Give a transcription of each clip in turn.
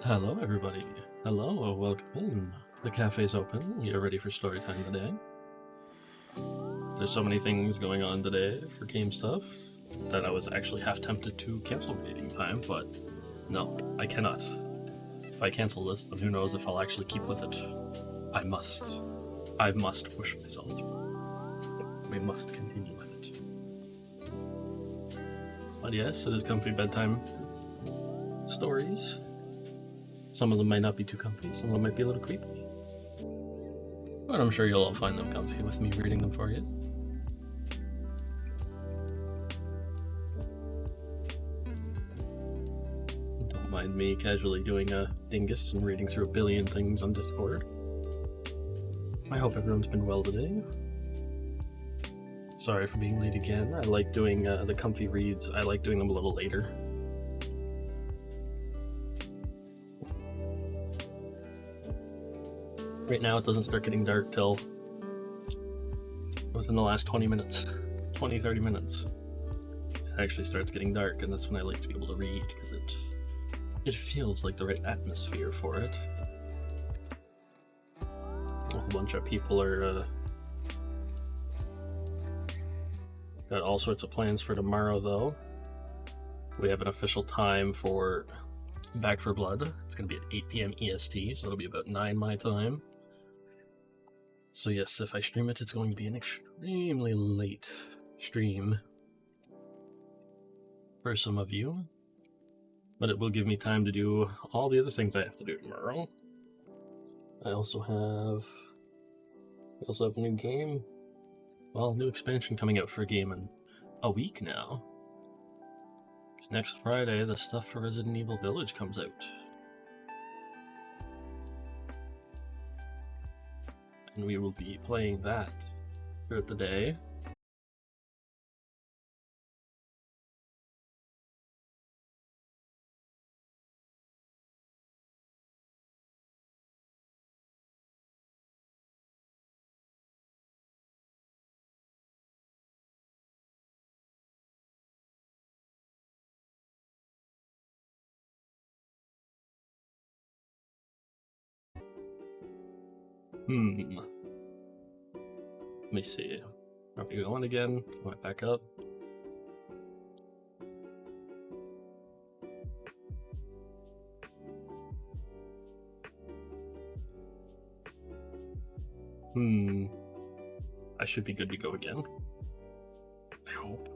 Hello, everybody. Hello, welcome. The cafe's open. You're ready for story time today. There's so many things going on today for game stuff that I was actually half tempted to cancel reading time, but no, I cannot. If I cancel this, then who knows if I'll actually keep with it. I must push myself through. We must continue with it. But yes, it is comfy bedtime stories. Some of them might not be too comfy, some of them might be a little creepy. But I'm sure you'll all find them comfy with me reading them for you. Don't mind me casually doing a dingus and reading through a billion things on Discord. I hope everyone's been well today. Sorry for being late again. I like doing the comfy reads. I like doing them a little later. Right now it doesn't start getting dark till within the last 20 minutes, 20-30 minutes. It actually starts getting dark, and that's when I like to be able to read, because it feels like the right atmosphere for it. A whole bunch of people are got all sorts of plans for tomorrow, though. We have an official time for Back 4 Blood. It's going to be at 8 p.m. EST, so it'll be about 9 my time. So yes, if I stream it, it's going to be an extremely late stream for some of you. But it will give me time to do all the other things I have to do tomorrow. I also have a new game. Well, new expansion coming out for a game in a week now. Because next Friday, the stuff for Resident Evil Village comes out. And we will be playing that throughout the day. Let me see. Are we going again? Am I back up? I should be good to go again. I hope.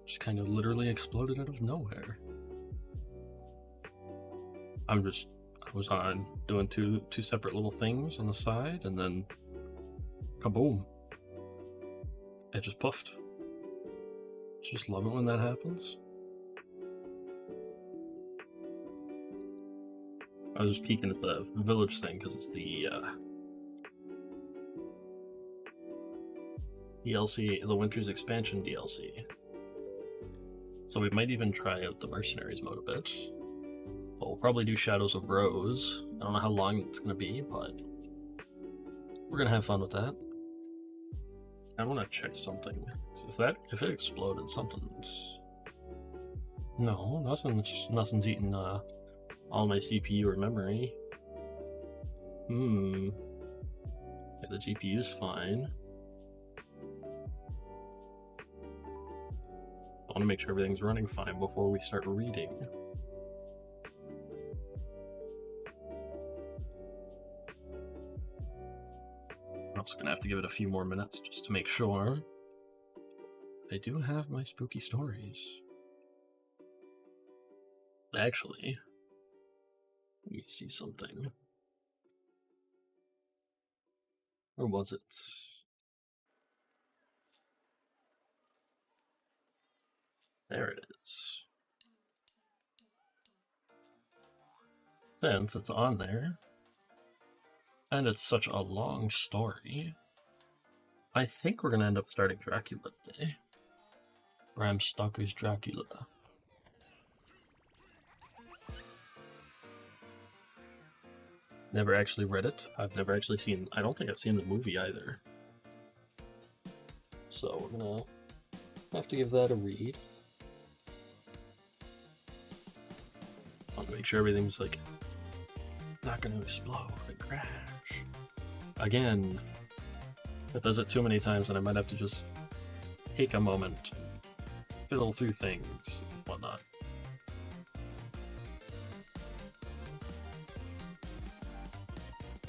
Just kind of literally exploded out of nowhere. I was on doing two separate little things on the side, and then kaboom. It just puffed. Just love it when that happens. I was peeking at the village thing because it's the DLC, the Winter's Expansion DLC. So we might even try out the Mercenaries mode a bit. We'll probably do Shadows of Rose. I don't know how long it's going to be, but we're going to have fun with that. I want to check something. If it exploded, something's... No, nothing's eating all my CPU or memory. Yeah, the GPU's fine. I want to make sure everything's running fine before we start reading. I'm also gonna have to give it a few more minutes just to make sure. I do have my spooky stories. Actually, let me see something. Or was it? There it is. Since it's on there, and it's such a long story, I think we're gonna end up starting Dracula today. Bram Stoker's Dracula. Never actually read it. I've never actually seen... I don't think I've seen the movie either. So we're gonna I'll have to give that a read. I want to make sure everything's like not going to explode and crash. Again, if it does it too many times, then I might have to just take a moment, fiddle through things, and whatnot.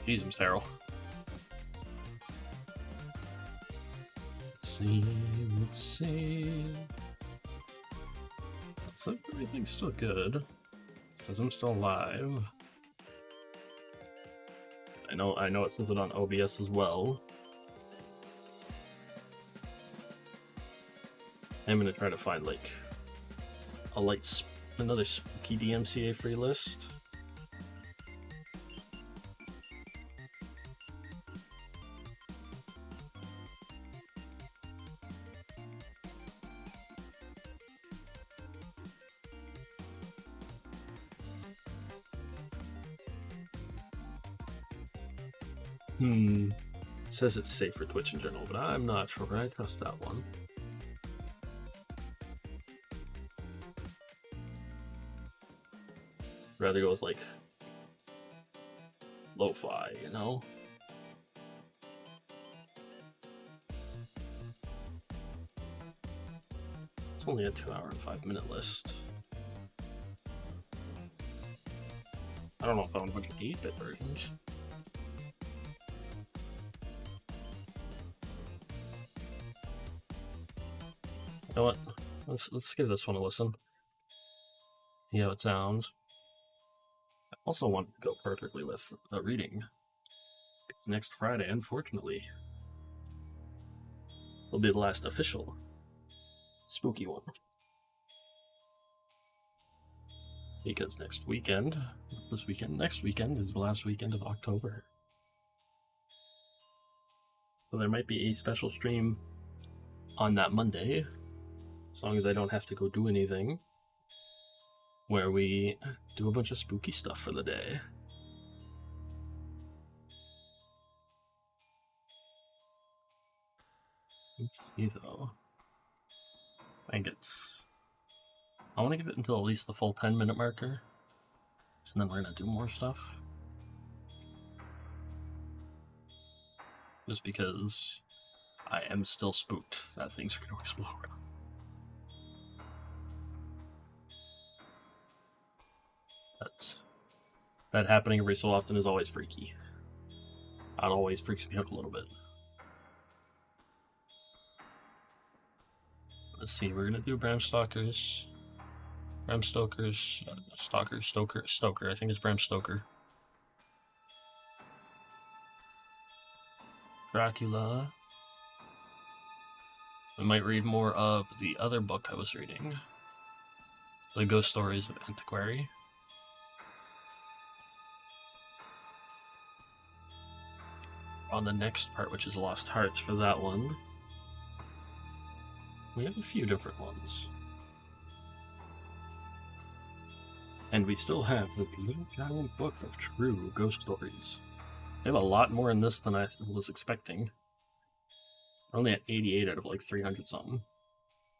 Jesus, Daryl. Let's see. It says everything's still good. It says I'm still alive. I know it says it on OBS as well. I'm gonna try to find like another spooky DMCA free list. It says it's safe for Twitch in general, but I'm not sure I trust that one. Rather go with like lo-fi, you know? It's only a 2 hour and 5 minute list. I don't know if I want a bunch of 8-bit versions. You know what? Let's give this one a listen. See how it sounds. I also want to go perfectly with a reading. It's next Friday, unfortunately. Will be the last official spooky one. Because next weekend is the last weekend of October. So there might be a special stream on that Monday, as long as I don't have to go do anything, where we do a bunch of spooky stuff for the day. Let's see though. I want to give it until at least the full 10-minute marker, and then we're gonna do more stuff. Just because I am still spooked that things are gonna explode. That happening every so often is always freaky. It always freaks me out a little bit. Let's see, we're gonna do Bram Stoker's. Stoker. I think it's Bram Stoker. Dracula. I might read more of the other book I was reading, The Ghost Stories of Antiquary. On the next part, which is Lost Hearts, for that one, we have a few different ones. And we still have the Little Giant Book of True Ghost Stories. They have a lot more in this than I was expecting. We're only at 88 out of like 300 something.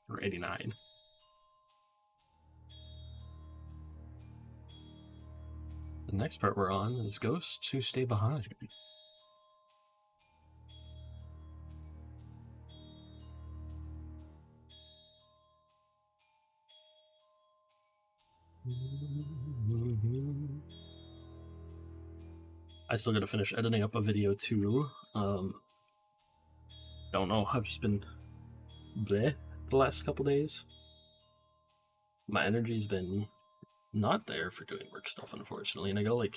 Or 89. The next part we're on is Ghosts Who Stay Behind. I still gotta finish editing up a video too. Don't know, I've just been bleh the last couple days. My energy's been not there for doing work stuff, unfortunately, and I gotta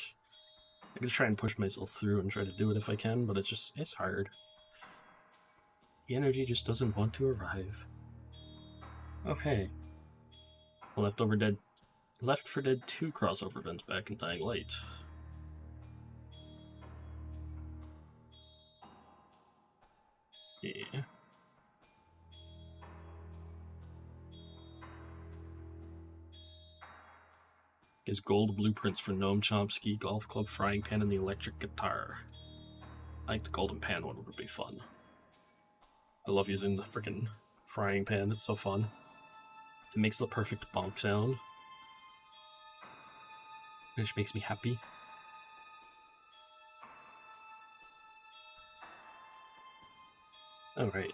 try and push myself through and try to do it if I can, but it's hard. The energy just doesn't want to arrive. Oh hey. Left 4 Dead 2 crossover events back in Dying Light. Yeah. Gives gold blueprints for Noam Chomsky, Golf Club, Frying Pan, and the electric guitar. I think the Golden Pan one would be fun. I love using the frickin' frying pan. It's so fun. It makes the perfect bonk sound, which makes me happy. Alright,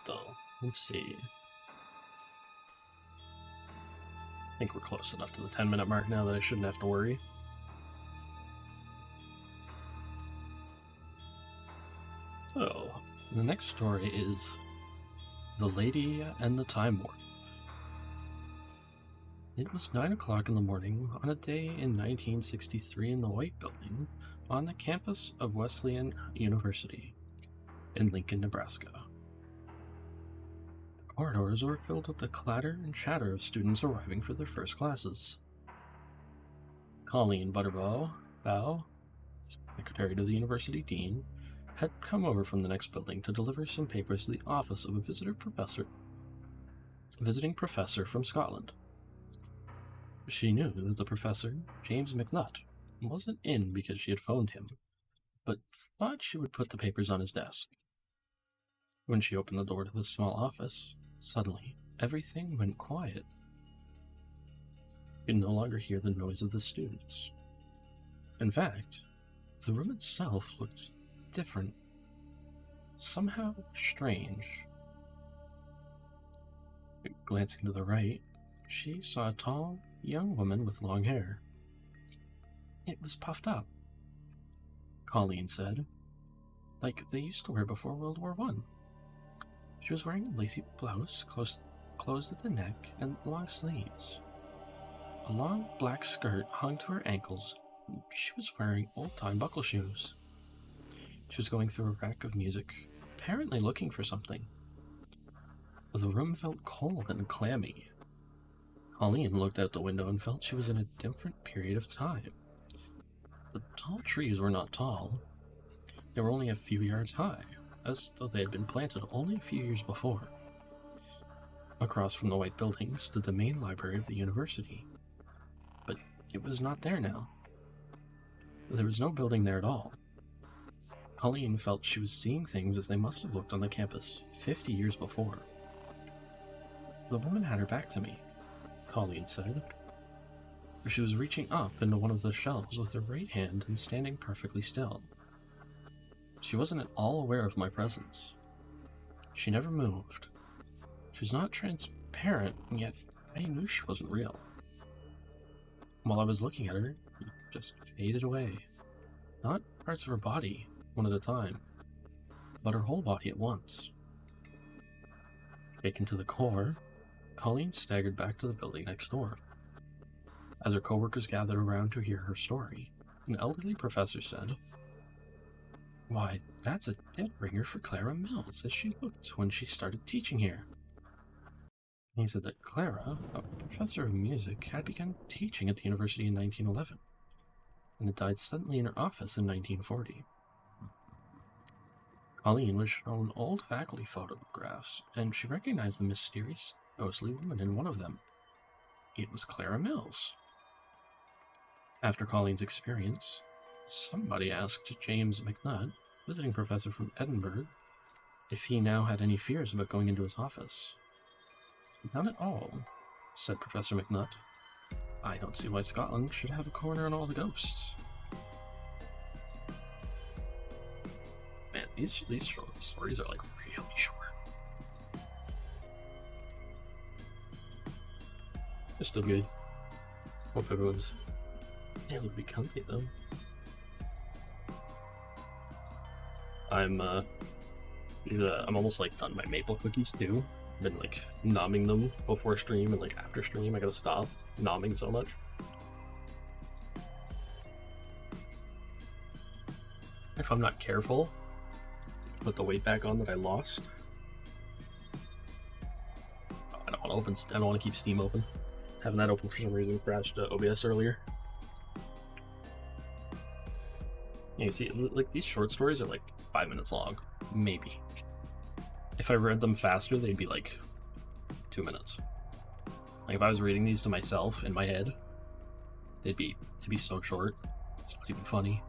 let's see. I think we're close enough to the 10-minute mark now that I shouldn't have to worry. So, the next story is The Lady and the Time Warp. It was 9 o'clock in the morning on a day in 1963 in the White Building on the campus of Wesleyan University in Lincoln, Nebraska. The corridors were filled with the clatter and chatter of students arriving for their first classes. Colleen Butterbaugh, secretary to the university dean, had come over from the next building to deliver some papers to the office of a visiting professor from Scotland. She knew that the professor, James McNutt, wasn't in because she had phoned him, but thought she would put the papers on his desk. When she opened the door to the small office, suddenly everything went quiet. You could no longer hear the noise of the students. In fact, the room itself looked different, somehow strange. Glancing to the right, she saw a tall, young woman with long hair. It was puffed up, Colleen said, like they used to wear before World War I. She was wearing a lacy blouse closed at the neck and long sleeves. A long black skirt hung to her ankles. She was wearing old-time buckle shoes. She was going through a rack of music, apparently looking for something. The room felt cold and clammy. Colleen looked out the window and felt she was in a different period of time. The tall trees were not tall. They were only a few yards high, as though they had been planted only a few years before. Across from the White Building stood the main library of the university. But it was not there now. There was no building there at all. Colleen felt she was seeing things as they must have looked on the campus 50 years before. The woman had her back to me, Colleen said. She was reaching up into one of the shelves with her right hand and standing perfectly still. She wasn't at all aware of my presence. She never moved. She was not transparent, and yet I knew she wasn't real. While I was looking at her, she just faded away. Not parts of her body, one at a time, but her whole body at once. Shaken to the core, Colleen staggered back to the building next door. As her coworkers gathered around to hear her story, an elderly professor said, "Why, that's a dead ringer for Clara Mills, as she looked when she started teaching here." He said that Clara, a professor of music, had begun teaching at the university in 1911, and had died suddenly in her office in 1940. Colleen was shown old faculty photographs, and she recognized the mysterious, ghostly woman in one of them. It was Clara Mills. After Colleen's experience, somebody asked James McNutt, visiting professor from Edinburgh, if he now had any fears about going into his office. "None at all," said Professor McNutt. "I don't see why Scotland should have a corner on all the ghosts." Man, these short stories are like really short. They're still good. Hope everyone's able to be comfy though. I'm almost like done my maple cookies too. I've been like nomming them before stream and like after stream. I gotta stop nomming so much. If I'm not careful, put the weight back on that I lost. I don't want to I don't want to keep Steam open. Having that open for some reason crashed OBS earlier. Yeah, you see, like these short stories are like 5 minutes long, maybe. If I read them faster, they'd be like 2 minutes. Like if I was reading these to myself in my head, they'd be so short. It's not even funny.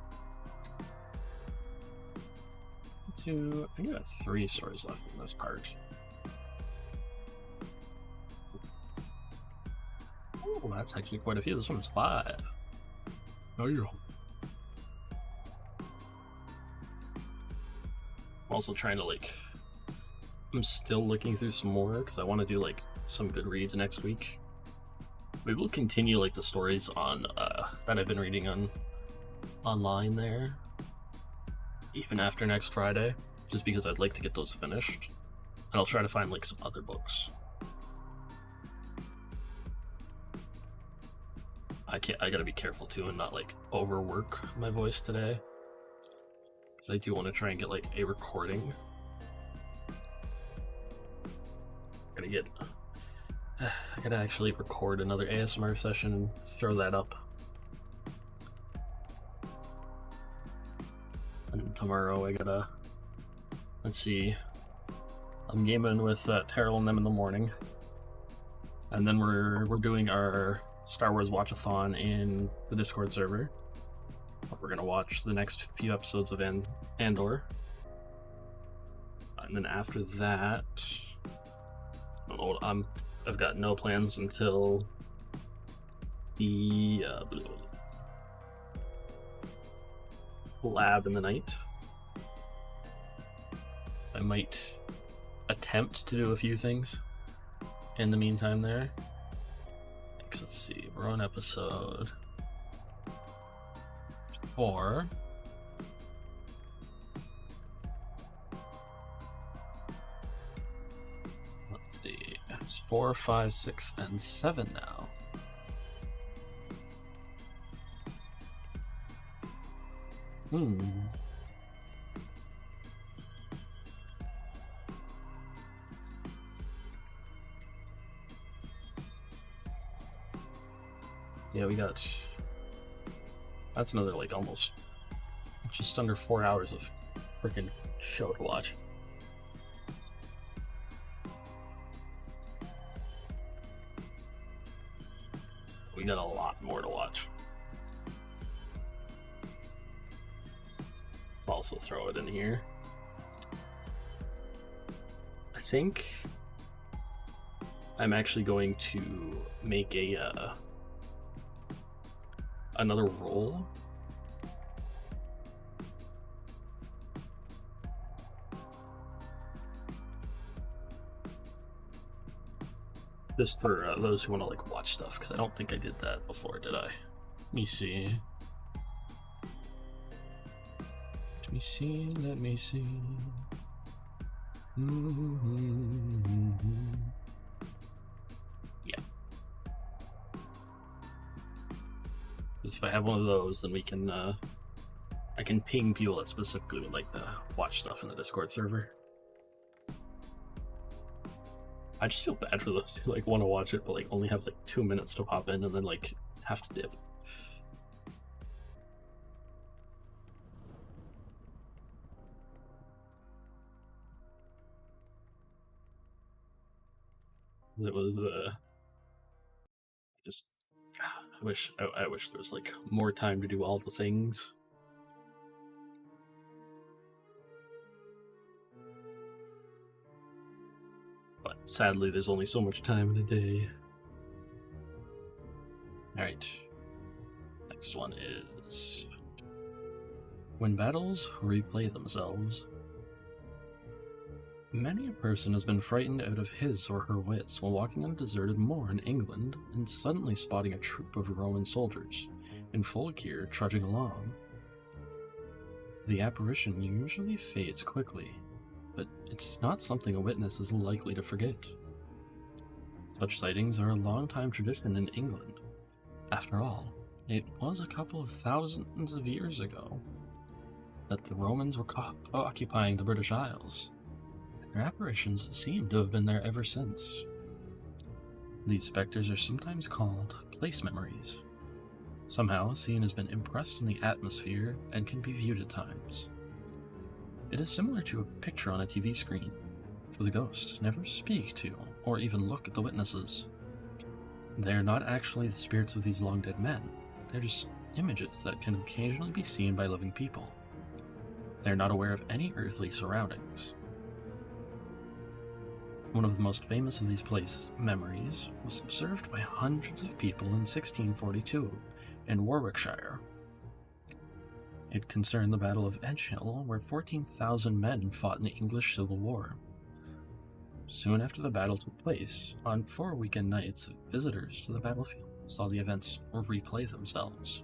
I think I got 3 stories left in this part. Oh, that's actually quite a few. This one is 5. Oh, yeah. I'm also trying to, like... I'm still looking through some more, because I want to do, like, some good reads next week. Maybe we'll continue, like, the stories on, that I've been reading online there. Even after next Friday. Just because I'd like to get those finished. And I'll try to find, like, some other books. I gotta be careful too and not like overwork my voice today, because I do want to try and get like a recording. I gotta actually record another ASMR session and throw that up. And tomorrow I gotta, let's see, I'm gaming with Terrell and them in the morning, and then we're doing our Star Wars Watch-a-thon in the Discord server. We're gonna watch the next few episodes of Andor. And then after that, I don't know, I've got no plans until the lab in the night. I might attempt to do a few things in the meantime there. Let's see, we're on episode 4. Let's see, it's 4, 5, 6, and 7 now. Yeah, we got... That's another, like, almost... just under 4 hours of freaking show to watch. We got a lot more to watch. I'll also throw it in here. I think I'm actually going to make a another roll. Just for those who want to like watch stuff, because I don't think I did that before, did I? Let me see. Let me see. Yeah. If I have one of those, then we can, I can ping people that specifically would like to watch stuff in the Discord server. I just feel bad for those who like want to watch it, but like only have like 2 minutes to pop in and then like have to dip. It was just I wish there was like more time to do all the things. But sadly, there's only so much time in a day. Alright. Next one is... When battles replay themselves. Many a person has been frightened out of his or her wits while walking on a deserted moor in England and suddenly spotting a troop of Roman soldiers, in full gear, trudging along. The apparition usually fades quickly, but it's not something a witness is likely to forget. Such sightings are a long-time tradition in England. After all, it was a couple of thousands of years ago that the Romans were occupying the British Isles. Their apparitions seem to have been there ever since. These specters are sometimes called place memories. Somehow, a scene has been impressed in the atmosphere and can be viewed at times. It is similar to a picture on a TV screen, for the ghosts never speak to or even look at the witnesses. They are not actually the spirits of these long-dead men. They're just images that can occasionally be seen by living people. They are not aware of any earthly surroundings. One of the most famous of these place memories was observed by hundreds of people in 1642 in Warwickshire. It concerned the Battle of Edgehill, where 14,000 men fought in the English Civil War. Soon after the battle took place, on 4 weekend nights, visitors to the battlefield saw the events replay themselves.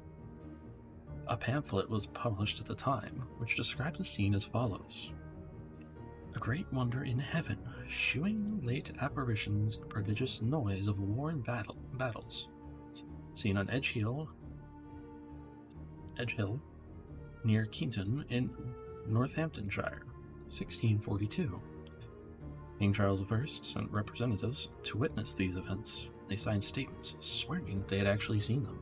A pamphlet was published at the time, which described the scene as follows. A great wonder in heaven, shewing late apparitions and prodigious noise of war and battles, seen on Edgehill, near Keaton in Northamptonshire, 1642. King Charles I sent representatives to witness these events. They signed statements swearing that they had actually seen them.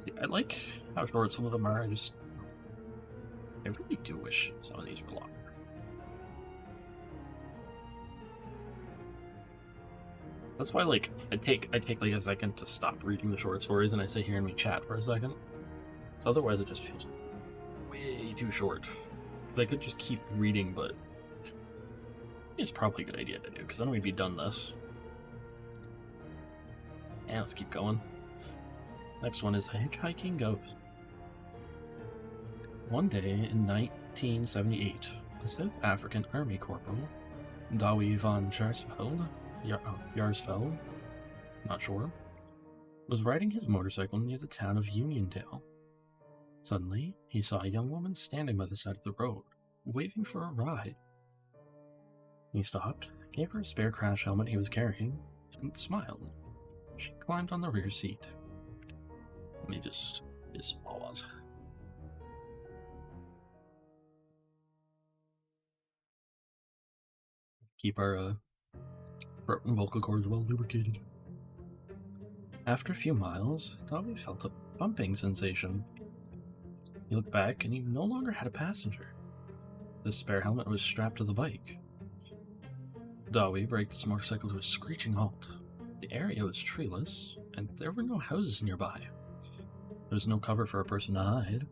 See, I like how short some of them are. I really do wish some of these were longer. That's why, like, I take like a second to stop reading the short stories and I sit here and we chat for a second. So otherwise it just feels way too short. I could just keep reading, but it's probably a good idea to do, because then we'd be done this. And let's keep going. Next one is a hitchhiking ghost. One day in 1978, a South African Army Corporal, Dawie van Jaarsveld, not sure, was riding his motorcycle near the town of Uniondale. Suddenly, he saw a young woman standing by the side of the road, waving for a ride. He stopped, gave her a spare crash helmet he was carrying, and smiled. She climbed on the rear seat. Let me just pause. Keep our vocal cords well lubricated. After a few miles, Dawie felt a bumping sensation. He looked back and he no longer had a passenger. The spare helmet was strapped to the bike. Dawie braked his motorcycle to a screeching halt. The area was treeless, and there were no houses nearby. There was no cover for a person to hide,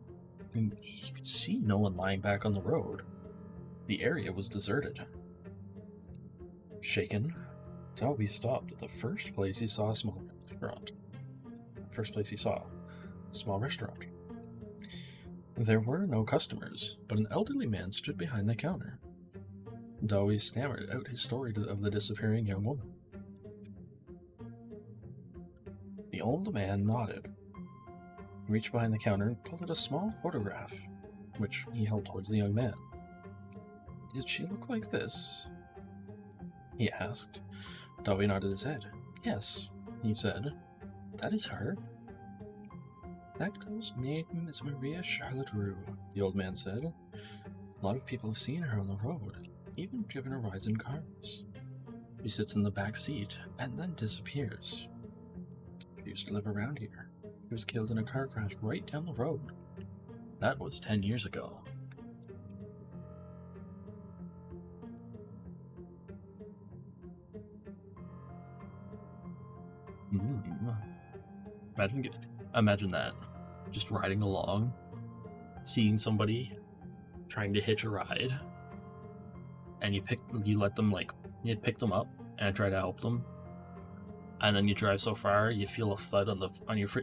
and he could see no one lying back on the road. The area was deserted. Shaken, Dawie stopped at the first place he saw a small restaurant. There were no customers, but an elderly man stood behind the counter. Dawie stammered out his story of the disappearing young woman. The old man nodded, reached behind the counter and pulled out a small photograph, which he held towards the young man. Did she look like this? He asked. Dawie nodded his head. Yes, he said. That is her. That girl's name is Maria Charlotte Rue, the old man said. A lot of people have seen her on the road, even driven her rides in cars. She sits in the back seat and then disappears. She used to live around here. She was killed in a car crash right down the road. That was 10 years ago. Imagine that. Just riding along, seeing somebody trying to hitch a ride, and you pick them up and try to help them, and then you drive so far you feel a thud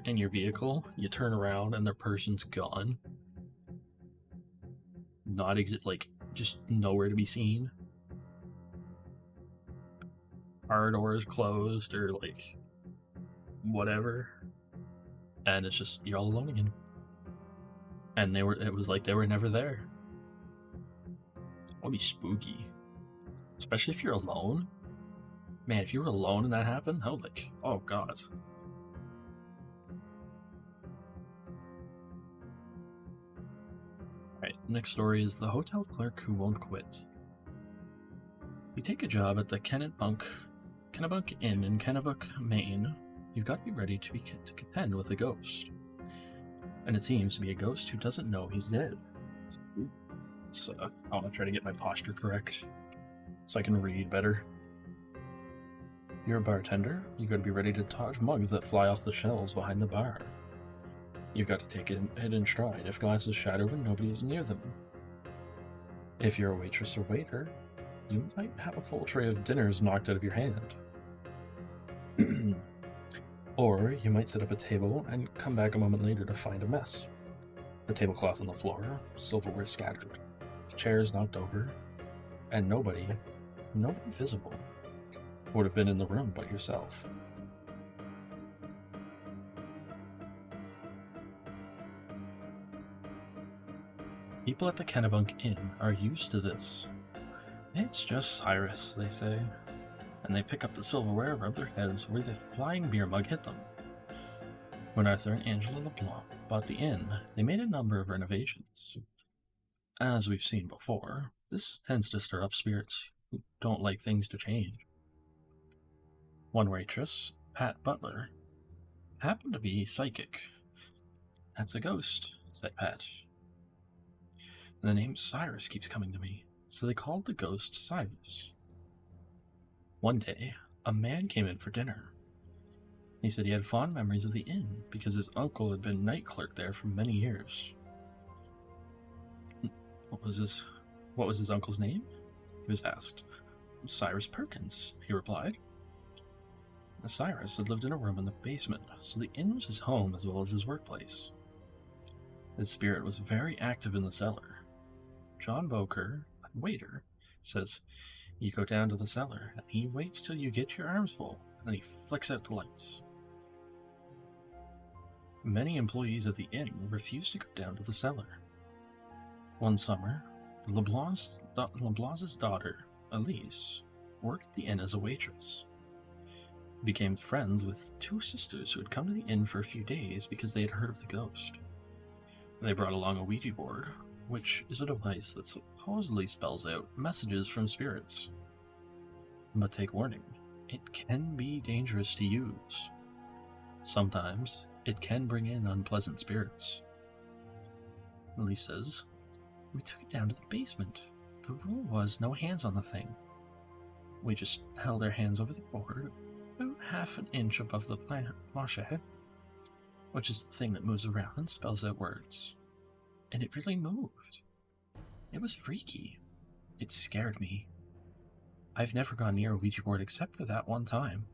in your vehicle. You turn around and the person's gone, just nowhere to be seen. Car doors closed or whatever, and it's just you're all alone again. And it was like they were never there. That would be spooky, especially if you're alone. Man, if you were alone and that happened, I would oh god. Alright, next story is the hotel clerk who won't quit. You take a job at the Kennebunk Inn in Kennebuck, Maine. You've got to be ready to contend with a ghost. And it seems to be a ghost who doesn't know he's dead. I want to try to get my posture correct so I can read better. You're a bartender. You've got to be ready to dodge mugs that fly off the shelves behind the bar. You've got to take it in stride. If glasses shatter when nobody is near them. If you're a waitress or waiter, you might have a full tray of dinners knocked out of your hand. Or you might set up a table and come back a moment later to find a mess. The tablecloth on the floor, silverware scattered, chairs knocked over, and nobody visible would have been in the room but yourself. People at the Kennebunk Inn are used to this. It's just Cyrus, they say, and they pick up the silverware above their heads where the flying beer mug hit them. When Arthur and Angela LeBlanc bought the inn, they made a number of renovations. As we've seen before, this tends to stir up spirits who don't like things to change. One waitress, Pat Butler, happened to be psychic. "That's a ghost," said Pat. "The name Cyrus keeps coming to me," so they called the ghost Cyrus. One day, a man came in for dinner. He said he had fond memories of the inn because his uncle had been night clerk there for many years. What was his uncle's name?" he was asked. "Cyrus Perkins," he replied. Cyrus had lived in a room in the basement, so the inn was his home as well as his workplace. His spirit was very active in the cellar. John Boker, a waiter, says, "You go down to the cellar, and he waits till you get your arms full, and then he flicks out the lights." Many employees of the inn refused to go down to the cellar. One summer, LeBlanc's daughter, Elise, worked at the inn as a waitress. Became friends with two sisters who had come to the inn for a few days because they had heard of the ghost. They brought along a Ouija board, which is a device that supposedly spells out messages from spirits. But take warning, it can be dangerous to use. Sometimes it can bring in unpleasant spirits. Elise says, "We took it down to the basement. The rule was no hands on the thing. We just held our hands over the board, about half an inch above the planche, which is the thing that moves around and spells out words. And it really moved. It was freaky. It scared me. I've never gone near a Ouija board except for that one time."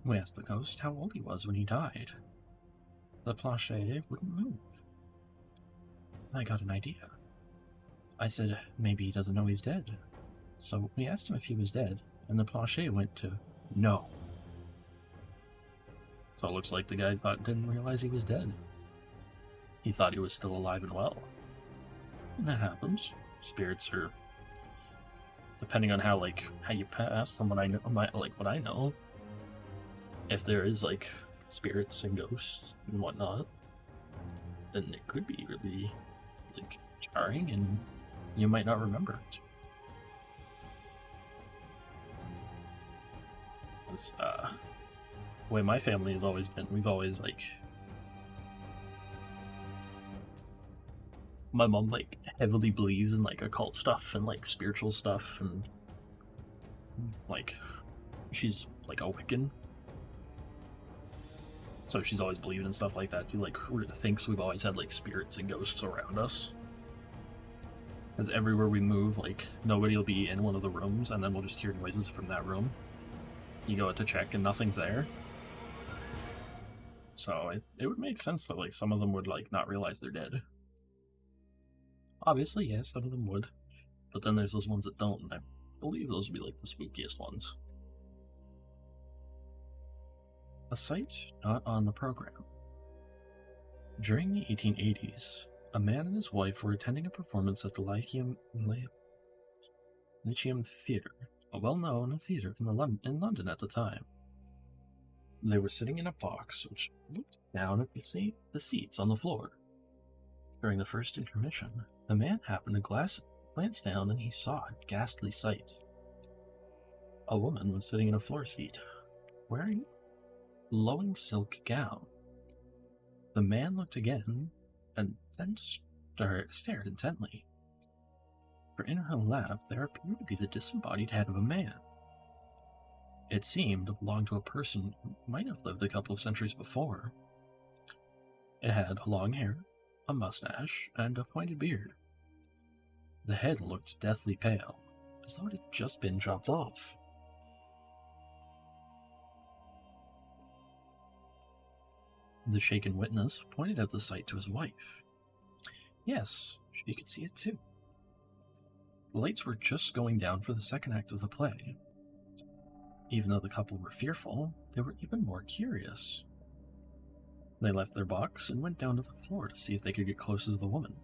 We asked the ghost how old he was when he died. The planche wouldn't move. I got an idea. I said maybe he doesn't know he's dead. So we asked him if he was dead, and the planche went to no. So it looks like the guy didn't realize he was dead. He thought he was still alive and well. And that happens. Spirits are, depending on how you pass, from what I know, what I know, if there is spirits and ghosts and whatnot, then it could be really jarring, and you might not remember it. The way my family has always been, we've always my mom heavily believes in occult stuff and spiritual stuff, and she's a Wiccan, so she's always believed in stuff like that. She thinks we've always had spirits and ghosts around us, because everywhere we move, nobody will be in one of the rooms, and then we'll just hear noises from that room. You go out to check and nothing's there. So it would make sense that some of them would not realize they're dead. Obviously, yes, some of them would, but then there's those ones that don't, and I believe those would be the spookiest ones. A site not on the program. During the 1880s, a man and his wife were attending a performance at the Lyceum Theatre, a well-known theatre in London at the time. They were sitting in a box which looked down at the seats on the floor. During the first intermission, the man happened to glance down and he saw a ghastly sight. A woman was sitting in a floor seat, wearing a flowing silk gown. The man looked again, and then stared intently. For in her lap there appeared to be the disembodied head of a man. It seemed to belong to a person who might have lived a couple of centuries before. It had long hair, a mustache, and a pointed beard. The head looked deathly pale, as though it had just been chopped off. The shaken witness pointed out the sight to his wife. Yes, she could see it too. The lights were just going down for the second act of the play. Even though the couple were fearful, they were even more curious. They left their box and went down to the floor to see if they could get closer to the woman.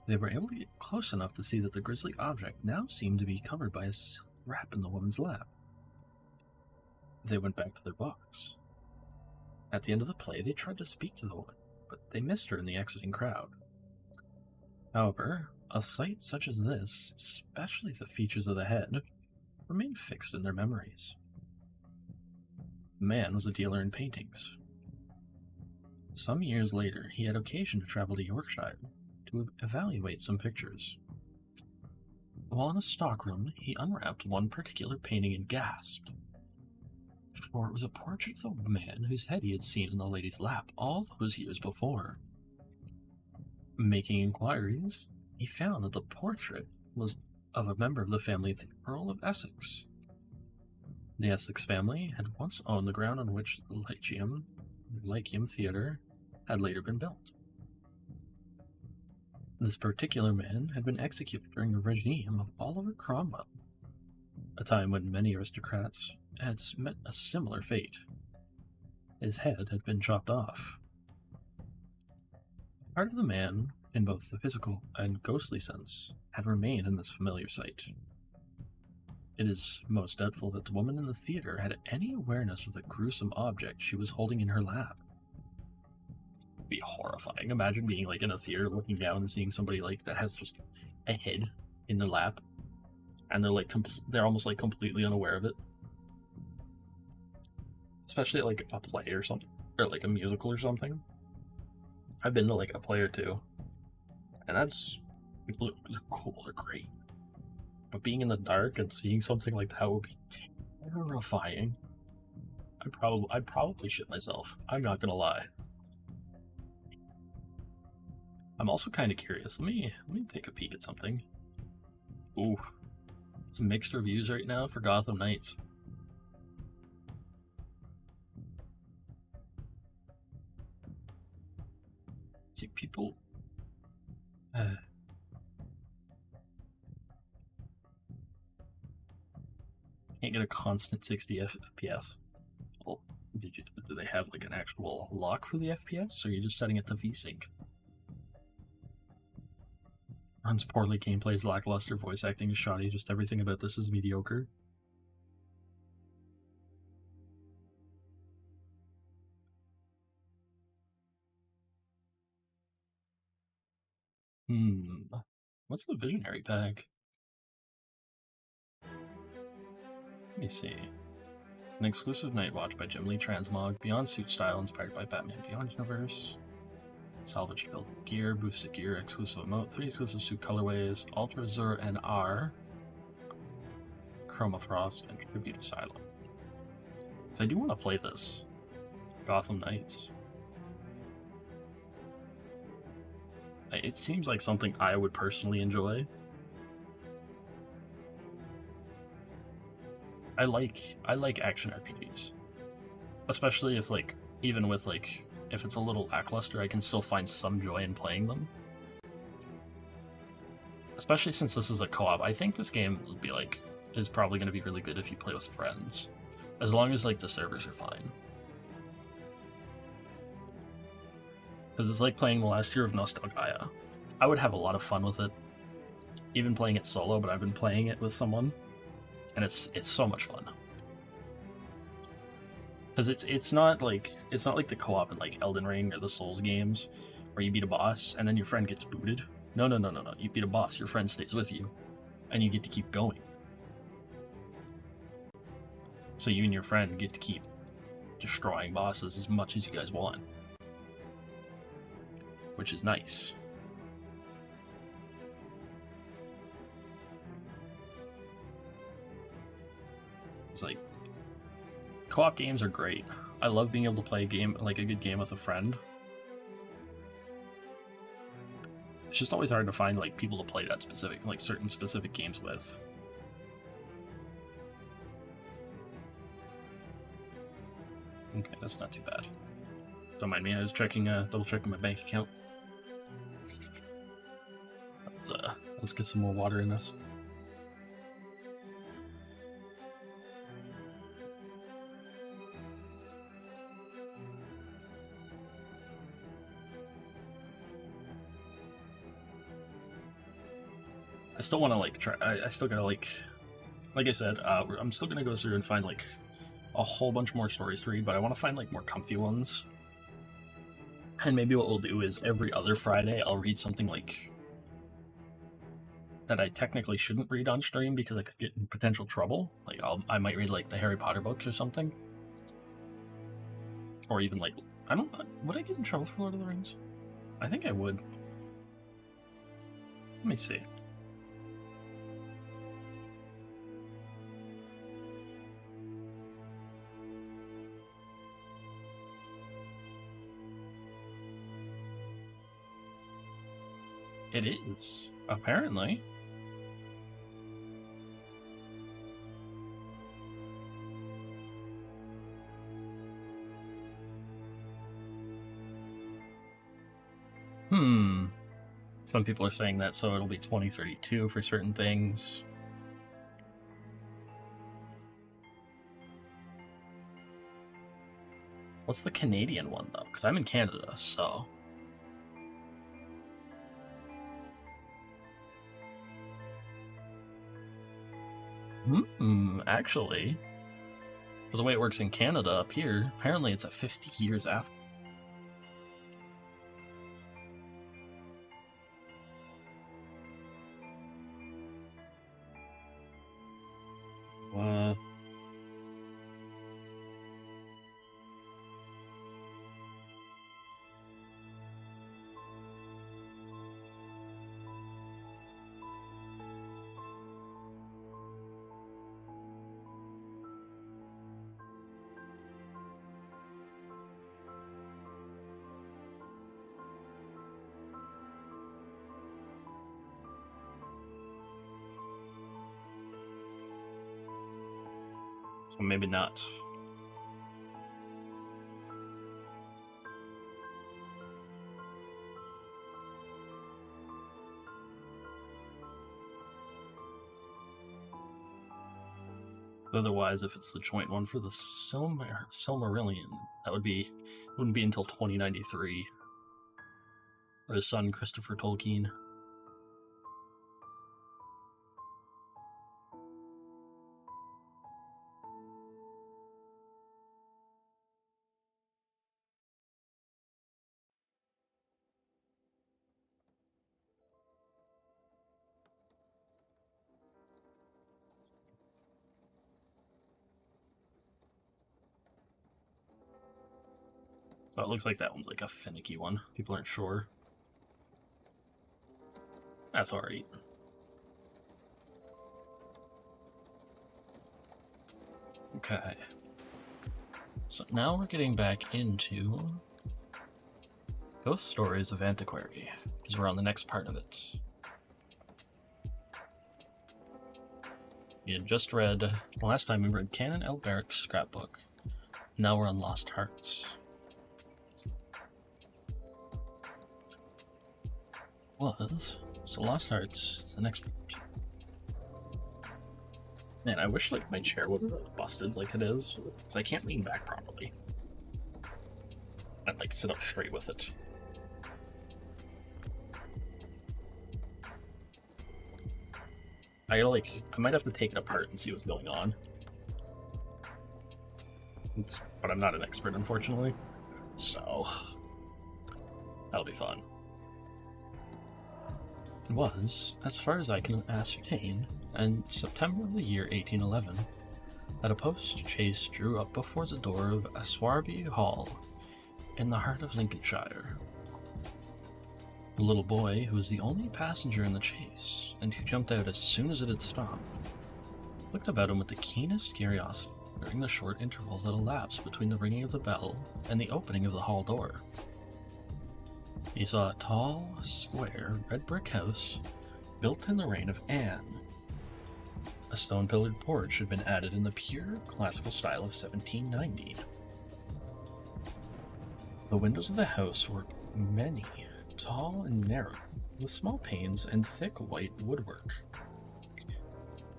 They were able to get close enough to see that the grisly object now seemed to be covered by a silk wrap in the woman's lap. They went back to their box. At the end of the play, they tried to speak to the woman, but they missed her in the exiting crowd. However, a sight such as this, especially the features of the head, remained fixed in their memories. The man was a dealer in paintings. Some years later, he had occasion to travel to Yorkshire to evaluate some pictures. While in a stockroom, he unwrapped one particular painting and gasped, for it was a portrait of the man whose head he had seen in the lady's lap all those years before. Making inquiries, he found that the portrait was of a member of the family of the Earl of Essex. The Essex family had once owned the ground on which the Lyceum Theatre had later been built. This particular man had been executed during the regime of Oliver Cromwell, a time when many aristocrats had met a similar fate. His head had been chopped off. Part of the man, in both the physical and ghostly sense, had remained in this familiar sight. It is most doubtful that the woman in the theater had any awareness of the gruesome object she was holding in her lap. It'd be horrifying. Imagine being in a theater looking down and seeing somebody that has just a head in their lap, and they're almost completely unaware of it. Especially a play or something, or a musical or something. I've been to a play or two, and they're cool, they're great. But being in the dark and seeing something like that would be terrifying. I'd probably shit myself. I'm not gonna lie. I'm also kind of curious. Let me take a peek at something. Ooh, some mixed reviews right now for Gotham Knights. See, people can't get a constant 60 FPS. Well, do they have an actual lock for the FPS, or are you just setting it to VSync? Runs poorly, gameplay is lackluster, voice acting is shoddy, just everything about this is mediocre. What's the Visionary pack? Let me see. An exclusive Night Watch by Jim Lee Transmog, Beyond Suit style inspired by Batman Beyond Universe. Salvaged build gear, boosted gear, exclusive emote, 3 exclusive suit colorways, Ultra Zur and R, Chroma Frost, and Tribute Asylum. So I do want to play this. Gotham Knights. It seems like something I would personally enjoy. I like action RPGs. Especially if even with if it's a little lackluster, I can still find some joy in playing them. Especially since this is a co-op. I think this game would be is probably going to be really good if you play with friends. As long as the servers are fine. Because it's like playing the last year of Nostalgaia. I would have a lot of fun with it. Even playing it solo, but I've been playing it with someone. And it's so much fun. Because it's not like the co-op in Elden Ring or the Souls games where you beat a boss and then your friend gets booted. No. You beat a boss, your friend stays with you, and you get to keep going. So you and your friend get to keep destroying bosses as much as you guys want. Which is nice. It's co-op games are great. I love being able to play a game, a good game with a friend. It's just always hard to find like people to play that specific, like certain specific games with. Okay, that's not too bad. Don't mind me, I was checking, double checking my bank account. Let's get some more water in us. I still want to like try. I still gotta like I said, I'm still gonna go through and find like a whole bunch more stories to read, but I want to find like more comfy ones. And maybe what we'll do is every other Friday I'll read something like that I technically shouldn't read on stream because I could get in potential trouble. Like I might read like the Harry Potter books or something, or even like would I get in trouble for Lord of the Rings? I think I would. Let me see. It is, apparently. Some people are saying that, so it'll be 2032 for certain things. What's the Canadian one, though? Because I'm in Canada, so... Actually, for the way it works in Canada up here, apparently it's at 50 years after. So maybe not. Otherwise, if it's the joint one for the Silmarillion, that wouldn't be until 2093. Or his son, Christopher Tolkien. So it looks like that one's like a finicky one. People aren't sure. That's alright. Okay. So now we're getting back into Ghost Stories of Antiquary, because we're on the next part of it. We had just read, last time we read Canon Elberic's scrapbook. Now we're on Lost Hearts. So Lost Hearts is the next part. Man, I wish like my chair wasn't busted like it is, because I can't lean back properly. I'd like sit up straight with it. I might have to take it apart and see what's going on. But I'm not an expert, unfortunately. So that'll be fun. It was, as far as I can ascertain, in September of the year 1811, that a post-chaise drew up before the door of Aswarby Hall, in the heart of Lincolnshire. The little boy, who was the only passenger in the chaise, and who jumped out as soon as it had stopped, looked about him with the keenest curiosity during the short interval that elapsed between the ringing of the bell and the opening of the hall door. He saw a tall, square, red brick house built in the reign of Anne. A stone-pillared porch had been added in the pure classical style of 1790. The windows of the house were many, tall and narrow, with small panes and thick white woodwork.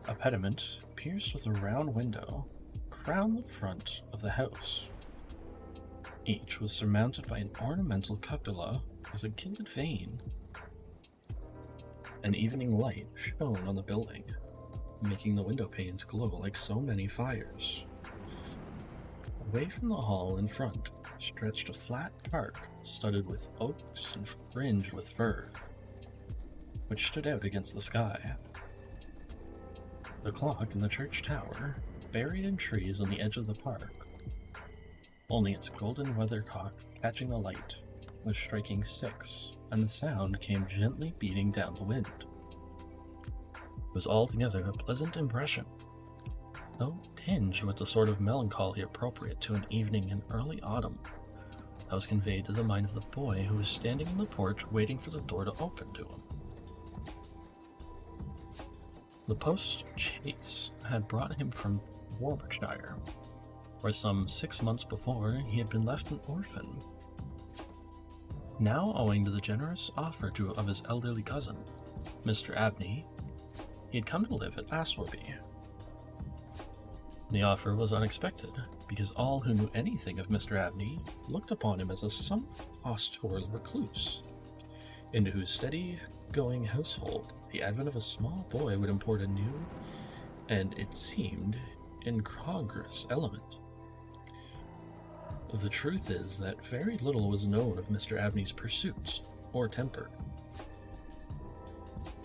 A pediment, pierced with a round window, crowned the front of the house. Each was surmounted by an ornamental cupola with a gilded vane. An evening light shone on the building, making the window panes glow like so many fires. Away from the hall in front stretched a flat park studded with oaks and fringed with fir, which stood out against the sky. The clock in the church tower, buried in trees on the edge of the park, only its golden weathercock catching the light, was striking 6, and the sound came gently beating down the wind. It was altogether a pleasant impression, though tinged with the sort of melancholy appropriate to an evening in early autumn that was conveyed to the mind of the boy who was standing in the porch waiting for the door to open to him. The post-chaise had brought him from Warwickshire, where some 6 months before he had been left an orphan. Now, owing to the generous offer of his elderly cousin, Mr. Abney, he had come to live at Aswarby. The offer was unexpected, because all who knew anything of Mr. Abney looked upon him as a somewhat austere recluse, into whose steady-going household the advent of a small boy would import a new, and, it seemed, incongruous element. The truth is that very little was known of Mr. Abney's pursuits or temper.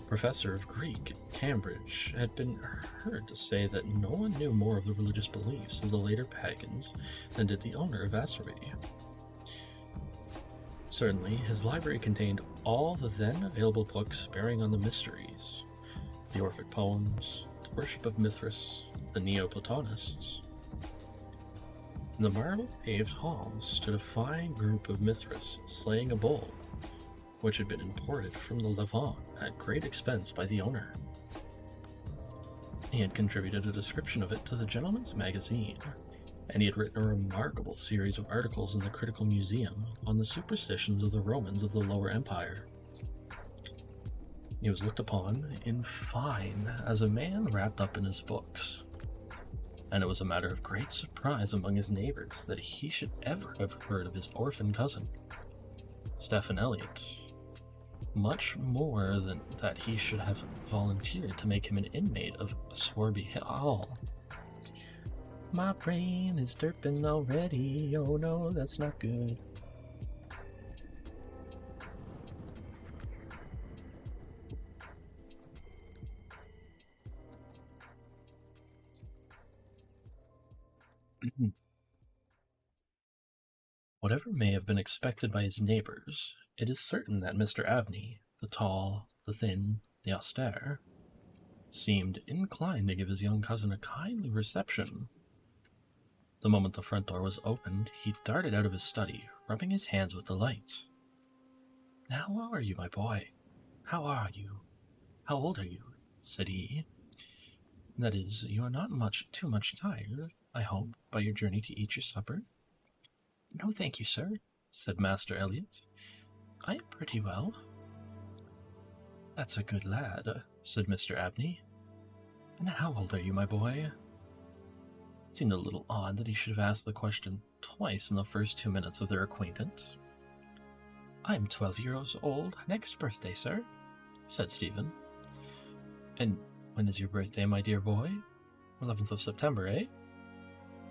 Professor of Greek at Cambridge had been heard to say that no one knew more of the religious beliefs of the later pagans than did the owner of Aswarby. Certainly, his library contained all the then available books bearing on the mysteries, the Orphic poems, the worship of Mithras, the Neoplatonists. In the marble-paved hall stood a fine group of Mithras slaying a bull, which had been imported from the Levant at great expense by the owner. He had contributed a description of it to the Gentleman's Magazine, and he had written a remarkable series of articles in the Critical Museum on the superstitions of the Romans of the Lower Empire. He was looked upon, in fine, as a man wrapped up in his books, and it was a matter of great surprise among his neighbors that he should ever have heard of his orphan cousin, Stephen Elliott, much more than that he should have volunteered to make him an inmate of Aswarby Hall. My brain is derping already, oh no, that's not good. Whatever may have been expected by his neighbors, it is certain that Mr. Abney, the tall, the thin, the austere, seemed inclined to give his young cousin a kindly reception. The moment the front door was opened, he darted out of his study, rubbing his hands with delight. "How are you, my boy? How are you? How old are you?" said he. "That is, you are not too much tired, I hope, by your journey to eat your supper?" "No, thank you, sir," said Master Elliot. "I am pretty well." "That's a good lad," said Mr. Abney. "And how old are you, my boy?" It seemed a little odd that he should have asked the question twice in the first 2 minutes of their acquaintance. "I am 12 years old next birthday, sir," said Stephen. "And when is your birthday, my dear boy? 11th of September, eh?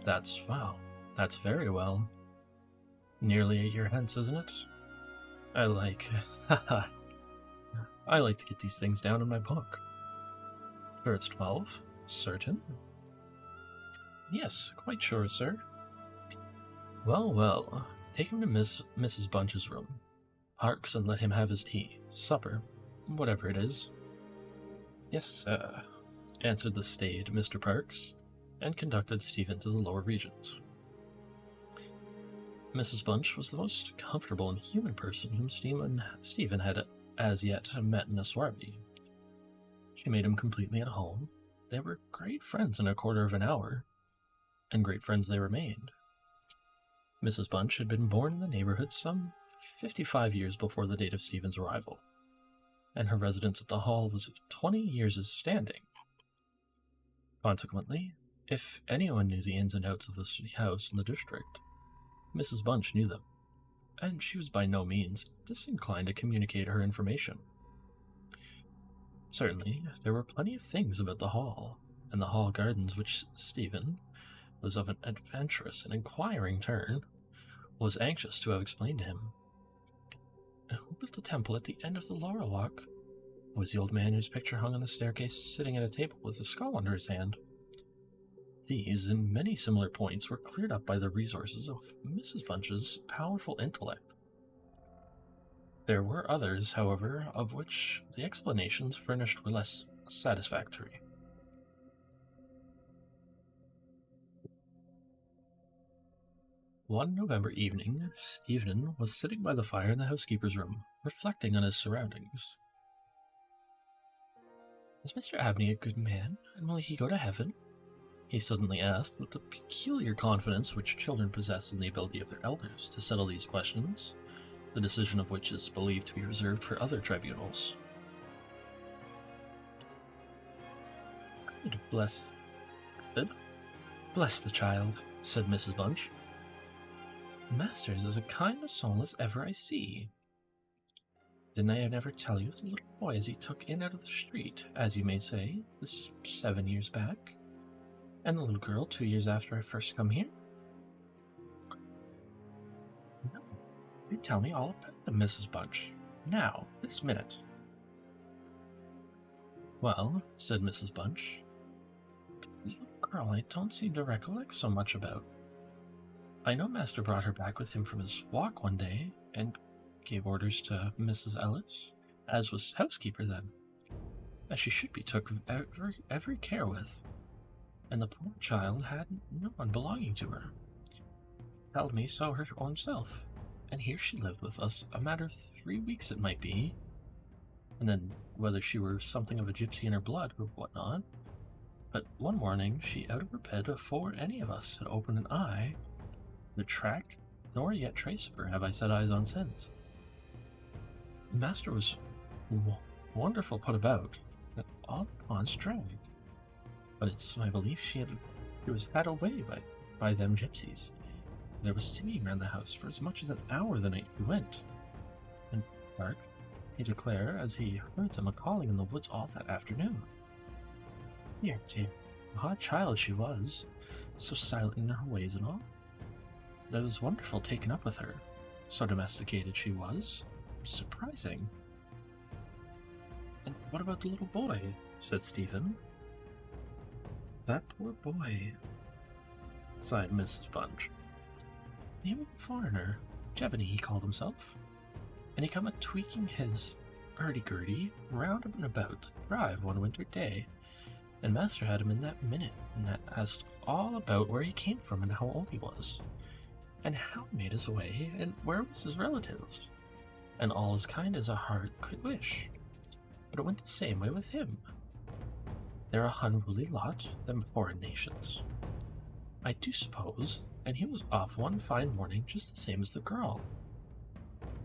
That's very well. Nearly a year hence, isn't it? I like to get these things down in my book. Sure it's 12? Certain?" "Yes, quite sure, sir." Well, take him to Mrs. Bunch's room. Parks, and let him have his tea, supper, whatever it is." "Yes, sir," answered the staid Mr. Parks, and conducted Stephen to the lower regions. Mrs. Bunch was the most comfortable and human person whom Stephen had as yet met in a soiree. She made him completely at home. They were great friends in a quarter of an hour, and great friends they remained. Mrs. Bunch had been born in the neighborhood some 55 years before the date of Stephen's arrival, and her residence at the Hall was of 20 years' standing. Consequently, if anyone knew the ins and outs of the house and the district, Mrs. Bunch knew them, and she was by no means disinclined to communicate her information. Certainly, there were plenty of things about the Hall and the Hall gardens which Stephen was of an adventurous and inquiring turn, was anxious to have explained to him. Who built the temple at the end of the Laurel Walk? Was the old man whose picture hung on the staircase sitting at a table with a skull under his hand? These and many similar points were cleared up by the resources of Mrs. Bunch's powerful intellect. There were others, however, of which the explanations furnished were less satisfactory. One November evening, Stephen was sitting by the fire in the housekeeper's room, reflecting on his surroundings. "Is Mr. Abney a good man, and will he go to heaven?" he suddenly asked, with the peculiar confidence which children possess in the ability of their elders to settle these questions, the decision of which is believed to be reserved for other tribunals. "God bless the child," said Mrs. Bunch. "Masters is as kind a soul as ever I see. Didn't I never tell you of the little boy as he took in out of the street, as you may say, this 7 years back? And the little girl 2 years after I first come here?" "No, you tell me all about them, Mrs. Bunch. Now, this minute." "Well," said Mrs. Bunch, "the little girl I don't seem to recollect so much about. I know Master brought her back with him from his walk one day, and gave orders to Mrs. Ellis, as was housekeeper then, as she should be took every care with, and the poor child had no one belonging to her. Told me so her own self, and here she lived with us a matter of 3 weeks it might be, and then whether she were something of a gypsy in her blood or whatnot, but one morning she out of her bed afore any of us had opened an eye, the track nor yet trace of her have I set eyes on since. The master was wonderful put about, and all the ponds dragged, but it's my belief she was had away by them gypsies. There was singing round the house for as much as an hour the night we went, and Mark, he declare, as he heard them a-calling in the woods all that afternoon. Dear, a hot child she was, so silent in her ways and all. But I was wonderful taken up with her, so domesticated she was. Surprising." "And what about the little boy?" said Stephen. "That poor boy," sighed Mrs. Bunch. "He was a foreigner, Jevony he called himself, and he come a-tweaking his hurdy-gurdy round and about the drive one winter day, and master had him in that minute, and asked all about where he came from and how old he was, and how he made his way, and where was his relatives, and all as kind as a heart could wish. But it went the same way with him. They're a unruly lot, them foreign nations, I do suppose, and he was off one fine morning just the same as the girl.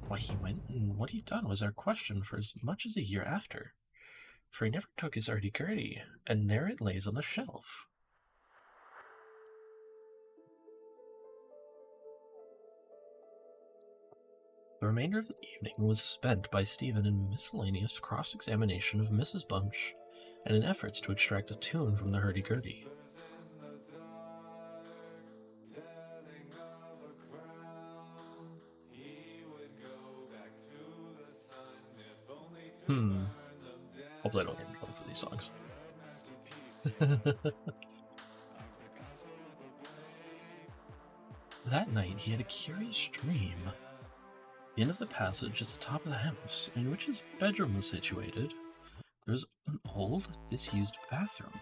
Why he went and what he done was our question for as much as a year after, for he never took his hurdy-gurdy, and there it lays on the shelf." The remainder of the evening was spent by Stephen in miscellaneous cross-examination of Mrs. Bunch and in efforts to extract a tune from the hurdy-gurdy. Hopefully I don't get in trouble for these songs. That night he had a curious dream. The end of the passage at the top of the house, in which his bedroom was situated, there was an old, disused bathroom.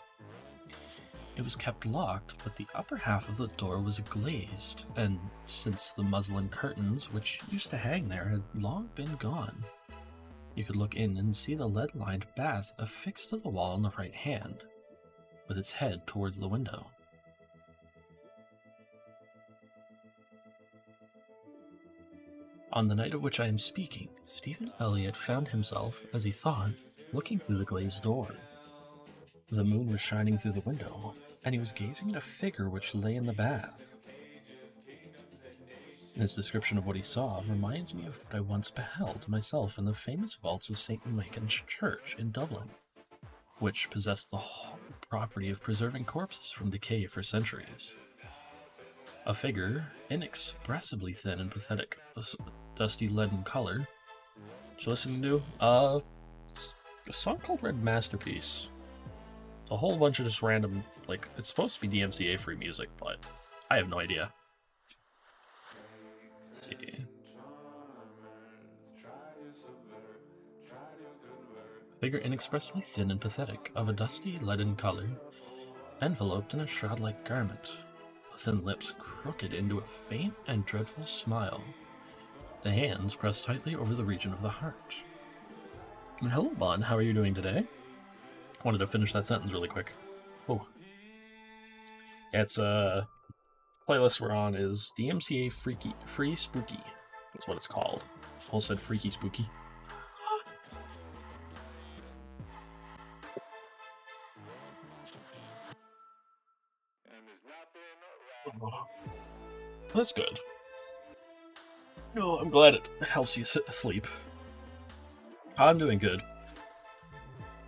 It was kept locked, but the upper half of the door was glazed, and since the muslin curtains which used to hang there had long been gone, you could look in and see the lead-lined bath affixed to the wall on the right hand, with its head towards the window. On the night of which I am speaking, Stephen Elliott found himself, as he thought, looking through the glazed door. The moon was shining through the window, and he was gazing at a figure which lay in the bath. His description of what he saw reminds me of what I once beheld myself in the famous vaults of St. Michan's Church in Dublin, which possessed the whole property of preserving corpses from decay for centuries. A figure, inexpressibly thin and pathetic, a dusty leaden color. What you listening to? A song called Red Masterpiece. It's a whole bunch of just random, like, it's supposed to be DMCA free music, but I have no idea. Let's see. Figure inexpressibly thin and pathetic, of a dusty leaden color, enveloped in a shroud-like garment, the thin lips crooked into a faint and dreadful smile, the hands pressed tightly over the region of the heart. And hello, Bon, how are you doing today? Wanted to finish that sentence really quick. Oh. Yeah, it's playlist we're on is DMCA Free Spooky. That's what it's called. Also said Freaky Spooky. Oh, that's good. No, I'm glad it helps you sleep. I'm doing good.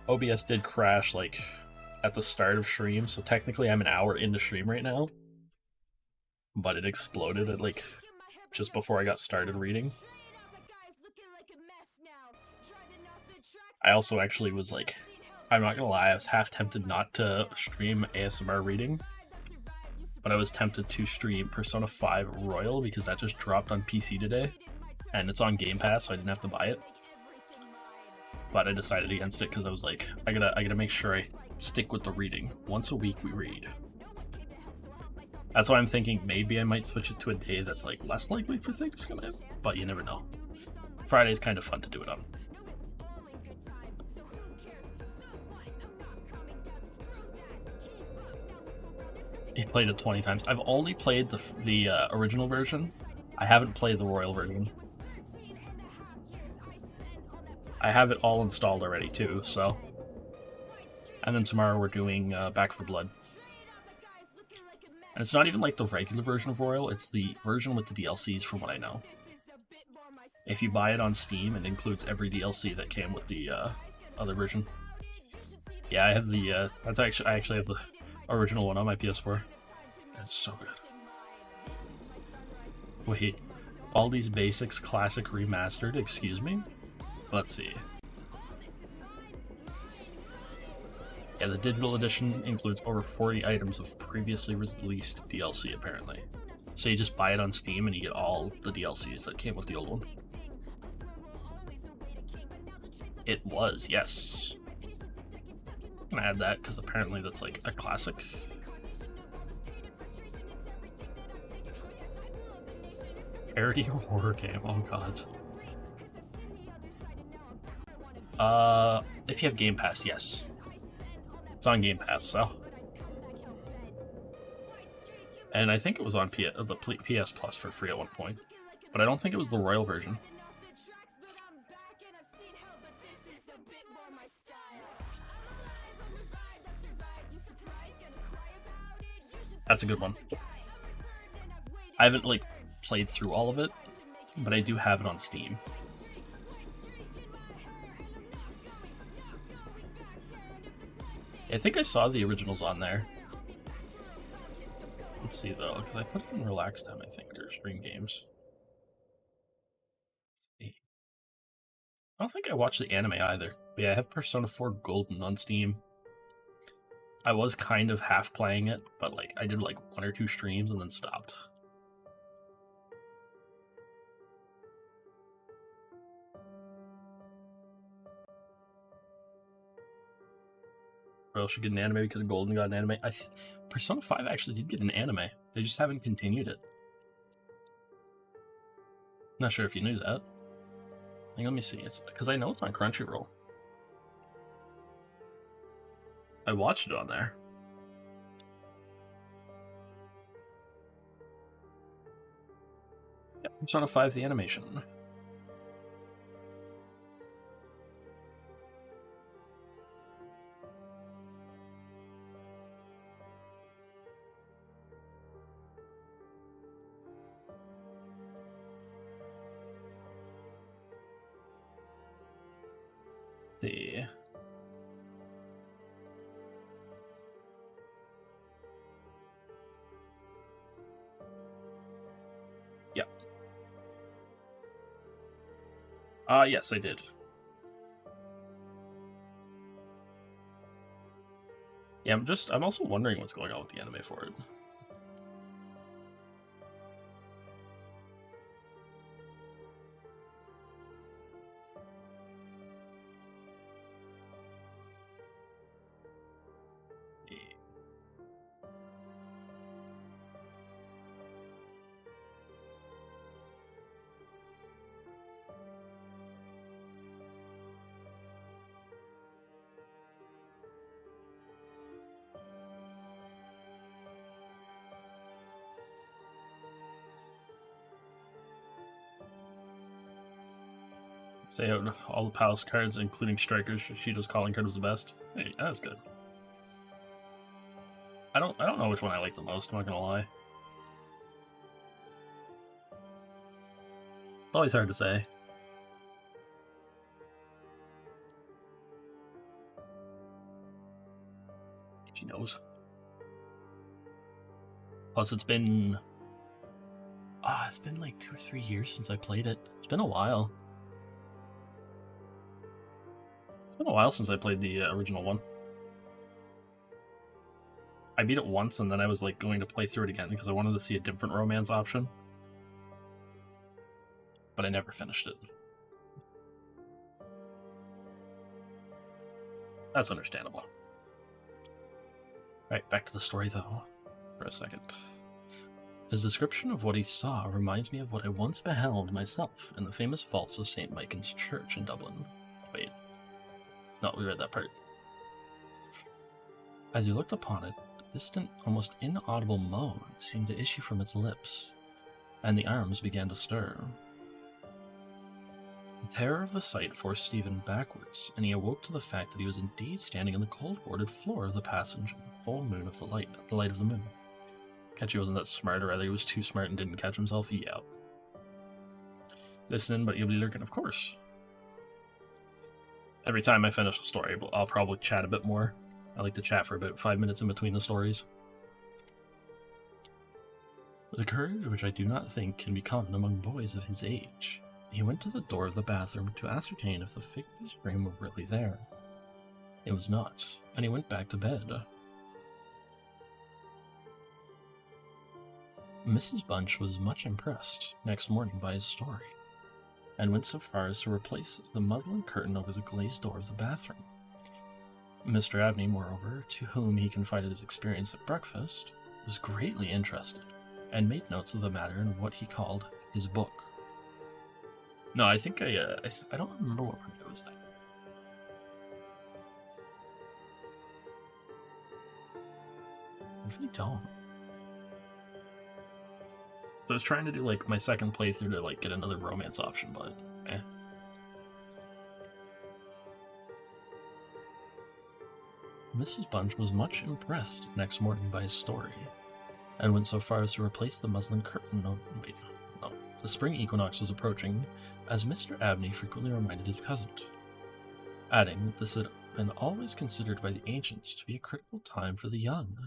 OBS did crash, like, at the start of stream, so technically I'm an hour into stream right now. But it exploded at, like, just before I got started reading. I also actually was, like, I'm not gonna lie, I was half tempted not to stream ASMR reading. But I was tempted to stream Persona 5 Royal because that just dropped on PC today. And it's on Game Pass, so I didn't have to buy it. But I decided against it because I was like, I gotta make sure I stick with the reading. Once a week we read. That's why I'm thinking maybe I might switch it to a day that's like less likely for things to come in, but you never know. Friday's kind of fun to do it on. He played it 20 times. I've only played the original version. I haven't played the Royal version. I have it all installed already too, so. And then tomorrow we're doing Back 4 Blood. And it's not even like the regular version of Royal, it's the version with the DLCs from what I know. If you buy it on Steam, it includes every DLC that came with the other version. Yeah, I have the, I actually have the original one on my PS4. It's so good. Wait, Baldi's Basics Classic Remastered, excuse me? Let's see. Yeah, the digital edition includes over 40 items of previously released DLC, apparently. So you just buy it on Steam and you get all the DLCs that came with the old one. It was, yes. I'm gonna add that because apparently that's like a classic. Parody horror game, oh god. If you have Game Pass, yes. It's on Game Pass, so. And I think it was on the PS Plus for free at one point. But I don't think it was the Royal version. That's a good one. I haven't, like, played through all of it, but I do have it on Steam. I think I saw the originals on there. Let's see though, because I put it in relax time, I think, or stream games. I don't think I watched the anime either. But yeah, I have Persona 4 Golden on Steam. I was kind of half playing it, but like I did like 1 or 2 streams and then stopped. Royal should get an anime because Golden got an anime. Persona 5 actually did get an anime. They just haven't continued it. Not sure if you knew that. Let me see. It's because I know it's on Crunchyroll. I watched it on there. Yeah, Persona 5 the animation. See. Yeah. Yes, I did. Yeah, I'm also wondering what's going on with the anime for it. Say out of all the Palace cards, including Strikers, Shishido's calling card was the best. Hey, that's good. I don't know which one I like the most, I'm not gonna lie. It's always hard to say. She knows. Plus, it's been like 2 or 3 years since I played it. It's been a while. It's been a while since I played the original one. I beat it once, and then I was like going to play through it again because I wanted to see a different romance option. But I never finished it. That's understandable. Alright, back to the story though, for a second. His description of what he saw reminds me of what I once beheld myself in the famous vaults of St. Michan's Church in Dublin. Wait. No, we read that part. As he looked upon it, a distant, almost inaudible moan seemed to issue from its lips, and the arms began to stir. The terror of the sight forced Stephen backwards, and he awoke to the fact that he was indeed standing on the cold boarded floor of the passage in the full moon of the light of the moon. Catchy wasn't that smart, or rather he was too smart and didn't catch himself. Yeah. Listening, but you'll be lurking, of course. Every time I finish a story, I'll probably chat a bit more. I like to chat for about 5 minutes in between the stories. With a courage which I do not think can be common among boys of his age, he went to the door of the bathroom to ascertain if the figure's frame were really there. It was not, and he went back to bed. Mrs. Bunch was much impressed next morning by his story, and went so far as to replace the muslin curtain over the glazed door of the bathroom. Mr. Abney, moreover, to whom he confided his experience at breakfast, was greatly interested, and made notes of the matter in what he called his book. No, I think I don't remember what it was. I really don't. So I was trying to do like my second playthrough to like get another romance option, but eh. Mrs. Bunch was much impressed next morning by his story, and went so far as to replace the muslin curtain. The spring equinox was approaching, as Mr. Abney frequently reminded his cousin, adding that this had been always considered by the ancients to be a critical time for the young.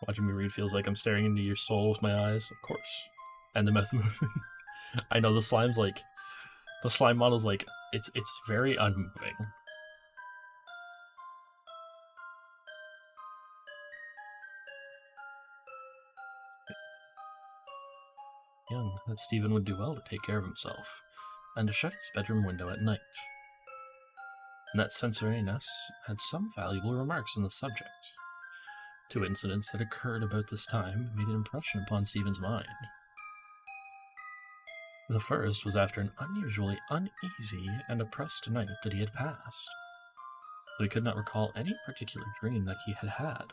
Watching me read feels like I'm staring into your soul with my eyes, of course. And the mouth moving. I know the slime model's like, it's very unmoving. young that Stephen would do well to take care of himself and to shut his bedroom window at night. Annette Censorinus had some valuable remarks on the subject. Two incidents that occurred about this time made an impression upon Stephen's mind. The first was after an unusually uneasy and oppressed night that he had passed. Though he could not recall any particular dream that he had had.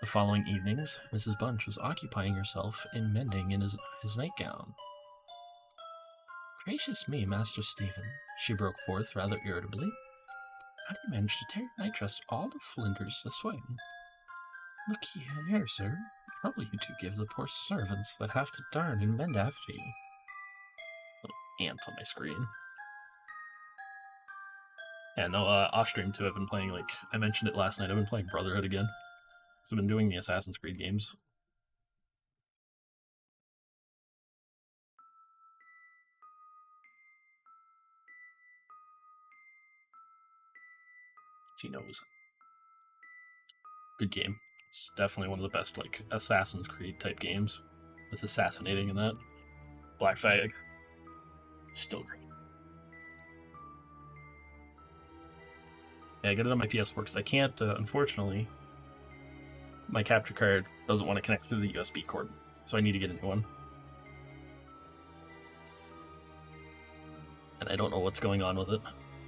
The following evenings, Mrs. Bunch was occupying herself in mending in his nightgown. "Gracious me, Master Stephen," she broke forth rather irritably. "How do you manage to tear your nightdress all to flinders this way? Look here, sir. Trouble you to give the poor servants that have to darn and mend after you." Little ant on my screen. Yeah, no, off stream too, I've been playing, like, I mentioned it last night, I've been playing Brotherhood again. Because I've been doing the Assassin's Creed games. She knows. Good game. It's definitely one of the best, like, Assassin's Creed type games. With assassinating and that. Black Flag. Still great. Yeah, I get it on my PS4 because I can't, unfortunately, my capture card doesn't want to connect through the USB cord, so I need to get a new one. And I don't know what's going on with it.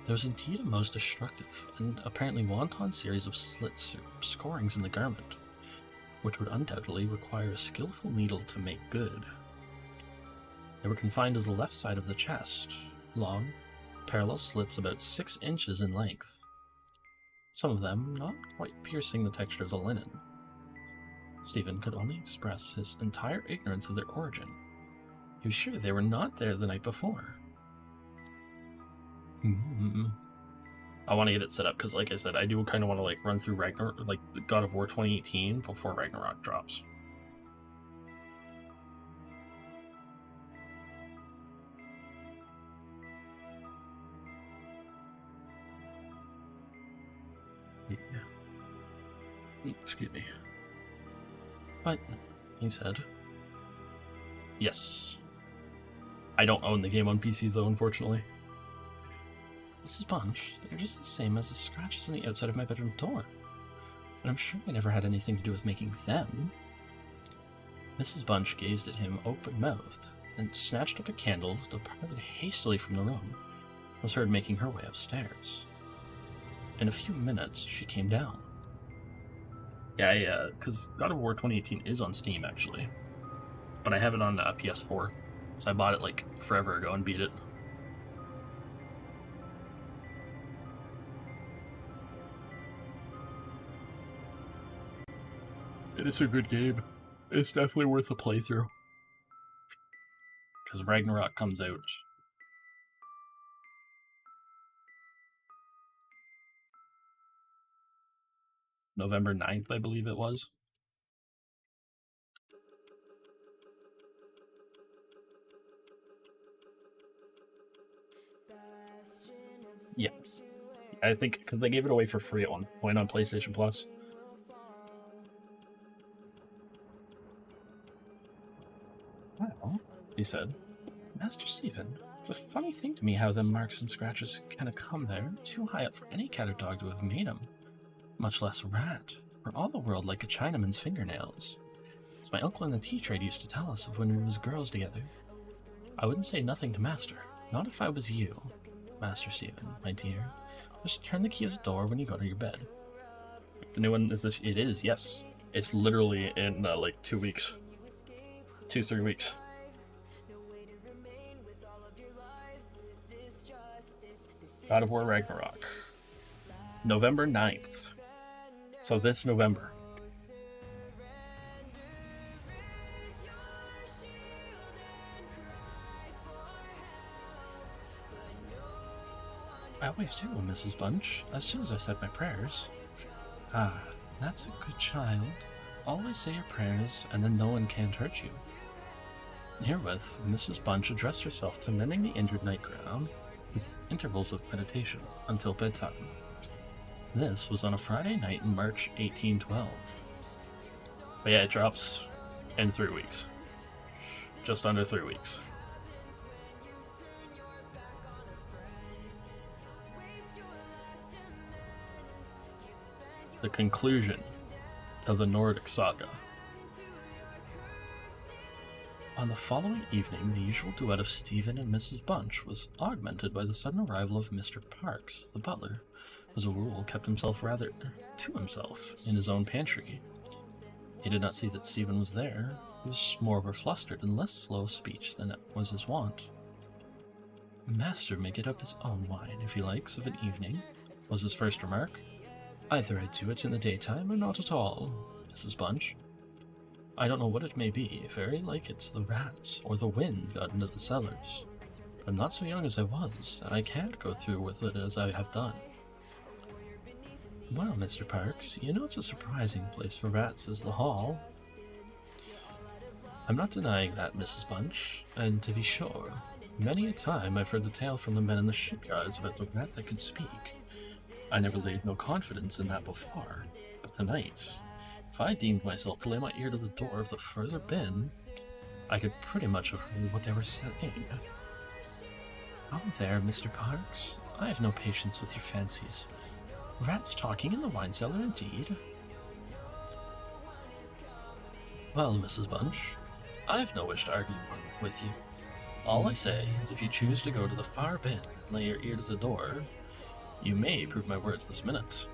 There was indeed a most destructive and apparently wanton series of slits or scorings in the garment, which would undoubtedly require a skillful needle to make good. They were confined to the left side of the chest, long, parallel slits about 6 inches in length, some of them not quite piercing the texture of the linen. Stephen could only express his entire ignorance of their origin. He was sure they were not there the night before. I want to get it set up because, like I said, I do kind of want to like run through like God of War 2018 before Ragnarok drops. Yeah. Excuse me. But, he said, yes. I don't own the game on PC though, unfortunately. Mrs. Bunch, they're just the same as the scratches on the outside of my bedroom door. And I'm sure I never had anything to do with making them. Mrs. Bunch gazed at him open-mouthed, then snatched up a candle, departed hastily from the room, and was heard making her way upstairs. In a few minutes, she came down. Yeah, because God of War 2018 is on Steam, actually. But I have it on PS4, so I bought it, like, forever ago and beat it. It is a good game. It's definitely worth a playthrough. Because Ragnarok comes out November 9th, I believe it was. Yeah. I think because they gave it away for free at one point on PlayStation Plus. Well, he said, Master Stephen, it's a funny thing to me how them marks and scratches kind of come there, too high up for any cat or dog to have made 'em, much less a rat, for all the world like a Chinaman's fingernails. As my uncle in the tea trade used to tell us of when we was girls together. I wouldn't say nothing to Master, not if I was you, Master Stephen, my dear. Just turn the key of the door when you go to your bed. The new one is this? It is, yes. It's literally in like 2 weeks. 2-3 weeks. God of War Ragnarok. November 9th. So this November. I always do, Mrs. Bunch, as soon as I said my prayers. Ah, that's a good child. Always say your prayers, and then no one can't hurt you. Herewith, Mrs. Bunch addressed herself to mending the injured nightgown, with intervals of meditation, until bedtime. This was on a Friday night in March 1812. But yeah, it drops in 3 weeks. just under 3 weeks. The conclusion of the Nordic saga. On the following evening, the usual duet of Stephen and Mrs. Bunch was augmented by the sudden arrival of Mr. Parks, the butler, who as a rule kept himself rather to himself in his own pantry. He did not see that Stephen was there. He was more flustered and less slow of speech than was his wont. "Master may get up his own wine, if he likes, of an evening," was his first remark. "Either I do it in the daytime or not at all, Mrs. Bunch. I don't know what it may be, very like it's the rats or the wind got into the cellars. I'm not so young as I was, and I can't go through with it as I have done." "Well, Mr. Parks, you know it's a surprising place for rats is the hall." "I'm not denying that, Mrs. Bunch, and to be sure, many a time I've heard the tale from the men in the shipyards about the rat that could speak. I never laid no confidence in that before, but tonight, if I deemed myself to lay my ear to the door of the further bin, I could pretty much have heard what they were saying." "Oh, there, Mr. Parks, I have no patience with your fancies. Rats talking in the wine cellar, indeed." "Well, Mrs. Bunch, I've no wish to argue with you. All I say is if you choose to go to the far bin and lay your ear to the door, you may prove my words this minute."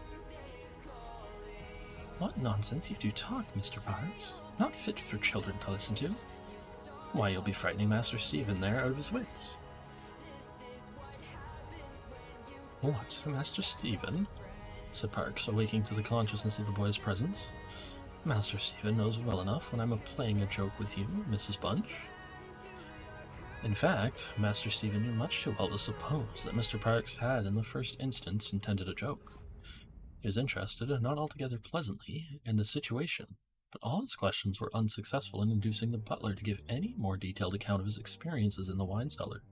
"What nonsense you do talk, Mr. Parks. Not fit for children to listen to. Why, you'll be frightening Master Stephen there out of his wits." "What, Master Stephen?" said Parks, awaking to the consciousness of the boy's presence. "Master Stephen knows well enough when I'm playing a joke with you, Mrs. Bunch." In fact, Master Stephen knew much too well to suppose that Mr. Parks had in the first instance intended a joke. He was interested, not altogether pleasantly, in the situation, but all his questions were unsuccessful in inducing the butler to give any more detailed account of his experiences in the wine cellar.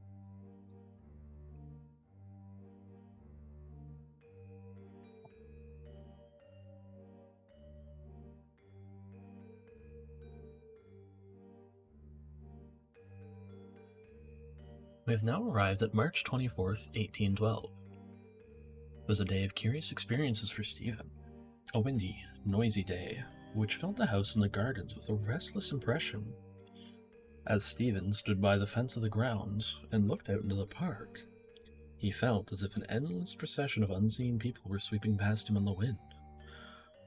We have now arrived at March 24th, 1812. It was a day of curious experiences for Stephen. A windy, noisy day, which filled the house and the gardens with a restless impression. As Stephen stood by the fence of the grounds and looked out into the park, he felt as if an endless procession of unseen people were sweeping past him on the wind,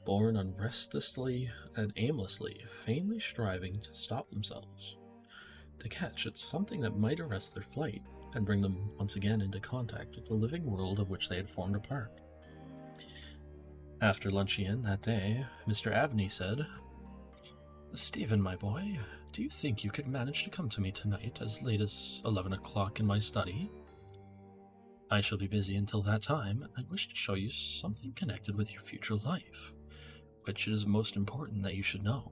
borne on restlessly and aimlessly, vainly striving to stop themselves, to catch at something that might arrest their flight and bring them once again into contact with the living world of which they had formed a part. After luncheon that day, Mr. Abney said, "Stephen, my boy, do you think you could manage to come to me tonight as late as 11 o'clock in my study? I shall be busy until that time, and I wish to show you something connected with your future life, which it is most important that you should know.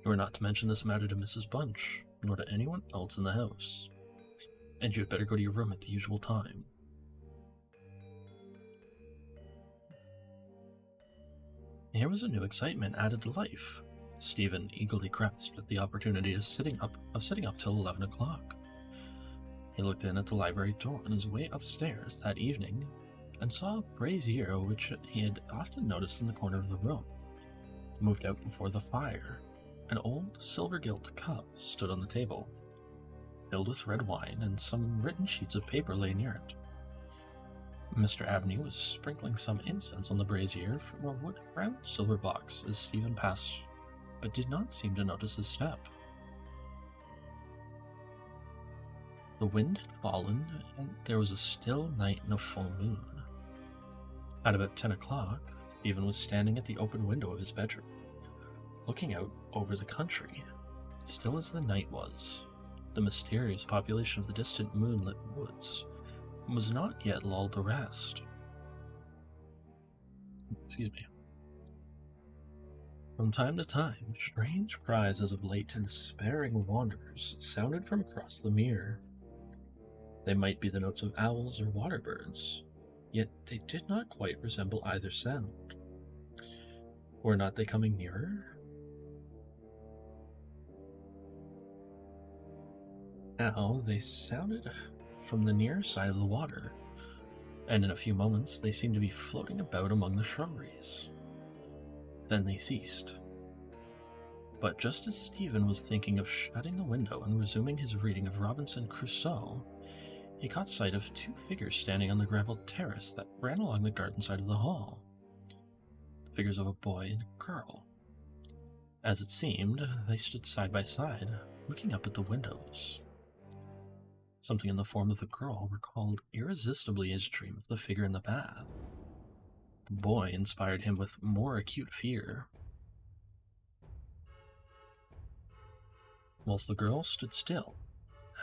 You are not to mention this matter to Mrs. Bunch, nor to anyone else in the house, and you had better go to your room at the usual time." Here was a new excitement added to life. Stephen eagerly grasped at the opportunity of sitting up till 11 o'clock. He looked in at the library door on his way upstairs that evening, and saw a brazier which he had often noticed in the corner of the room. Moved out before the fire, an old silver-gilt cup stood on the table, filled with red wine, and some written sheets of paper lay near it. Mr. Abney was sprinkling some incense on the brazier from a wood-brown silver box as Stephen passed, but did not seem to notice his step. The wind had fallen, and there was a still night and a full moon. At about 10 o'clock, Stephen was standing at the open window of his bedroom, looking out over the country. Still as the night was, the mysterious population of the distant moonlit woods was not yet lulled to rest. From time to time, strange cries as of late and despairing wanderers sounded from across the mere. They might be the notes of owls or water birds, yet they did not quite resemble either sound. Were not they coming nearer? Now they sounded from the near side of the water, and in a few moments they seemed to be floating about among the shrubberies. Then they ceased. But just as Stephen was thinking of shutting the window and resuming his reading of Robinson Crusoe, he caught sight of two figures standing on the graveled terrace that ran along the garden side of the hall. The figures of a boy and a girl. As it seemed, they stood side by side, looking up at the windows. Something in the form of the girl recalled irresistibly his dream of the figure in the bath. The boy inspired him with more acute fear. Whilst the girl stood still,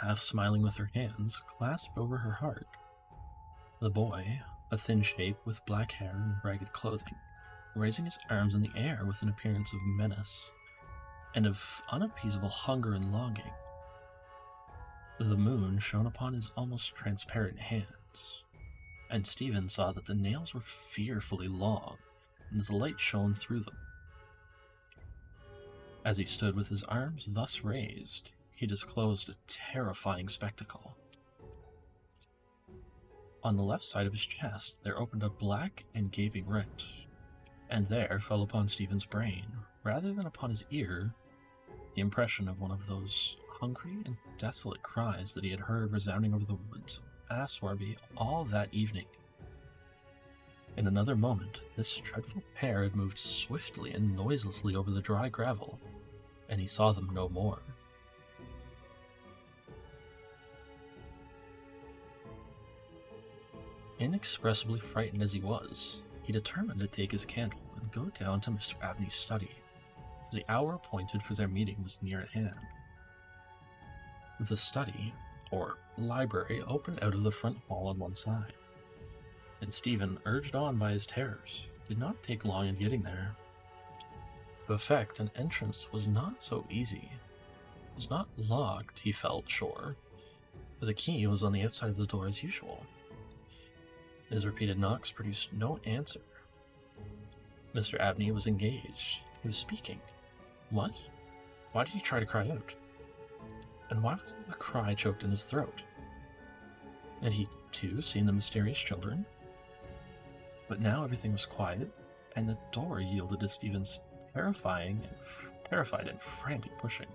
half smiling with her hands clasped over her heart. The boy, a thin shape with black hair and ragged clothing, raising his arms in the air with an appearance of menace and of unappeasable hunger and longing. The moon shone upon his almost transparent hands, and Stephen saw that the nails were fearfully long, and that the light shone through them. As he stood with his arms thus raised, he disclosed a terrifying spectacle. On the left side of his chest there opened a black and gaping rent, and there fell upon Stephen's brain, rather than upon his ear, the impression of one of those hungry and desolate cries that he had heard resounding over the woods of Aswarby all that evening. In another moment, this dreadful pair had moved swiftly and noiselessly over the dry gravel, and he saw them no more. Inexpressibly frightened as he was, he determined to take his candle and go down to Mr. Abney's study, for the hour appointed for their meeting was near at hand. The study, or library, opened out of the front hall on one side, and Stephen, urged on by his terrors, did not take long in getting there. To effect an entrance was not so easy. It was not locked, he felt sure, for the key was on the outside of the door as usual. His repeated knocks produced no answer. Mr. Abney was engaged. He was speaking. What? Why did he try to cry out? And why was the cry choked in his throat? Had he, too, seen the mysterious children? But now everything was quiet, and the door yielded to Stephen's terrified and frantic pushing.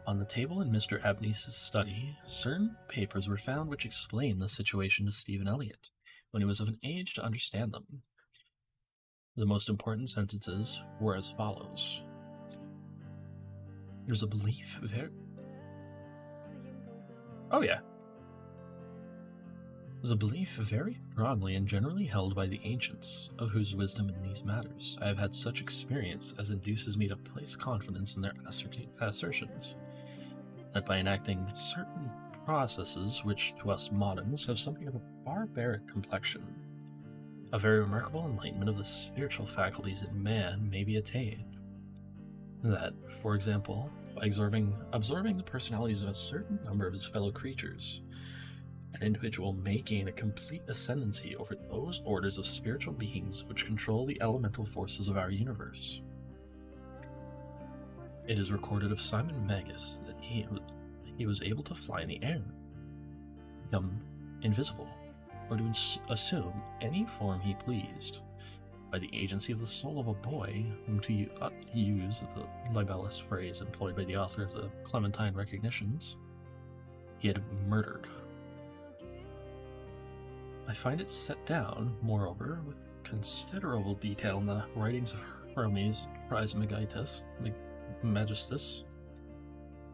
On the table in Mr. Abney's study, certain papers were found which explained the situation to Stephen Elliott, when he was of an age to understand them. The most important sentences were as follows. There's a belief There's a belief very strongly and generally held by the ancients, of whose wisdom in these matters I have had such experience as induces me to place confidence in their assertions, that by enacting certain processes which to us moderns have something of a barbaric complexion, a very remarkable enlightenment of the spiritual faculties in man may be attained. That, for example, by absorbing the personalities of a certain number of his fellow creatures, an individual may gain a complete ascendancy over those orders of spiritual beings which control the elemental forces of our universe. It is recorded of Simon Magus that he was able to fly in the air, become invisible, or to assume any form he pleased, by the agency of the soul of a boy, whom to use the libellous phrase employed by the author of the Clementine Recognitions, he had murdered. I find it set down, moreover, with considerable detail in the writings of Hermes Trismegistus, Magistus,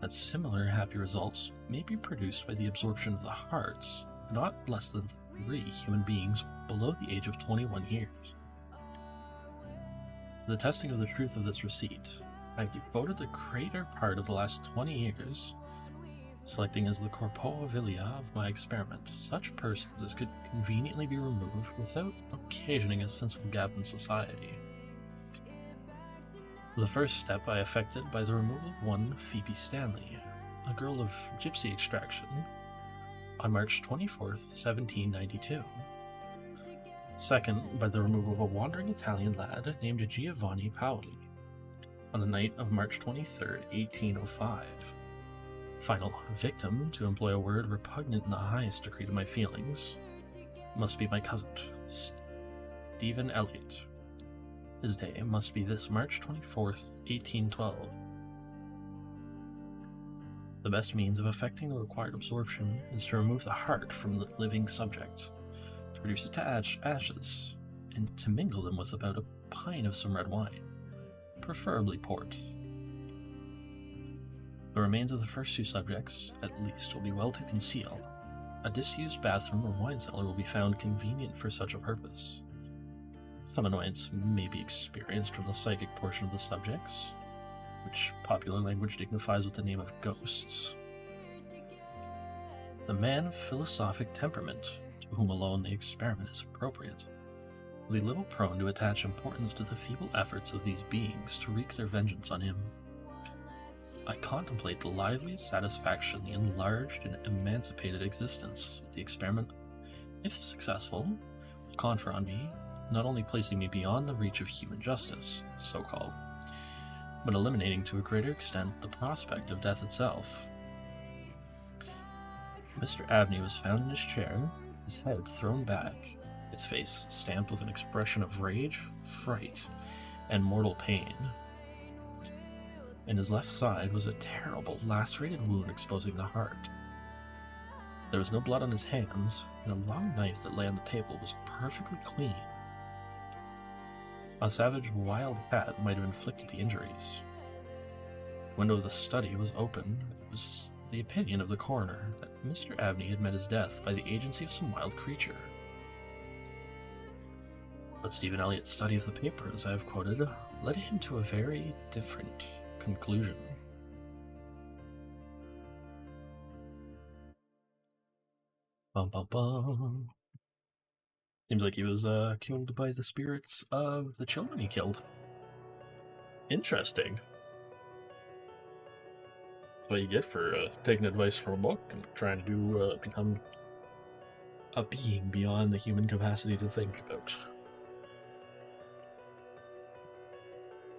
that similar happy results may be produced by the absorption of the hearts of not less than 3 human beings below the age of 21 years. For the testing of the truth of this receipt, I have devoted the greater part of the last 20 years, selecting as the corpora vilia of my experiment such persons as could conveniently be removed without occasioning a sensible gap in society. The first step I effected by the removal of one Phoebe Stanley, a girl of gypsy extraction, on March 24th, 1792. Second, by the removal of a wandering Italian lad named Giovanni Paoli on the night of March 23rd, 1805. Final victim, to employ a word repugnant in the highest degree to my feelings, must be my cousin, Stephen Elliott. His day must be this March 24th, 1812. The best means of effecting the required absorption is to remove the heart from the living subject, to reduce it to ashes, and to mingle them with about a pint of some red wine, preferably port. The remains of the first two subjects, at least, will be well to conceal. A disused bathroom or wine cellar will be found convenient for such a purpose. Some annoyance may be experienced from the psychic portion of the subjects, which popular language dignifies with the name of ghosts. The man of philosophic temperament, to whom alone the experiment is appropriate, will be little prone to attach importance to the feeble efforts of these beings to wreak their vengeance on him. I contemplate the liveliest satisfaction the enlarged and emancipated existence of the experiment, if successful, will confer on me, not only placing me beyond the reach of human justice, so-called, but eliminating to a greater extent the prospect of death itself. Mr. Abney was found in his chair, his head thrown back, his face stamped with an expression of rage, fright, and mortal pain. In his left side was a terrible lacerated wound exposing the heart. There was no blood on his hands, and a long knife that lay on the table was perfectly clean. A savage wild cat might have inflicted the injuries. The window of the study was open. It was the opinion of the coroner that Mr. Abney had met his death by the agency of some wild creature. But Stephen Elliott's study of the paper, as I have quoted, led him to a very different conclusion. Bum, bum, bum. Seems like he was killed by the spirits of the children he killed. Interesting. That's what you get for taking advice from a book and trying to do become a being beyond the human capacity to think about.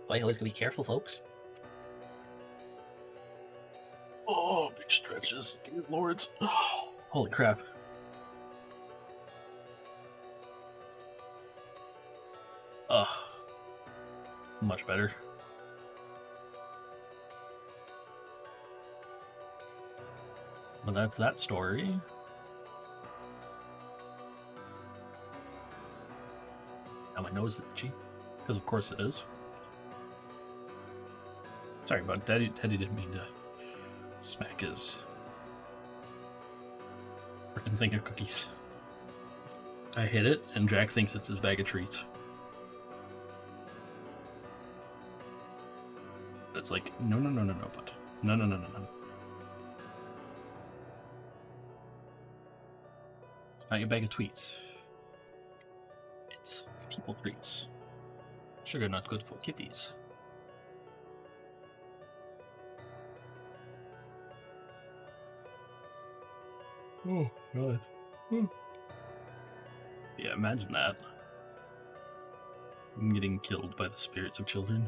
Well, you always gotta be careful, folks. Oh, big stretches. Dear lords. Oh, holy crap. Ugh. Much better. But that's that story. Now my nose is itchy. Because of course it is. Sorry about Teddy didn't mean to smack his freaking thing of cookies. I hit it, and Jack thinks it's his bag of treats. It's like, no, but no. It's not your bag of tweets. It's people treats. Sugar not good for kitties. Oh, God. Yeah, imagine that. I'm getting killed by the spirits of children.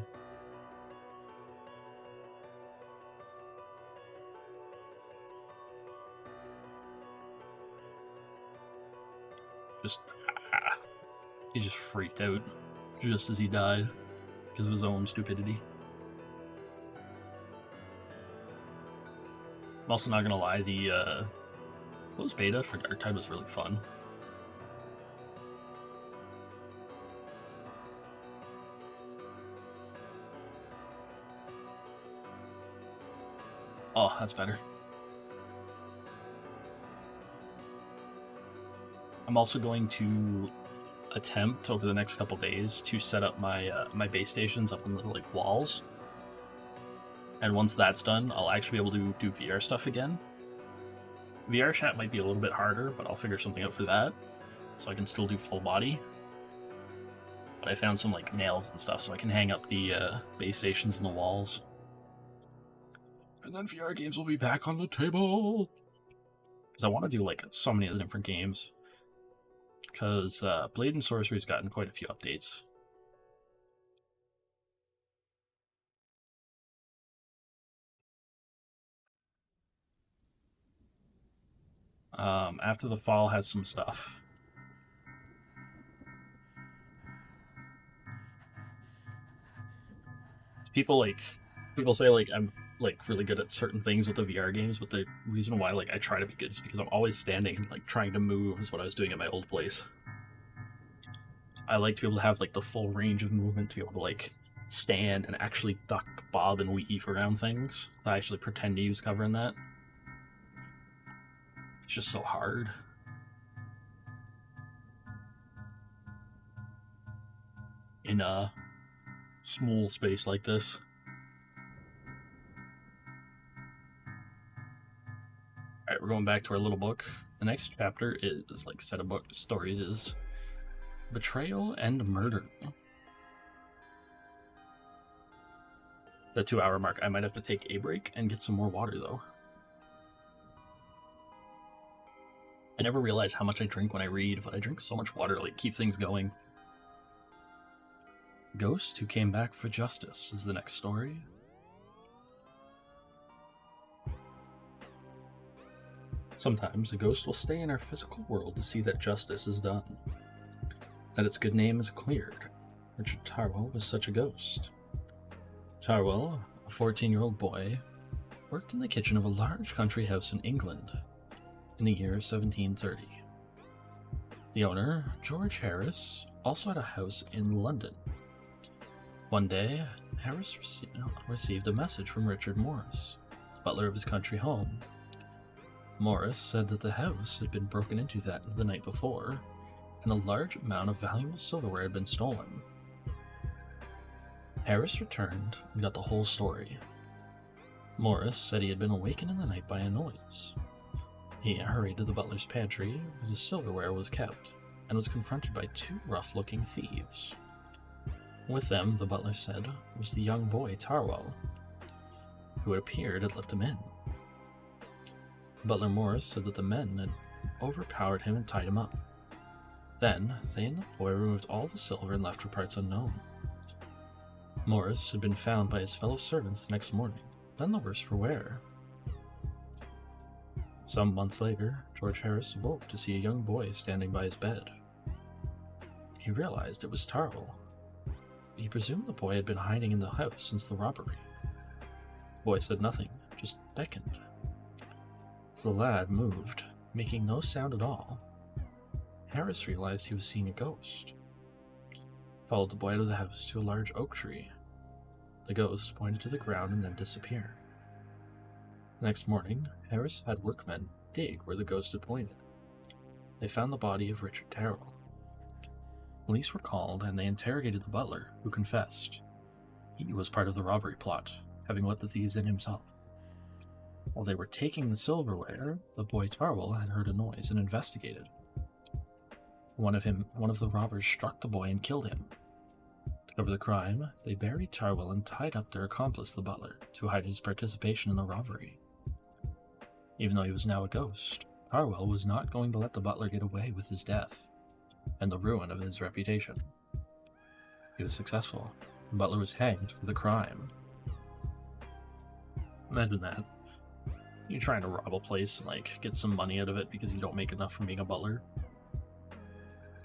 He just freaked out just as he died because of his own stupidity. I'm also not gonna lie, the closed beta for Darktide was really fun. Oh, that's better. I'm also going to attempt over the next couple days to set up my my base stations up on the like walls, and once that's done, I'll actually be able to do VR stuff again. VR chat might be a little bit harder, but I'll figure something out for that, so I can still do full body. But I found some like nails and stuff, so I can hang up the base stations on the walls, and then VR games will be back on the table. Because I want to do like so many other different games. Because Blade and Sorcery's gotten quite a few updates. After the Fall has some stuff. People say like I'm like really good at certain things with the VR games, but the reason why like I try to be good is because I'm always standing and like trying to move is what I was doing at my old place. I like to be able to have like the full range of movement to be able to like stand and actually duck, bob, and weave around things. I actually pretend to use cover in that. It's just so hard. In a small space like this. Alright, we're going back to our little book. The next chapter is like set of book stories is Betrayal and Murder. The 2-hour mark. I might have to take a break and get some more water though. I never realize how much I drink when I read, but I drink so much water to like keep things going. Ghost Who Came Back for Justice is the next story. Sometimes a ghost will stay in our physical world to see that justice is done, that its good name is cleared. Richard Tarwell was such a ghost. Tarwell, a 14-year-old boy, worked in the kitchen of a large country house in England in the year of 1730. The owner, George Harris, also had a house in London. One day, Harris received a message from Richard Morris, butler of his country home. Morris said that the house had been broken into the night before, and a large amount of valuable silverware had been stolen. Harris returned and got the whole story. Morris said he had been awakened in the night by a noise. He hurried to the butler's pantry, where the silverware was kept, and was confronted by 2 rough-looking thieves. With them, the butler said, was the young boy Tarwell, who had appeared and let them in. Butler Morris said that the men had overpowered him and tied him up. Then, they and the boy removed all the silver and left for parts unknown. Morris had been found by his fellow servants the next morning, none the worse for wear. Some months later, George Harris awoke to see a young boy standing by his bed. He realized it was Tarwell. He presumed the boy had been hiding in the house since the robbery. The boy said nothing, just beckoned. As the lad moved, making no sound at all, Harris realized he was seeing a ghost. He followed the boy out of the house to a large oak tree. The ghost pointed to the ground and then disappeared. The next morning, Harris had workmen dig where the ghost had pointed. They found the body of Richard Tarwell. Police were called and they interrogated the butler, who confessed. He was part of the robbery plot, having let the thieves in himself. While they were taking the silverware, the boy Tarwell had heard a noise and investigated. One of the robbers struck the boy and killed him. To cover the crime, they buried Tarwell and tied up their accomplice, the butler, to hide his participation in the robbery. Even though he was now a ghost, Tarwell was not going to let the butler get away with his death and the ruin of his reputation. He was successful. The butler was hanged for the crime. Imagine that. You're trying to rob a place and like get some money out of it because you don't make enough from being a butler.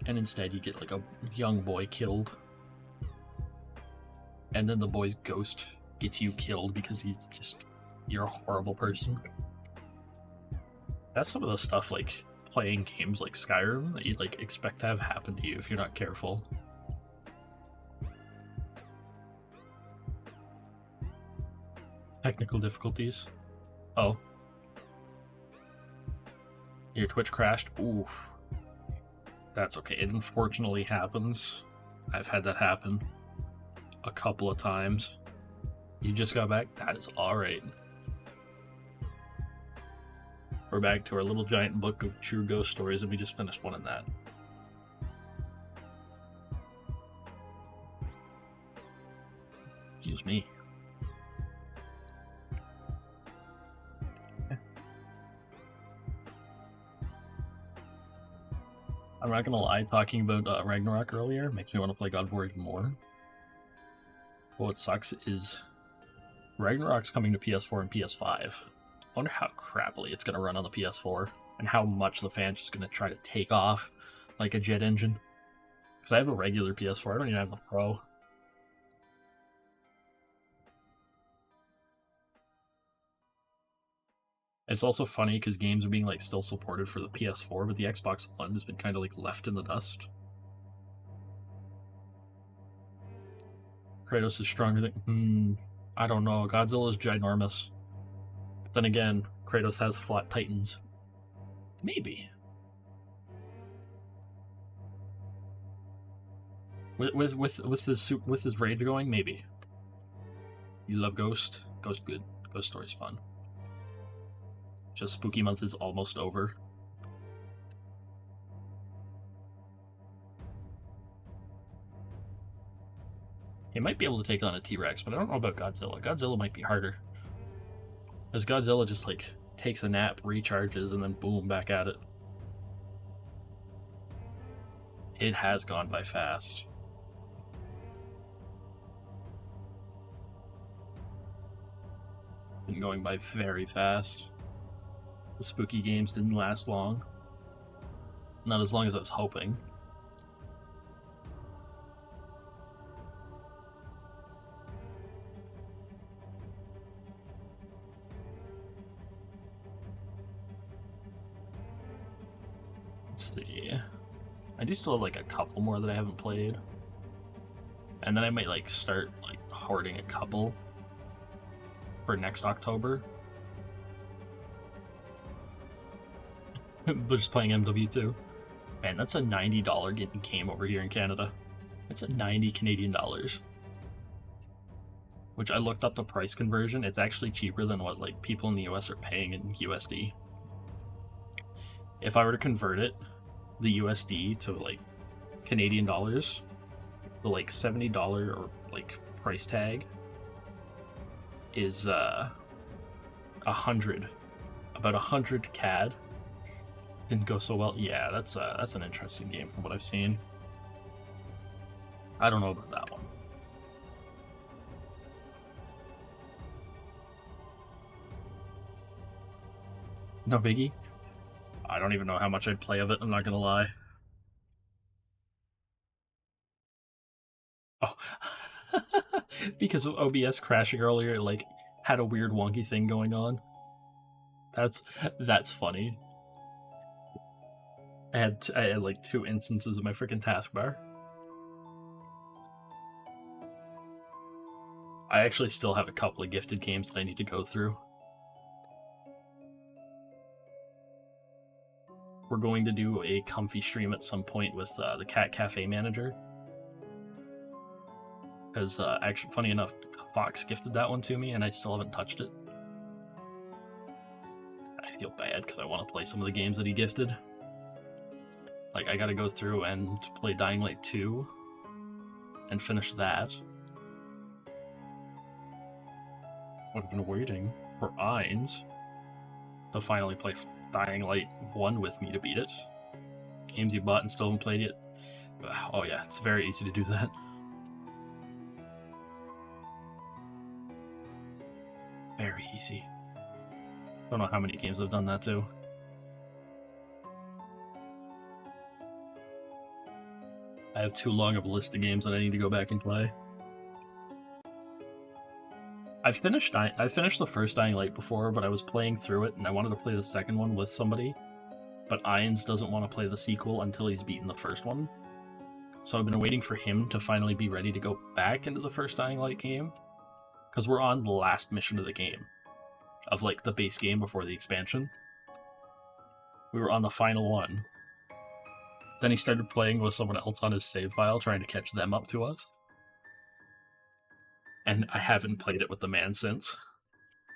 And instead you get like a young boy killed. And then the boy's ghost gets you killed because you're a horrible person. That's some of the stuff like playing games like Skyrim that you'd like expect to have happen to you if you're not careful. Technical difficulties. Oh. Your Twitch crashed? Oof. That's okay. It unfortunately happens. I've had that happen a couple of times. You just got back? That is alright. We're back to our little giant book of true ghost stories, and we just finished one in that. Excuse me. I'm not gonna lie, talking about Ragnarok earlier makes me want to play God of War even more. But what sucks is Ragnarok's coming to PS4 and PS5. I wonder how crappily it's gonna run on the PS4 and how much the fan's just gonna try to take off like a jet engine. Because I have a regular PS4, I don't even have the Pro. It's also funny because games are being like still supported for the PS4, but the Xbox One has been kind of like left in the dust. Kratos is stronger than... I don't know. Godzilla is ginormous. But then again, Kratos has flat titans. Maybe. With his raid going, maybe. You love Ghost? Ghost good. Ghost Story's fun. Just Spooky Month is almost over. He might be able to take on a T-Rex, but I don't know about Godzilla. Godzilla might be harder. Because Godzilla just, like, takes a nap, recharges, and then boom, back at it. It has gone by fast. Been going by very fast. The spooky games didn't last long. Not as long as I was hoping. Let's see. I do still have like a couple more that I haven't played. And then I might like start like hoarding a couple for next October. But just playing MW2. Man, that's a $90 game over here in Canada. It's a 90 Canadian dollars. Which I looked up the price conversion. It's actually cheaper than what like people in the US are paying in USD. If I were to convert it, the USD to like Canadian dollars, the like $70 or like price tag is 100, about 100 CAD. Didn't go so well. Yeah, that's an interesting game from what I've seen. I don't know about that one. No biggie. I don't even know how much I'd play of it, I'm not gonna lie. Oh. Because of OBS crashing earlier, it like had a weird wonky thing going on. That's funny. I had like 2 instances of my freaking taskbar. I actually still have a couple of gifted games that I need to go through. We're going to do a comfy stream at some point with the Cat Cafe manager. Because, actually, funny enough, Fox gifted that one to me, and I still haven't touched it. I feel bad, because I want to play some of the games that he gifted. Like, I gotta go through and play Dying Light 2, and finish that. I've been waiting for Ainz to finally play Dying Light 1 with me to beat it. Games you bought and still haven't played yet. Oh yeah, it's very easy to do that. Very easy. Don't know how many games I've done that to. I have too long of a list of games that I need to go back and play. I've finished the first Dying Light before, but I was playing through it and I wanted to play the second one with somebody. But Ainz doesn't want to play the sequel until he's beaten the first one. So I've been waiting for him to finally be ready to go back into the first Dying Light game. Because we're on the last mission of the game. Of like the base game before the expansion. We were on the final one. Then he started playing with someone else on his save file, trying to catch them up to us. And I haven't played it with the man since.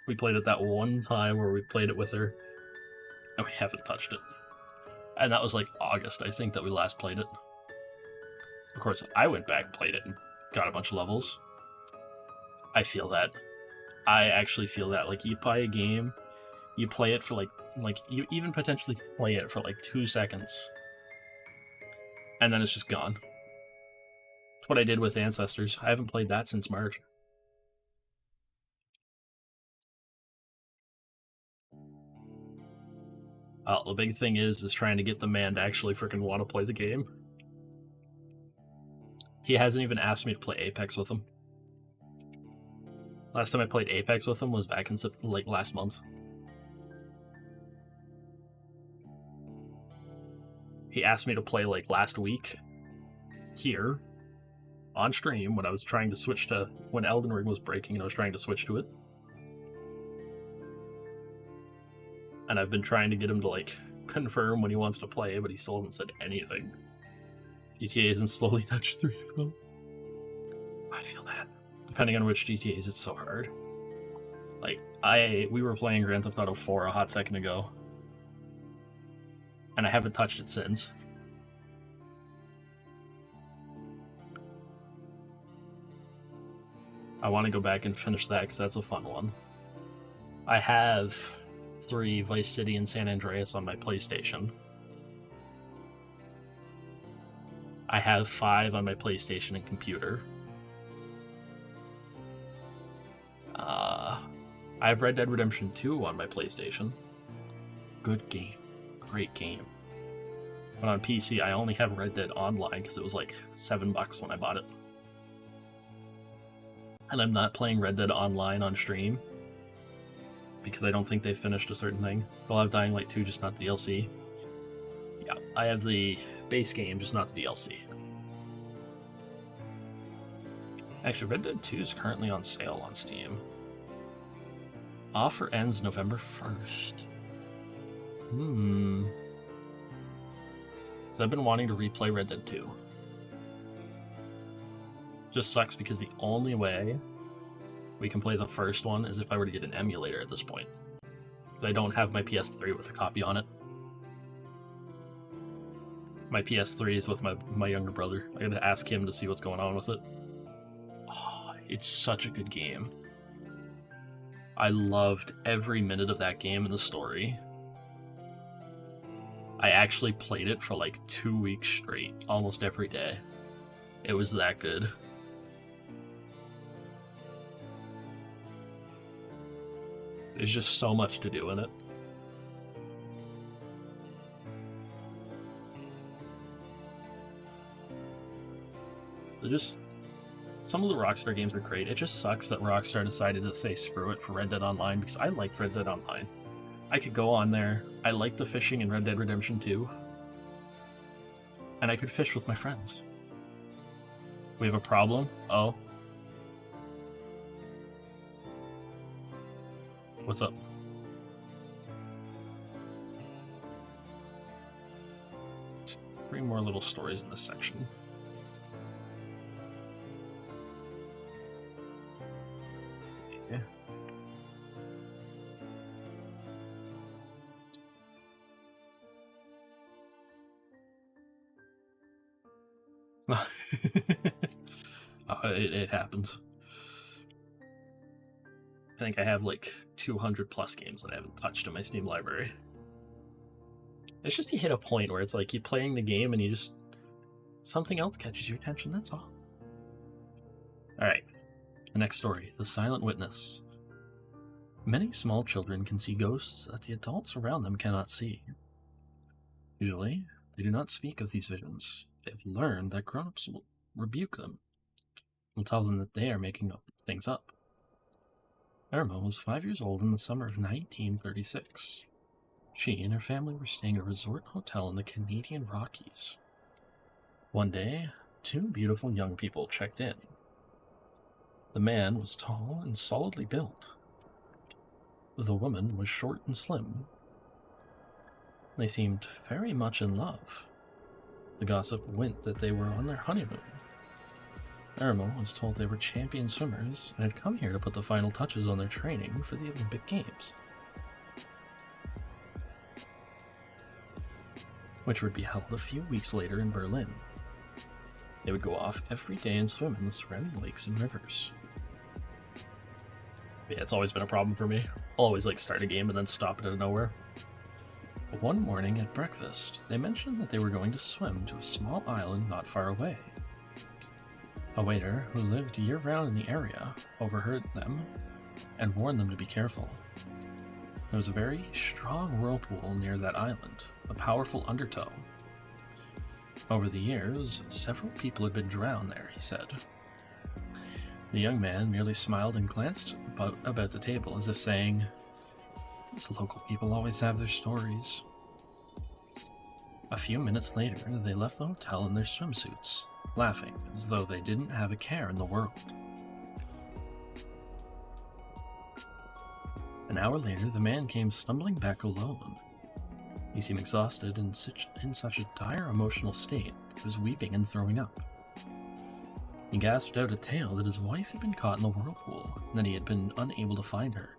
We played it that one time where we played it with her, and we haven't touched it. And that was like August, I think, that we last played it. Of course, I went back, played it, and got a bunch of levels. I actually feel that. Like, you buy a game, you play it for like you even potentially play it for like 2 seconds, and then it's just gone. That's what I did with Ancestors. I haven't played that since March. The big thing is trying to get the man to actually freaking want to play the game. He hasn't even asked me to play Apex with him. Last time I played Apex with him was back in like last month. He asked me to play like last week here on stream when I was trying to switch to when Elden Ring was breaking and I was trying to switch to it. And I've been trying to get him to like confirm when he wants to play, but he still hasn't said anything. GTA isn't slowly touched 3. Well, I feel that. Depending on which GTAs, it's so hard. Like, we were playing Grand Theft Auto 4 a hot second ago. And I haven't touched it since. I want to go back and finish that because that's a fun one. I have 3 Vice City and San Andreas on my PlayStation. I have 5 on my PlayStation and computer. I have Red Dead Redemption 2 on my PlayStation. Good game. Great game. But on PC, I only have Red Dead Online because it was like $7 when I bought it. And I'm not playing Red Dead Online on stream because I don't think they finished a certain thing. They'll have Dying Light 2, just not the DLC. Yeah, I have the base game, just not the DLC. Actually, Red Dead 2 is currently on sale on Steam. Offer ends November 1st. I've been wanting to replay Red Dead 2. Just sucks because the only way we can play the first one is if I were to get an emulator at this point. Because I don't have my PS3 with a copy on it. My PS3 is with my younger brother. I gotta ask him to see what's going on with it. Oh, it's such a good game. I loved every minute of that game and the story. I actually played it for like 2 weeks straight, almost every day. It was that good. There's just so much to do in it. Some of the Rockstar games are great. It just sucks that Rockstar decided to say screw it for Red Dead Online because I liked Red Dead Online. I could go on there. I liked the fishing in Red Dead Redemption 2. And I could fish with my friends. We have a problem? Oh. What's up? Three more little stories in this section. Yeah. It happens. I think I have like 200 plus games that I haven't touched in my Steam library. It's just you hit a point where it's like you're playing the game and you just... something else catches your attention, that's all. Alright, the next story, The Silent Witness. Many small children can see ghosts that the adults around them cannot see. Usually, they do not speak of these visions. They've learned that grown-ups will rebuke them. Will tell them that they are making things up. Irma was 5 years old in the summer of 1936. She and her family were staying at a resort hotel in the Canadian Rockies. One day, 2 beautiful young people checked in. The man was tall and solidly built. The woman was short and slim. They seemed very much in love. The gossip went that they were on their honeymoon. Irma was told they were champion swimmers and had come here to put the final touches on their training for the Olympic Games, which would be held a few weeks later in Berlin. They would go off every day and swim in the surrounding lakes and rivers. Yeah, it's always been a problem for me. I'll always start a game and then stop it out of nowhere. One morning at breakfast, they mentioned that they were going to swim to a small island not far away. A waiter who lived year-round in the area overheard them and warned them to be careful. There was a very strong whirlpool near that island, a powerful undertow. Over the years, several people had been drowned there, he said. The young man merely smiled and glanced about the table as if saying, "These local people always have their stories." A few minutes later, they left the hotel in their swimsuits, laughing as though they didn't have a care in the world. An hour later, the man came stumbling back alone. He seemed exhausted and in such a dire emotional state, he was weeping and throwing up. He gasped out a tale that his wife had been caught in the whirlpool, and that he had been unable to find her.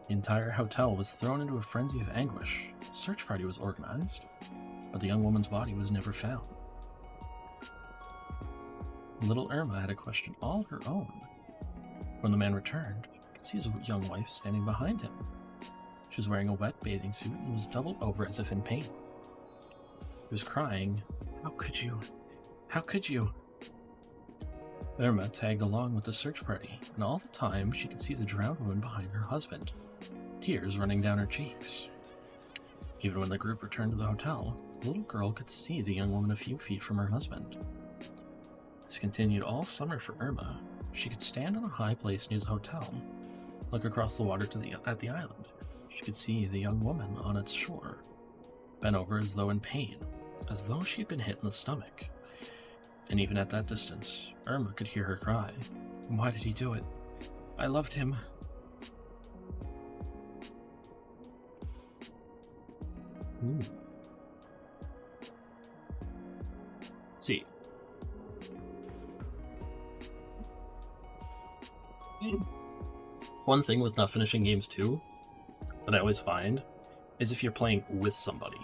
The entire hotel was thrown into a frenzy of anguish. A search party was organized, but the young woman's body was never found. Little Irma had a question all her own. When the man returned, he could see his young wife standing behind him. She was wearing a wet bathing suit and was doubled over as if in pain. He was crying, "How could you? How could you?" Irma tagged along with the search party, and all the time she could see the drowned woman behind her husband, tears running down her cheeks. Even when the group returned to the hotel, the little girl could see the young woman a few feet from her husband. This continued all summer for Irma. She could stand on a high place near the hotel, look across the water at the island. She could see the young woman on its shore, bent over as though in pain, as though she had been hit in the stomach. And even at that distance, Irma could hear her cry, "Why did he do it? I loved him." See. One thing with not finishing games too, that I always find, is if you're playing with somebody.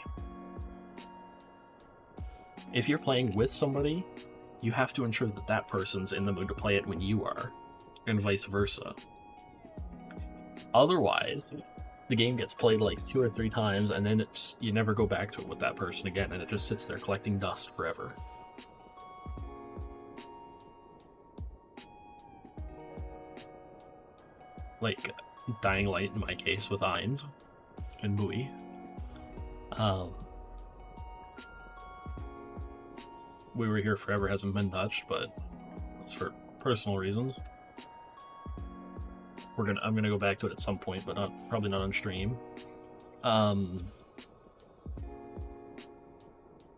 If you're playing with somebody, you have to ensure that that person's in the mood to play it when you are, and vice versa. Otherwise, the game gets played like 2 or 3 times, and then you never go back to it with that person again, and it just sits there collecting dust forever. Like Dying Light in my case with Ainz and Bui. We Were Here Forever hasn't been touched, but that's for personal reasons. I'm gonna go back to it at some point, but probably not on stream. Yeah,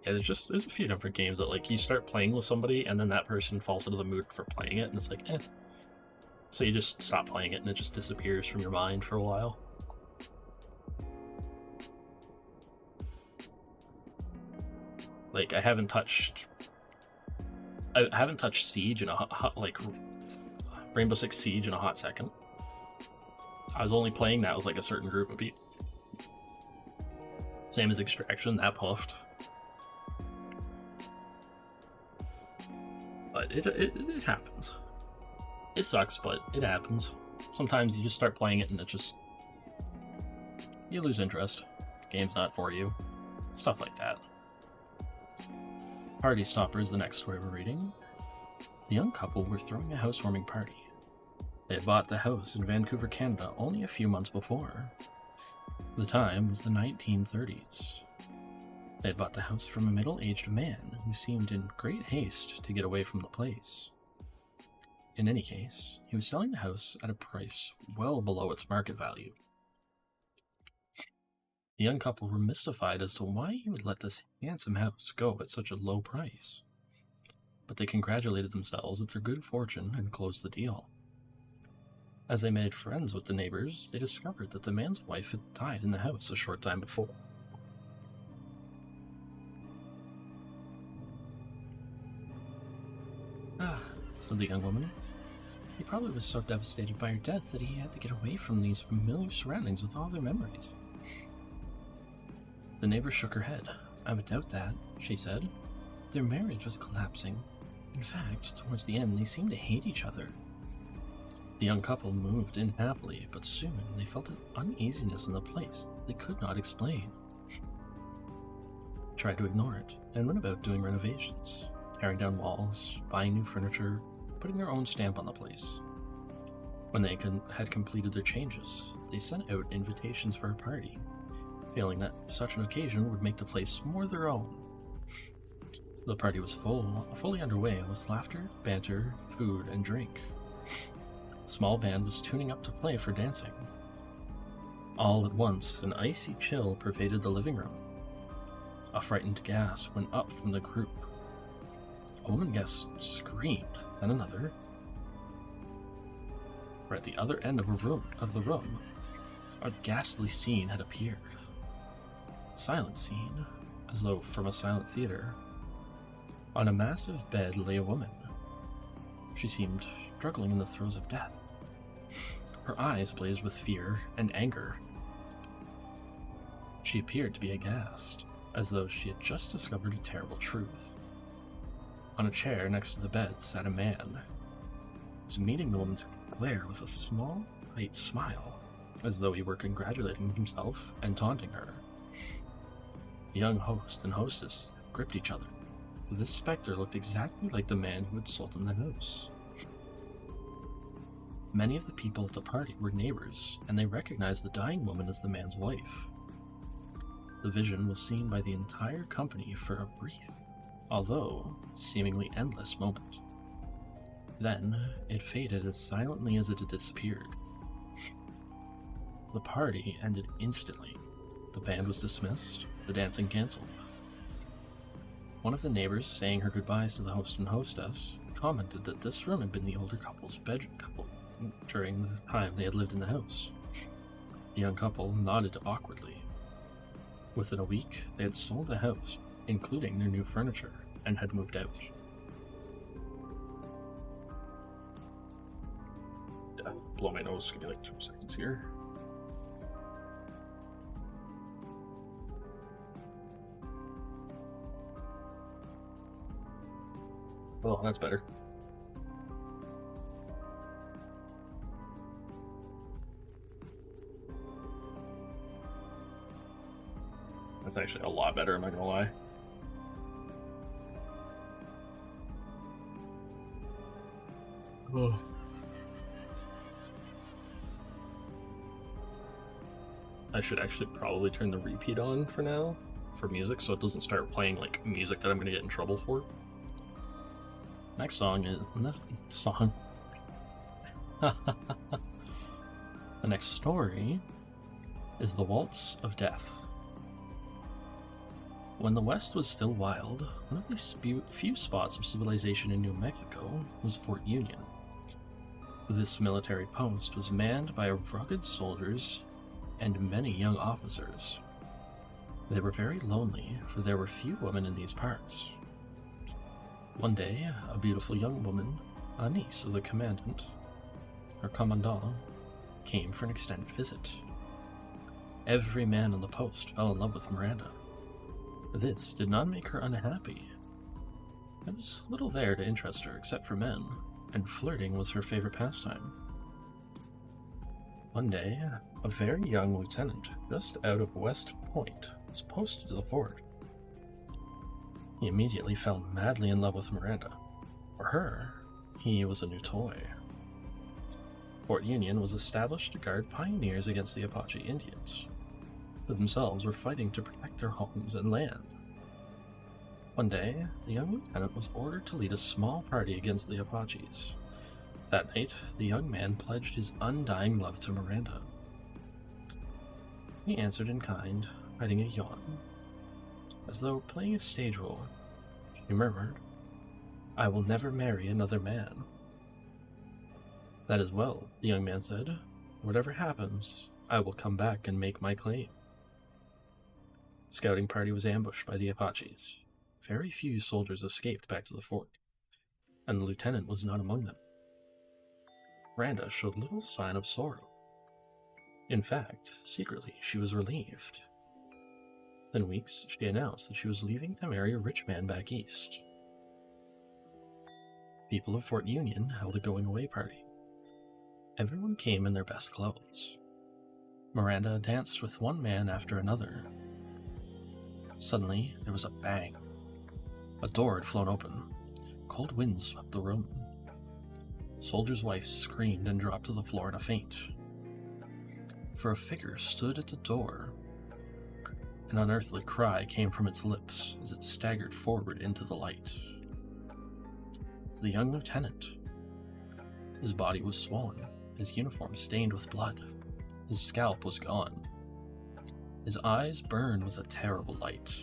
there's a few different games that like you start playing with somebody and then that person falls into the mood for playing it, and it's like, eh. So you just stop playing it and it just disappears from your mind for a while. Like I haven't touched Siege in a like Rainbow Six Siege in a hot second. I was only playing that with like a certain group of people. Same as Extraction, that puffed. But it happens. It sucks, but it happens. Sometimes you just start playing it and you lose interest. The game's not for you. Stuff like that. Party Stopper is the next story we're reading. The young couple were throwing a housewarming party. They had bought the house in Vancouver, Canada only a few months before. The time was the 1930s. They had bought the house from a middle-aged man who seemed in great haste to get away from the place. In any case, he was selling the house at a price well below its market value. The young couple were mystified as to why he would let this handsome house go at such a low price. But they congratulated themselves at their good fortune and closed the deal. As they made friends with the neighbors, they discovered that the man's wife had died in the house a short time before. "Ah," said the young woman. "He probably was so devastated by her death that he had to get away from these familiar surroundings with all their memories." The neighbor shook her head. "I would doubt that," she said. "Their marriage was collapsing. In fact, towards the end, they seemed to hate each other." The young couple moved in happily, but soon they felt an uneasiness in the place they could not explain. Tried to ignore it, and went about doing renovations, tearing down walls, buying new furniture, putting their own stamp on the place. When they had completed their changes, they sent out invitations for a party, feeling that such an occasion would make the place more their own. The party was fully underway with laughter, banter, food, and drink. The small band was tuning up to play for dancing. All at once, an icy chill pervaded the living room. A frightened gasp went up from the group. A woman guest screamed, then another. For at the other end of the room, a ghastly scene had appeared. A silent scene, as though from a silent theater. On a massive bed lay a woman. She seemed struggling in the throes of death. Her eyes blazed with fear and anger. She appeared to be aghast, as though she had just discovered a terrible truth. On a chair next to the bed sat a man. He was meeting the woman's glare with a small, light smile, as though he were congratulating himself and taunting her. The young host and hostess gripped each other. This specter looked exactly like the man who had sold them the house. Many of the people at the party were neighbors, and they recognized the dying woman as the man's wife. The vision was seen by the entire company for a brief, although seemingly endless moment. Then, it faded as silently as it had disappeared. The party ended instantly. The band was dismissed, the dancing cancelled. One of the neighbors, saying her goodbyes to the host and hostess, commented that this room had been the older couple's bedroom during the time they had lived in the house. The young couple nodded awkwardly. Within a week, they had sold the house, including their new furniture, and had moved out. Yeah, blow my nose, give me like 2 seconds here. Oh, that's better. That's actually a lot better, I'm not gonna lie. Oh. I should actually probably turn the repeat on for now, for music, so it doesn't start playing like music that I'm gonna get in trouble for. Next song is... this song... The next story is The Waltz of Death. When the West was still wild, one of the few spots of civilization in New Mexico was Fort Union. This military post was manned by rugged soldiers and many young officers. They were very lonely, for there were few women in these parts. One day, a beautiful young woman, a niece of the commandant, or commandant, came for an extended visit. Every man on the post fell in love with Miranda. This did not make her unhappy. There was little there to interest her except for men, and flirting was her favorite pastime. One day, a very young lieutenant, just out of West Point, was posted to the fort. He immediately fell madly in love with Miranda. For her, he was a new toy. Fort Union was established to guard pioneers against the Apache Indians, who themselves were fighting to protect their homes and land. One day, the young lieutenant was ordered to lead a small party against the Apaches. That night, the young man pledged his undying love to Miranda. He answered in kind, hiding a yawn. As though playing a stage role, she murmured, "I will never marry another man." "That is well," the young man said. "Whatever happens, I will come back and make my claim." The scouting party was ambushed by the Apaches. Very few soldiers escaped back to the fort, and the lieutenant was not among them. Miranda showed little sign of sorrow. In fact, secretly, she was relieved. Within weeks, she announced that she was leaving to marry a rich man back east. People of Fort Union held a going-away party. Everyone came in their best clothes. Miranda danced with one man after another. Suddenly, there was a bang. A door had flown open. Cold winds swept the room. Soldier's wife screamed and dropped to the floor in a faint. For a figure stood at the door. An unearthly cry came from its lips as it staggered forward into the light. It was the young lieutenant. His body was swollen, his uniform stained with blood. His scalp was gone. His eyes burned with a terrible light.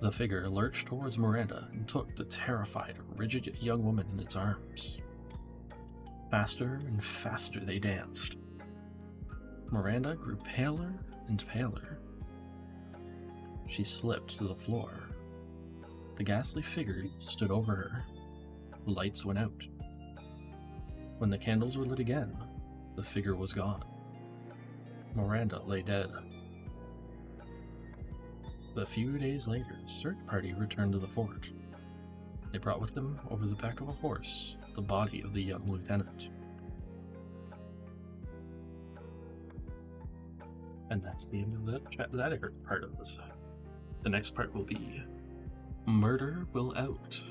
The figure lurched towards Miranda and took the terrified, rigid young woman in its arms. Faster and faster they danced. Miranda grew paler and paler. She slipped to the floor. The ghastly figure stood over her. The lights went out. When the candles were lit again, the figure was gone. Miranda lay dead. A few days later, a search party returned to the fort. They brought with them, over the back of a horse, the body of the young lieutenant. And that's the end of that part of this. The next part will be Murder Will Out.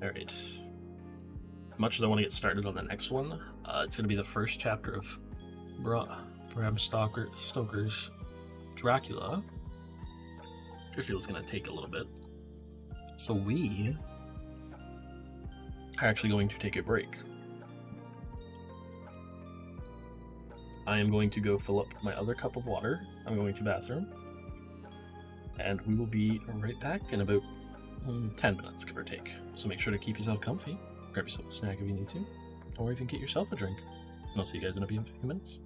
Alright. Much as I want to get started on the next one, it's going to be the first chapter of Bram Stoker's Dracula. Dracula's going to take a little bit. So we are actually going to take a break. I am going to go fill up my other cup of water. I'm going to the bathroom. And we will be right back in about 10 minutes, give or take. So make sure to keep yourself comfy. Grab yourself a snack if you need to. Or even get yourself a drink. And I'll see you guys in a few minutes.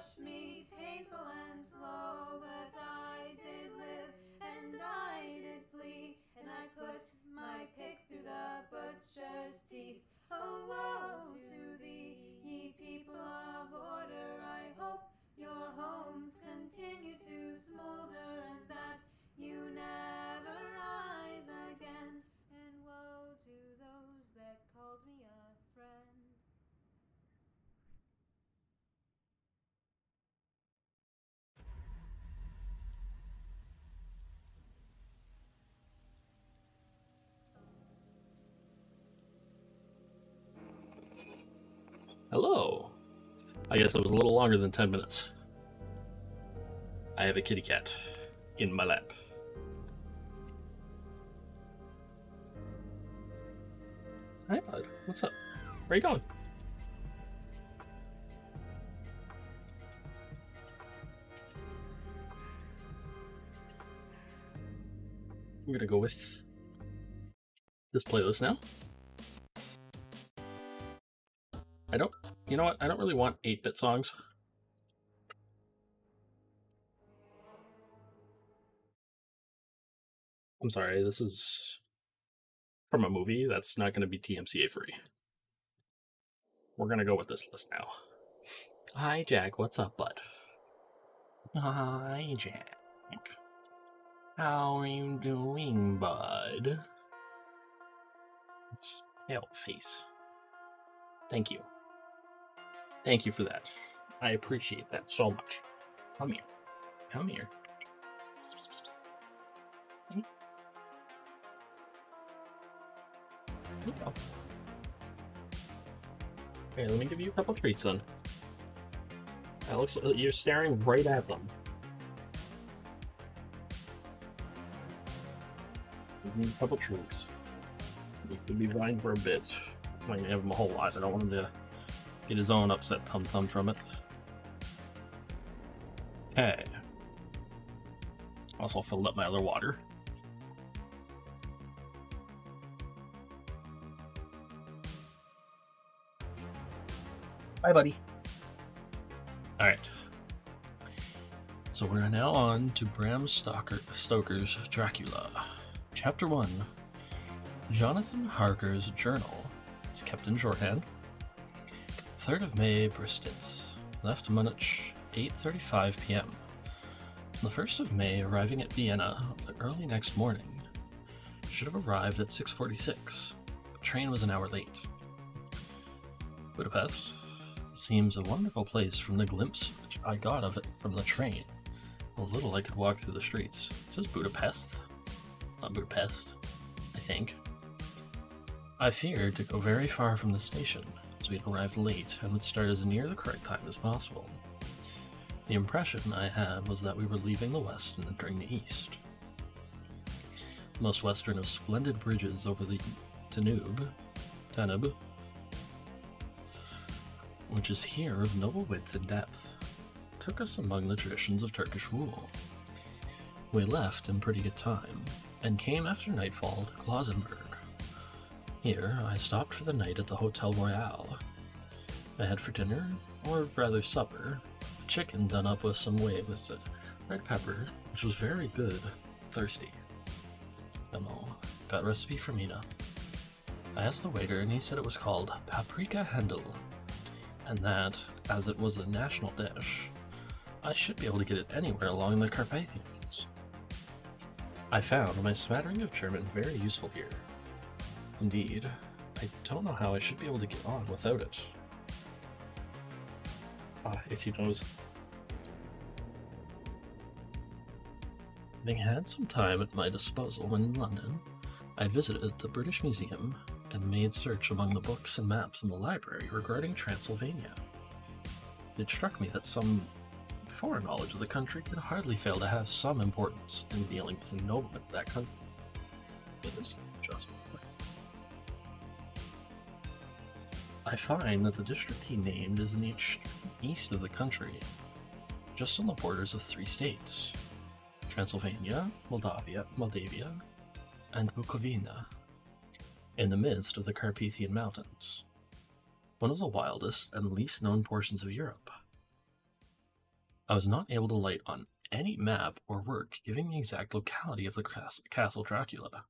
crushed me, painful and slow, but I did live and I did flee, and I put my pick through the butcher's teeth. Oh, woe to thee, ye people of order, I hope your homes continue to smolder, and that you never rise again, and woe to those that called me a friend. Hello. I guess it was a little longer than 10 minutes. I have a kitty cat in my lap. Hi, bud. What's up? Where are you going? I'm gonna go with this playlist now. You know what? I don't really want 8-bit songs. I'm sorry, this is from a movie that's not going to be TMCA free. We're going to go with this list now. Hi, Jack. What's up, bud? Hi, Jack. How are you doing, bud? It's pale face. Thank you. Thank you for that. I appreciate that so much. Come here. Come here. Here you go. Okay, let me give you a couple treats then. That looks like you're staring right at them. Give me a couple treats. He could be vying for a bit. I might have him a whole lot. I don't want him to get his own upset tum-tum from it. Okay. Also filled up my other water. Bye, buddy. Alright. So we're now on to Bram Stoker's Dracula. Chapter 1. Jonathan Harker's Journal is kept in shorthand. 3rd of May, Bristance. Left Munich, 8:35 p.m. The 1st of May, arriving at Vienna early next morning. Should have arrived at 6:46. The train was an hour late. Budapest seems a wonderful place from the glimpse which I got of it from the train. A little I could walk through the streets. It says Budapest, not Budapest, I think. I feared to go very far from the station, as we had arrived late and would start as near the correct time as possible. The impression I had was that we were leaving the west and entering the east. The most western of splendid bridges over the Danube, which is here of noble width and depth, took us among the traditions of Turkish rule. We left in pretty good time, and came after nightfall to Klausenberg. Here I stopped for the night at the Hotel Royal. I had for dinner, or rather supper, a chicken done up with some whey with red pepper, which was very good. Thirsty. Got recipe from Mina. I asked the waiter and he said it was called Paprika Hendel, and that, as it was a national dish, I should be able to get it anywhere along the Carpathians. I found my smattering of German very useful here. Indeed, I don't know how I should be able to get on without it. Itchy nose. Having had some time at my disposal when in London, I had visited the British Museum and made search among the books and maps in the library regarding Transylvania. It struck me that some foreknowledge of the country could hardly fail to have some importance in dealing with the noblemen of that country. It is just I find that the district he named is in the extreme east of the country, just on the borders of 3 states: Transylvania, Moldavia, and Bukovina, in the midst of the Carpathian Mountains, one of the wildest and least known portions of Europe. I was not able to light on any map or work giving the exact locality of the Castle Dracula,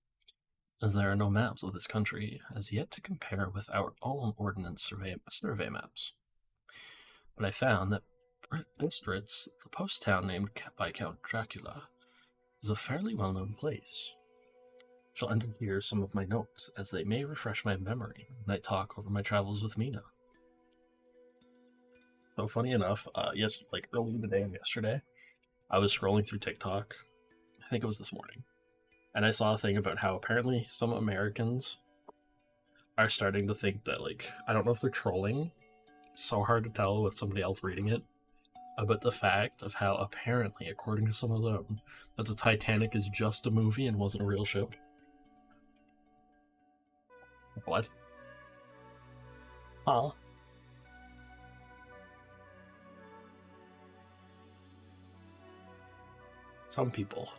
as there are no maps of this country as yet to compare with our own ordnance survey maps. But I found that Bistritz, the post town named by Count Dracula, is a fairly well-known place. Shall enter here some of my notes, as they may refresh my memory when I talk over my travels with Mina. So funny enough, early in the day of yesterday, I was scrolling through TikTok. I think it was this morning, and I saw a thing about how apparently some Americans are starting to think that, I don't know if they're trolling. It's so hard to tell with somebody else reading it, about the fact of how apparently, according to some of them, that the Titanic is just a movie and wasn't a real ship. What? Huh? Some people.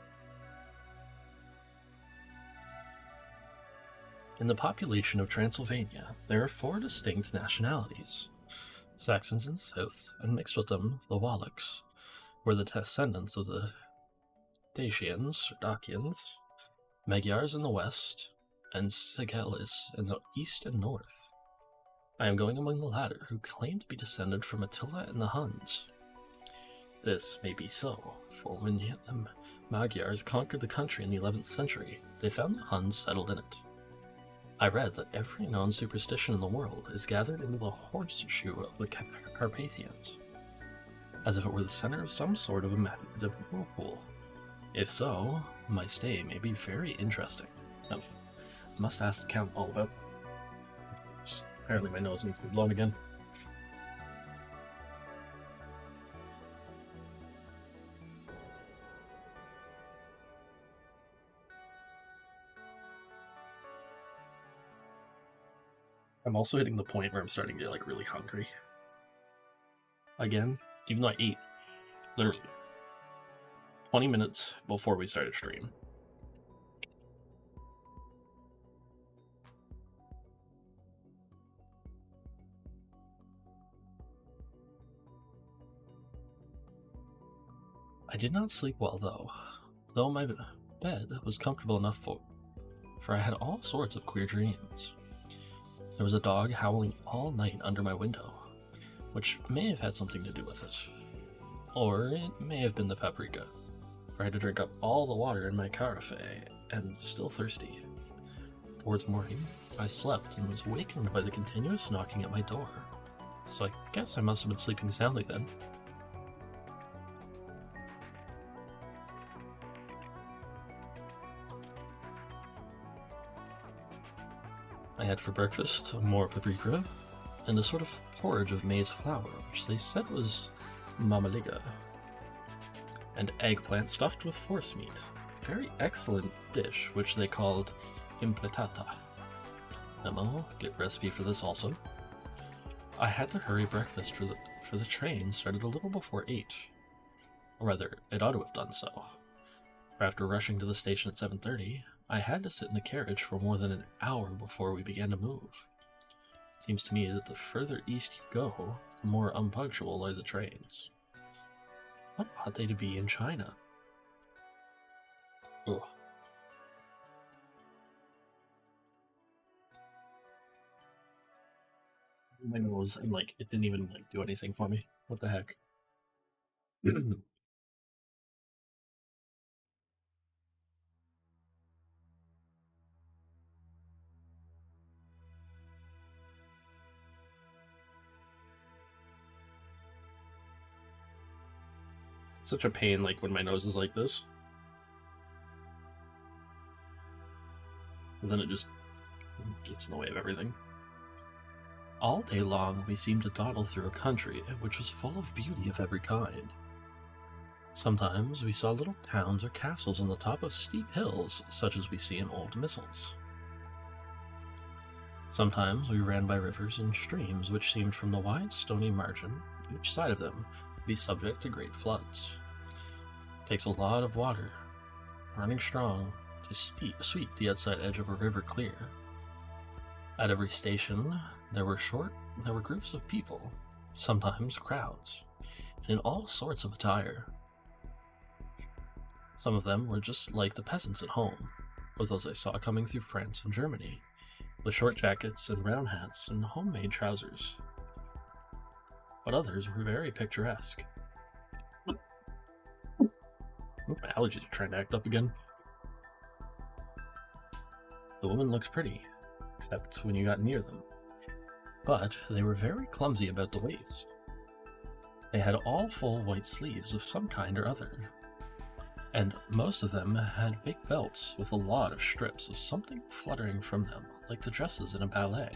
In the population of Transylvania, there are 4 distinct nationalities. Saxons in the south, and mixed with them, the Wallachs, were the descendants of the Dacians, or Dacians, Magyars in the west, and Sigelis in the east and north. I am going among the latter, who claim to be descended from Attila and the Huns. This may be so, for when the Magyars conquered the country in the 11th century, they found the Huns settled in it. I read that every known superstition in the world is gathered into the horseshoe of the Carpathians, as if it were the center of some sort of imaginative whirlpool. If so, my stay may be very interesting. I must ask the Count all about it. Apparently my nose needs to be blown again. I'm also hitting the point where I'm starting to get really hungry. Again, even though I ate literally 20 minutes before we started stream. I did not sleep well though my bed was comfortable enough for I had all sorts of queer dreams. There was a dog howling all night under my window, which may have had something to do with it. Or it may have been the paprika, for I had to drink up all the water in my carafe, and still thirsty. Towards morning, I slept and was wakened by the continuous knocking at my door, so I guess I must have been sleeping soundly then. I had for breakfast more paprika and a sort of porridge of maize flour, which they said was mamaliga, and eggplant stuffed with force meat. Very excellent dish, which they called impletata. Memo, get recipe for this also. I had to hurry breakfast for the train started a little before 8. Or rather, it ought to have done so. For after rushing to the station at 7:30, I had to sit in the carriage for more than an hour before we began to move. It seems to me that the further east you go, the more unpunctual are the trains. What ought they to be in China? Ugh. My nose, and it didn't even do anything for me. What the heck? Such a pain, when my nose is like this. And then it just gets in the way of everything. All day long, we seemed to dawdle through a country which was full of beauty of every kind. Sometimes we saw little towns or castles on the top of steep hills, such as we see in old missals. Sometimes we ran by rivers and streams which seemed from the wide stony margin, each side of them, to be subject to great floods. It takes a lot of water, running strong, to sweep the outside edge of a river clear. At every station, there were groups of people, sometimes crowds, in all sorts of attire. Some of them were just like the peasants at home, or those I saw coming through France and Germany, with short jackets and round hats and homemade trousers. But others were very picturesque. My allergies are trying to act up again. The women looked pretty, except when you got near them. But they were very clumsy about the waist. They had all full white sleeves of some kind or other, and most of them had big belts with a lot of strips of something fluttering from them, like the dresses in a ballet.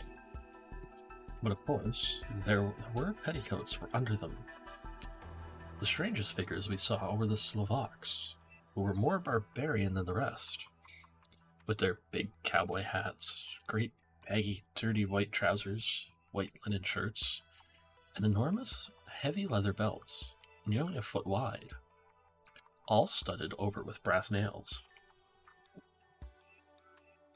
But of course, there were petticoats for under them. The strangest figures we saw were the Slovaks, who were more barbarian than the rest, with their big cowboy hats, great baggy, dirty white trousers, white linen shirts, and enormous, heavy leather belts, nearly a foot wide, all studded over with brass nails.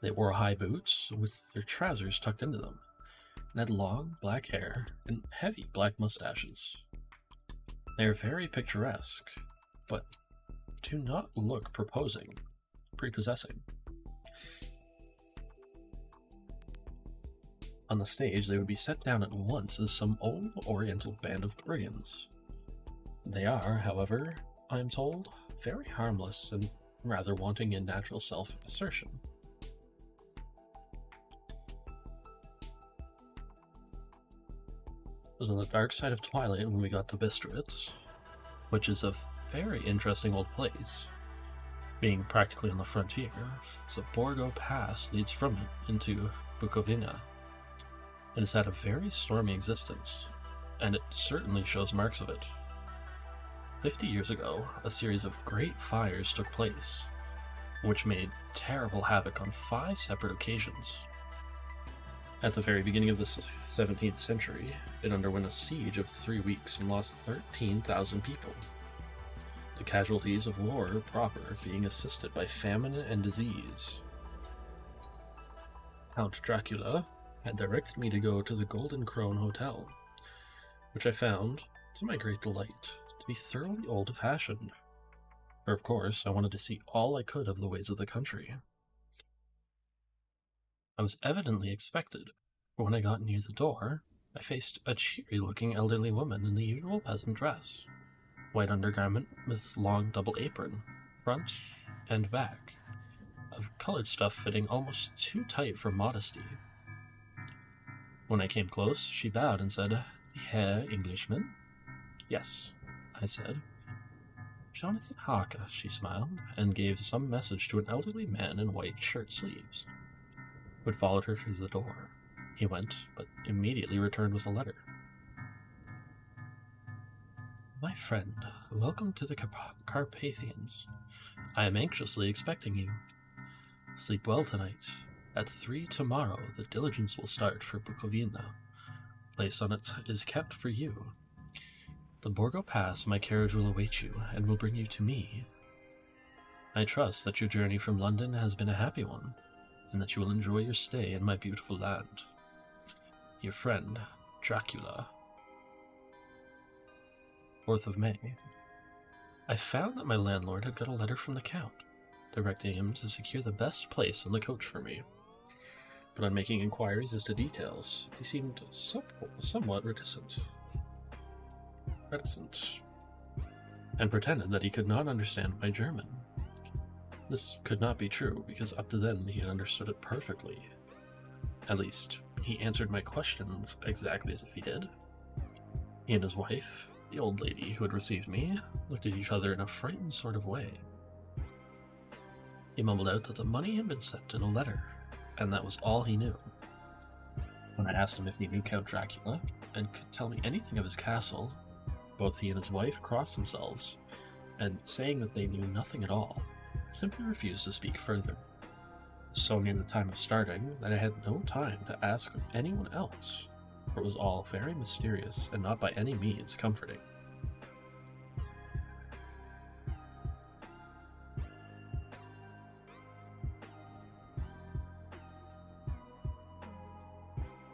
They wore high boots with their trousers tucked into them, and had long black hair and heavy black mustaches. They are very picturesque, but do not look prepossessing. On the stage, they would be set down at once as some old Oriental band of brigands. They are, however, I am told, very harmless and rather wanting in natural self-assertion. It was on the dark side of twilight when we got to Bistritz, which is a very interesting old place. Being practically on the frontier, the Borgo Pass leads from it into Bukovina. It has had a very stormy existence, and it certainly shows marks of it. 50 years ago, a series of great fires took place, which made terrible havoc on 5 separate occasions. At the very beginning of the 17th century, it underwent a siege of 3 weeks and lost 13,000 people. The casualties of war proper being assisted by famine and disease. Count Dracula had directed me to go to the Golden Krone Hotel, which I found, to my great delight, to be thoroughly old-fashioned. For of course, I wanted to see all I could of the ways of the country. I was evidently expected, but when I got near the door, I faced a cheery-looking elderly woman in the usual peasant dress, white undergarment with long double apron, front and back, of colored stuff fitting almost too tight for modesty. When I came close, she bowed and said, "The Herr Englishman?" "Yes," I said. "Jonathan Harker," she smiled, and gave some message to an elderly man in white shirt sleeves, who had followed her through the door. He went, but immediately returned with a letter. "My friend, welcome to the Carpathians. I am anxiously expecting you. Sleep well tonight. At 3 tomorrow, the diligence will start for Bukovina. Place on it is kept for you. The Borgo Pass, my carriage will await you, and will bring you to me. I trust that your journey from London has been a happy one, and that you will enjoy your stay in my beautiful land. Your friend, Dracula." 4th of May. I found that my landlord had got a letter from the Count, directing him to secure the best place in the coach for me. But on making inquiries as to details, he seemed somewhat reticent, and pretended that he could not understand my German. This could not be true, because up to then he had understood it perfectly. At least, he answered my questions exactly as if he did. He and his wife, the old lady who had received me, looked at each other in a frightened sort of way. He mumbled out that the money had been sent in a letter, and that was all he knew. When I asked him if he knew Count Dracula, and could tell me anything of his castle, both he and his wife crossed themselves, and saying that they knew nothing at all, simply refused to speak further. So near the time of starting that I had no time to ask anyone else, for it was all very mysterious and not by any means comforting.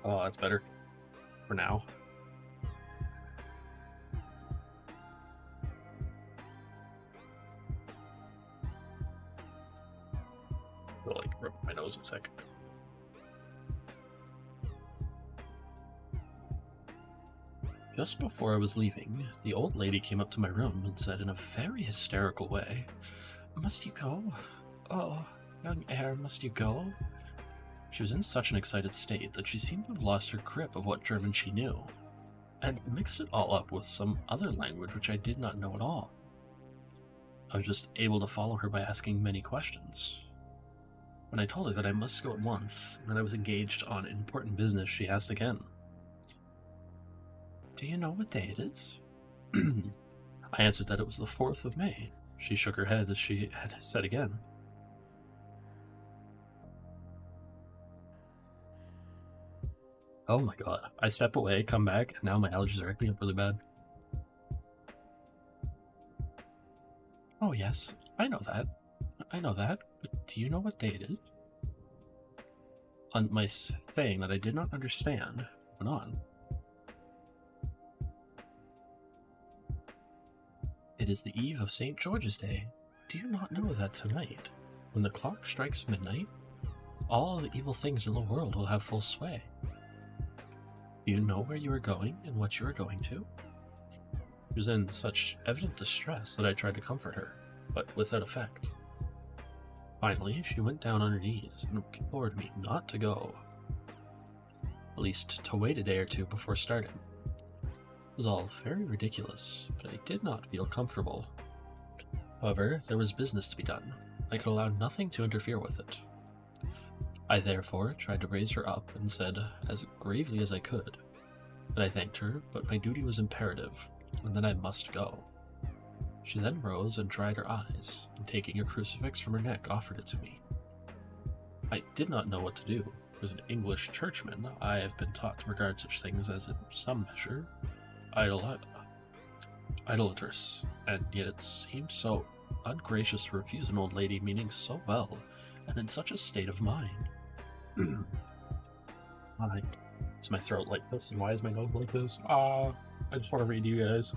Oh, that's better. For now. wasn't sick. Just before I was leaving, the old lady came up to my room and said in a very hysterical way, "Must you go? Oh, young heir, must you go?" She was in such an excited state that she seemed to have lost her grip of what German she knew, and mixed it all up with some other language which I did not know at all. I was just able to follow her by asking many questions. When I told her that I must go at once, and that I was engaged on important business, she asked again, "Do you know what day it is?" I answered that it was the 4th of May. She shook her head as she had said again. Oh my god. I step away, come back, and now my allergies are acting up really bad. Oh yes, I know that. But do you know what day it is? On my saying that I did not understand, went on. It is the eve of St. George's Day. Do you not know that tonight, when the clock strikes midnight, all the evil things in the world will have full sway? Do you know where you are going and what you are going to? She was in such evident distress that I tried to comfort her, but without effect. Finally, she went down on her knees and implored me not to go, at least to wait a day or two before starting. It was all very ridiculous, but I did not feel comfortable. However, there was business to be done. I could allow nothing to interfere with it. I therefore tried to raise her up and said, as gravely as I could, that I thanked her, but my duty was imperative, and that I must go. She then rose and dried her eyes, and taking a crucifix from her neck, offered it to me. I did not know what to do. As an English churchman, I have been taught to regard such things as, in some measure, idolatrous, and yet it seemed so ungracious to refuse an old lady meaning so well, and in such a state of mind. Why is my throat like this, and why is my nose like this? I just want to read to you guys.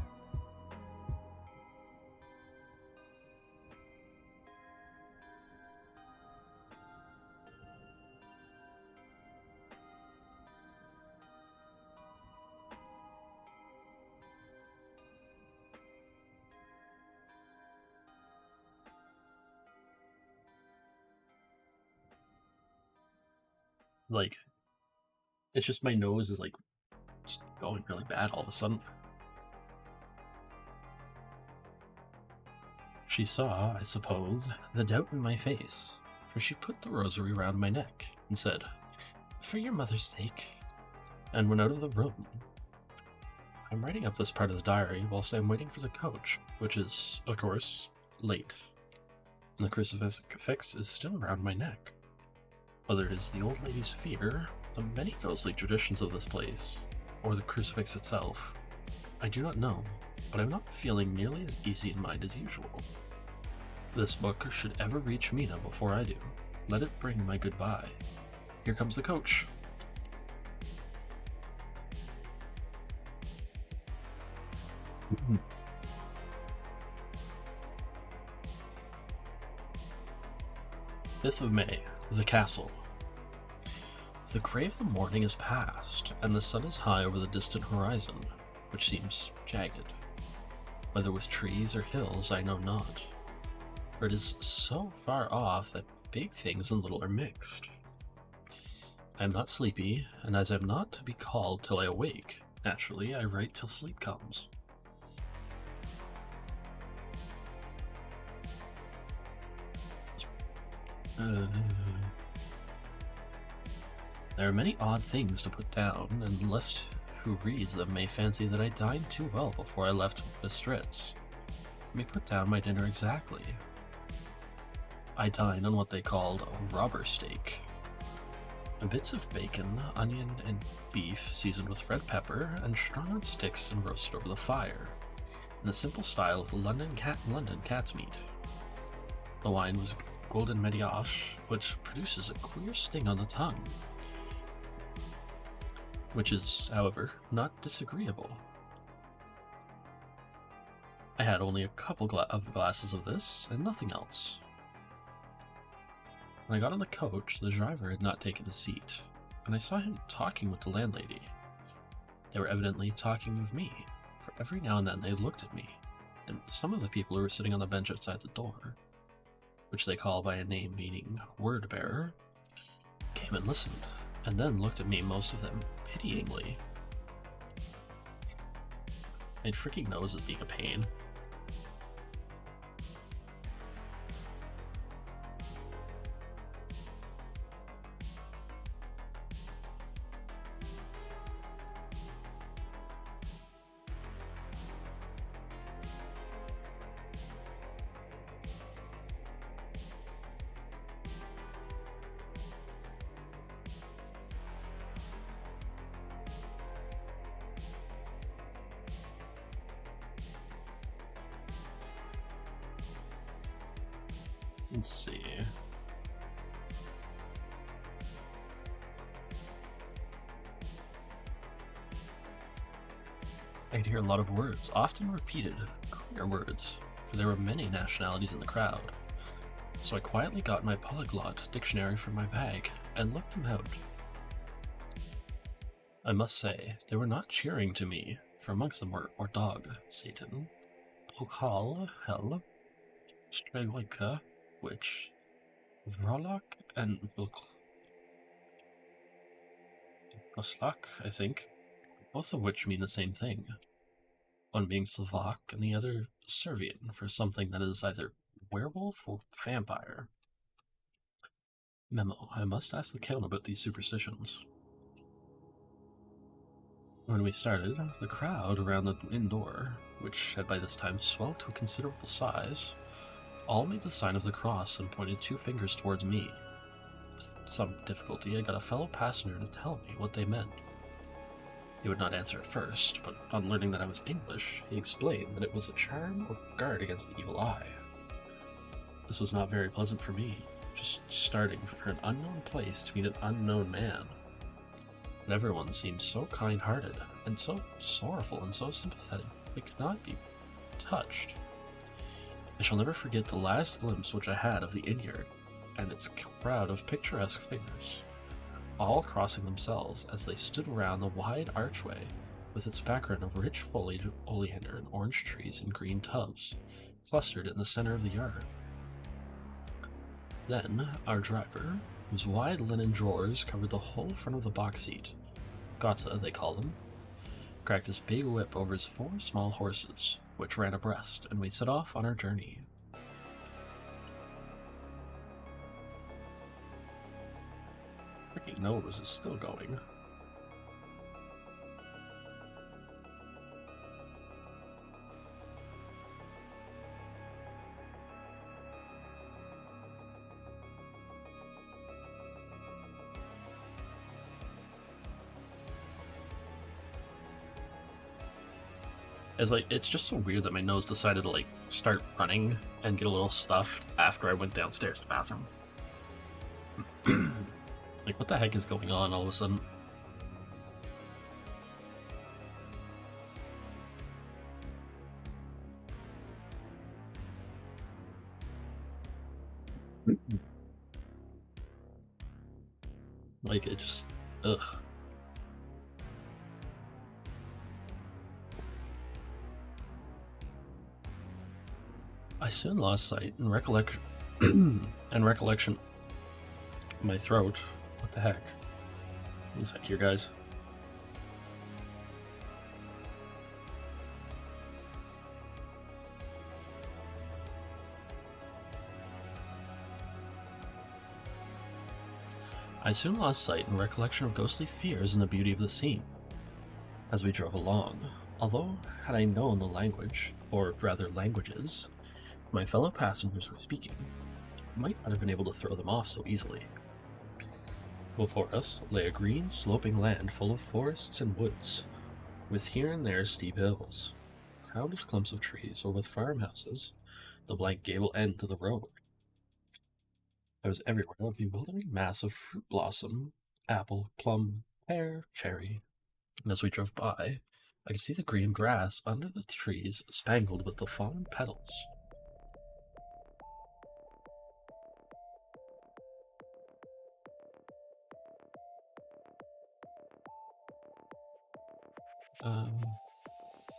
Like, it's just my nose is like just going really bad all of a sudden. She saw, I suppose, the doubt in my face, for she put the rosary round my neck and said, "For your mother's sake," and went out of the room. I'm writing up this part of the diary whilst I'm waiting for the coach, which is, of course, late, and the crucifix is still around my neck. Whether it is the old lady's fear, the many ghostly traditions of this place, or the crucifix itself, I do not know, but I'm not feeling nearly as easy in mind as usual. This book should ever reach Mina before I do. Let it bring my goodbye. Here comes the coach. "5th of May, the castle. The grey of the morning is past, and the sun is high over the distant horizon, which seems jagged. Whether with trees or hills, I know not, for it is so far off that big things and little are mixed. I am not sleepy, and as I am not to be called till I awake, naturally I write till sleep comes. There are many odd things to put down, and lest who reads them may fancy that I dined too well before I left Bistritz. Let me put down my dinner exactly. I dined on what they called a robber steak. Bits of bacon, onion, and beef seasoned with red pepper and strung on sticks and roasted over the fire, in the simple style of London cat's meat. The wine was Golden Mediache, which produces a queer sting on the tongue, which is, however, not disagreeable. I had only a couple of glasses of this, and nothing else. When I got on the coach, the driver had not taken his seat, and I saw him talking with the landlady. They were evidently talking of me, for every now and then they looked at me, and some of the people who were sitting on the bench outside the door, which they call by a name meaning word bearer, came and listened, and then looked at me, most of them pityingly. My freaking nose is being a pain. Let's see. I could hear a lot of words, often repeated, queer words, for there were many nationalities in the crowd. So I quietly got my polyglot dictionary from my bag and looked them out. I must say, they were not cheering to me, for amongst them were Ordog, Satan, Pokal, Hell, Stregoika, which Vrolok and Vilkoslak, I think, both of which mean the same thing. One being Slovak and the other Servian for something that is either werewolf or vampire. Memo: I must ask the Count about these superstitions. When we started, the crowd around the inn door, which had by this time swelled to a considerable size, all made the sign of the cross and pointed 2 fingers towards me. With some difficulty, I got a fellow passenger to tell me what they meant. He would not answer at first, but on learning that I was English, he explained that it was a charm or guard against the evil eye. This was not very pleasant for me, just starting for an unknown place to meet an unknown man. But everyone seemed so kind-hearted, and so sorrowful, and so sympathetic, I could not be touched. I shall never forget the last glimpse which I had of the inn-yard, and its crowd of picturesque figures, all crossing themselves as they stood around the wide archway, with its background of rich foliage of oleander and orange trees in green tubs, clustered in the center of the yard. Then our driver, whose wide linen drawers covered the whole front of the box seat, Gotza they called him, cracked his big whip over his 4 small horses, which ran abreast, and we set off on our journey. Freaking nose is still going. It's just so weird that my nose decided to start running and get a little stuffed after I went downstairs to the bathroom. What the heck is going on all of a sudden? It just, ugh. I soon lost sight and recollection of my throat. What the heck? One sec here, guys. I soon lost sight and recollection of ghostly fears and the beauty of the scene. As we drove along, although had I known the language, or rather languages, my fellow passengers were speaking, I might not have been able to throw them off so easily. Before us lay a green, sloping land full of forests and woods, with here and there steep hills, crowned with clumps of trees or with farmhouses, the blank gable end to the road. There was everywhere a bewildering mass of fruit blossom, apple, plum, pear, cherry, and as we drove by, I could see the green grass under the trees spangled with the fallen petals.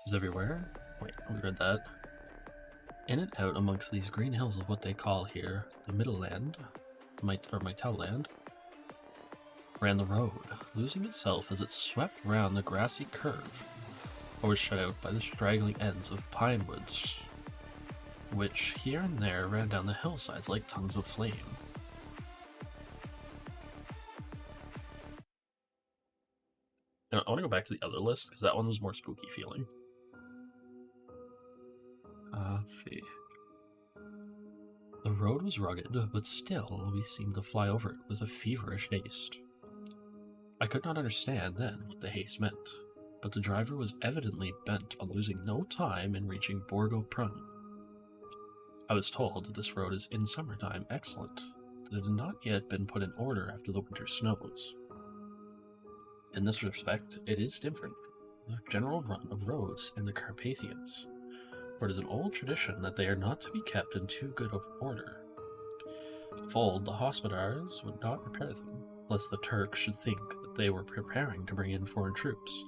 Is everywhere? Wait, we read that. In and out amongst these green hills of what they call here the Middle Land, Mytel Land, ran the road, losing itself as it swept round the grassy curve, or was shut out by the straggling ends of pine woods, which here and there ran down the hillsides like tongues of flame. And I want to go back to the other list, because that one was more spooky feeling. Let's see. The road was rugged, but still we seemed to fly over it with a feverish haste. I could not understand then what the haste meant, but the driver was evidently bent on losing no time in reaching Borgo Prung. I was told that this road is in summertime excellent, that it had not yet been put in order after the winter snows. In this respect, it is different from the general run of roads in the Carpathians, for it is an old tradition that they are not to be kept in too good of order. Of old, the hospodars would not repair them, lest the Turks should think that they were preparing to bring in foreign troops,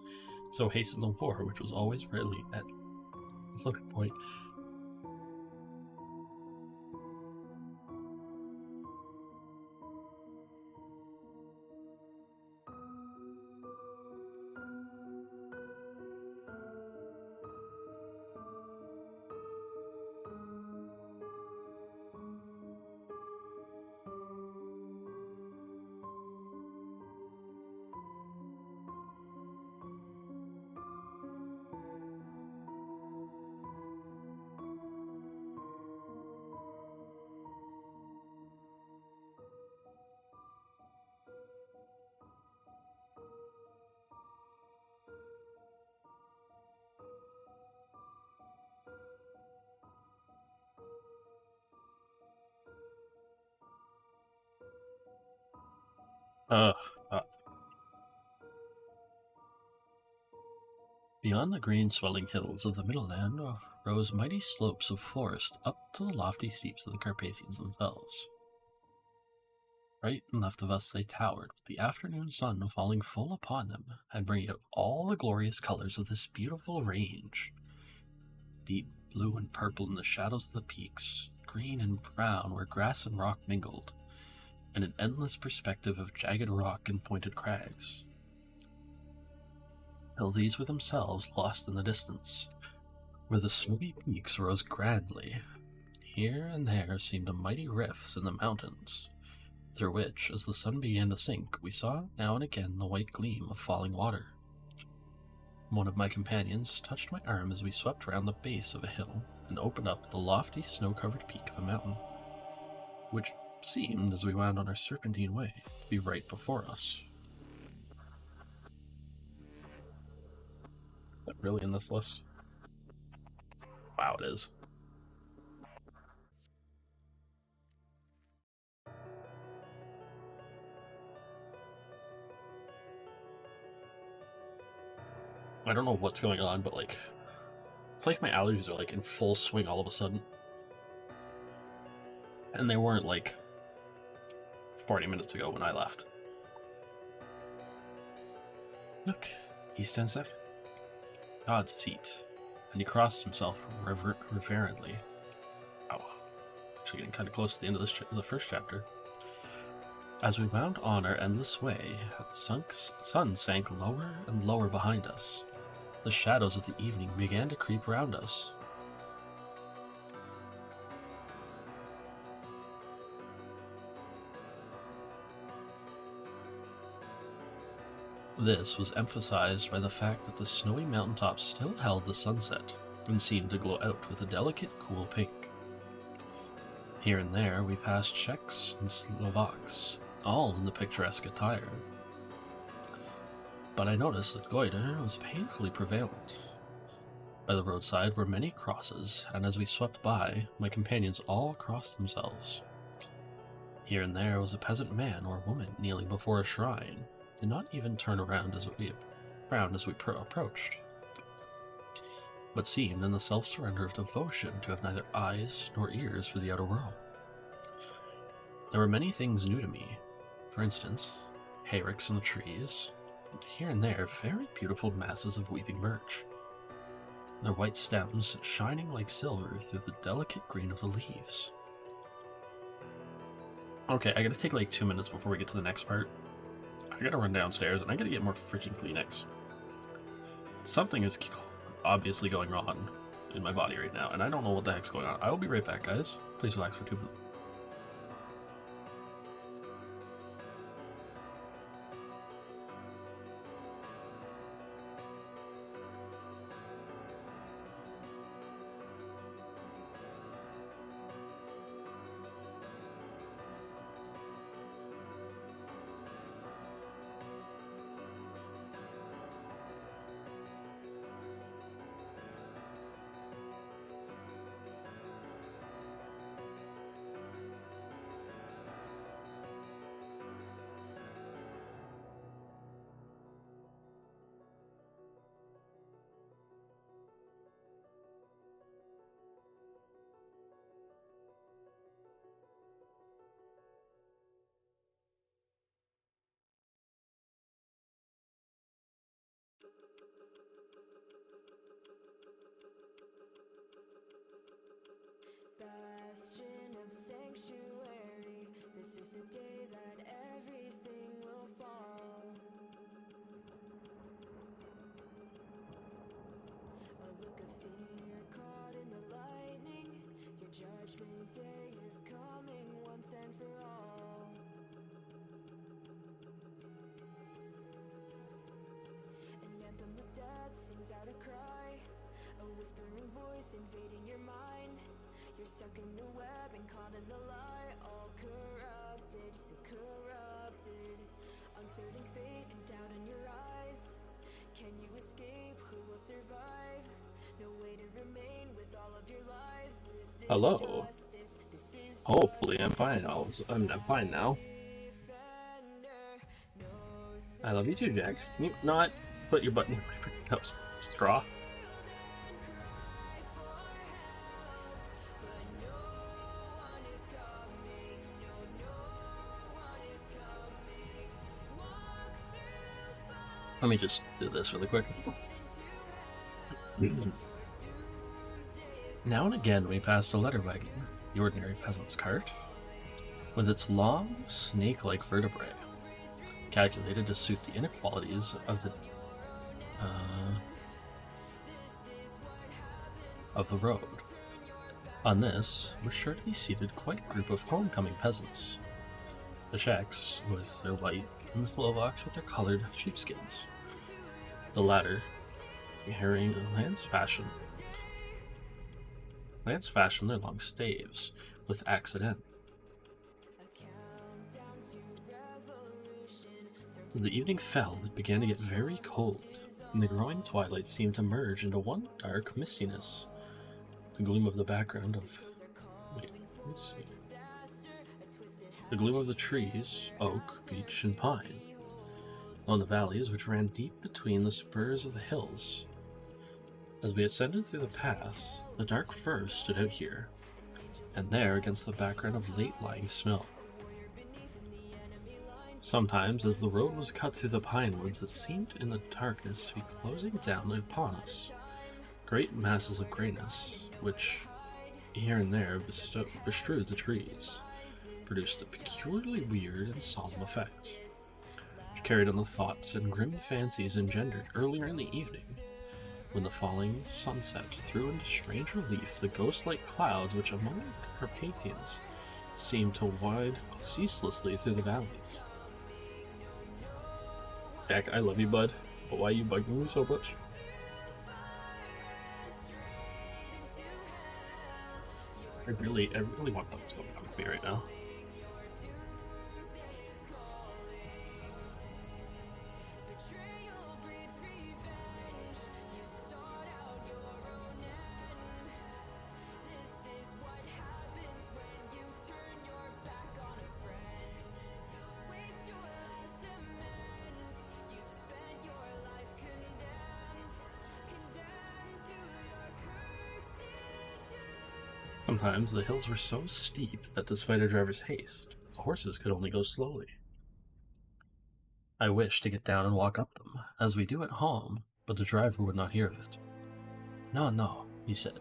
so hasten the war which was always readily at loading point. Uh, Beyond the green swelling hills of the Middle Land rose mighty slopes of forest up to the lofty steeps of the Carpathians themselves. Right and left of us they towered, with the afternoon sun falling full upon them, and bringing out all the glorious colors of this beautiful range. Deep blue and purple in the shadows of the peaks, green and brown where grass and rock mingled, and an endless perspective of jagged rock and pointed crags, till these were themselves lost in the distance, where the snowy peaks rose grandly. Here and there seemed mighty rifts in the mountains, through which, as the sun began to sink, we saw now and again the white gleam of falling water. One of my companions touched my arm as we swept round the base of a hill and opened up the lofty snow-covered peak of a mountain, which seemed, as we wound on our serpentine way, to be right before us. Is that really in this list? Wow, it is. I don't know what's going on, but like, it's like my allergies are like in full swing all of a sudden. And they weren't like 40 minutes ago when I left. Look, he stands up. God's feet. And he crossed himself reverently. Wow. Actually getting kind of close to the end of this the first chapter. As we wound on our endless way, the sun sank lower and lower behind us. The shadows of the evening began to creep round us. This was emphasized by the fact that the snowy mountaintops still held the sunset and seemed to glow out with a delicate, cool pink. Here and there we passed Czechs and Slovaks, all in the picturesque attire. But I noticed that goiter was painfully prevalent. By the roadside were many crosses, and as we swept by, my companions all crossed themselves. Here and there was a peasant man or woman kneeling before a shrine, did not even turn around as we approached, but seemed in the self-surrender of devotion to have neither eyes nor ears for the outer world. There were many things new to me. For instance, hayricks in the trees, and here and there very beautiful masses of weeping birch, their white stems shining like silver through the delicate green of the leaves. Okay, I gotta take like 2 minutes before we get to the next part. I gotta run downstairs and I gotta get more freaking Kleenex. Something is obviously going on in my body right now, and I don't know what the heck's going on. I will be right back, guys. Please relax for 2 minutes. Bastion of sanctuary, this is the day that everything will fall. A look of fear caught in the lightning, your judgment day is coming once and for all. An anthem of death sings out a cry, a whispering voice invading your mind. You're stuck in the web and caught in the lie, all corrupted, so corrupted. Uncertain fate and doubt in your eyes. Can you escape? Who will survive? No way to remain with all of your lives. Is this Hello. justice? This is Hopefully I'm fine. I'm fine now. defender. No I love you too, Jack. Can you not put your button in my cup straw? Let me just do this really quick. Now and again we passed a letter wagon, the ordinary peasant's cart, with its long, snake-like vertebrae, calculated to suit the inequalities of the road. On this was sure to be seated quite a group of homecoming peasants. The Czechs with their white, and the Slovaks with their colored sheepskins. The latter carrying a lance fashion their long staves with axe at end. As the evening fell, it began to get very cold, and the growing twilight seemed to merge into one dark mistiness. The gloom of the background of... Wait, let me see. The gloom of the trees, oak, beech, and pine, on the valleys which ran deep between the spurs of the hills. As we ascended through the pass, the dark firs stood out here, and there against the background of late-lying snow. Sometimes, as the road was cut through the pine woods that seemed in the darkness to be closing down upon us, great masses of grayness, which here and there bestrewed the trees, produced a peculiarly weird and solemn effect, which carried on the thoughts and grim fancies engendered earlier in the evening, when the falling sunset threw into strange relief the ghost-like clouds which among the Carpathians seemed to wide ceaselessly through the valleys. Jack, I love you, bud, but why are you bugging me so much? I really want to know what's going on with me right now. Sometimes the hills were so steep that despite a driver's haste, the horses could only go slowly. I wished to get down and walk up them, as we do at home, but the driver would not hear of it. No, no, he said.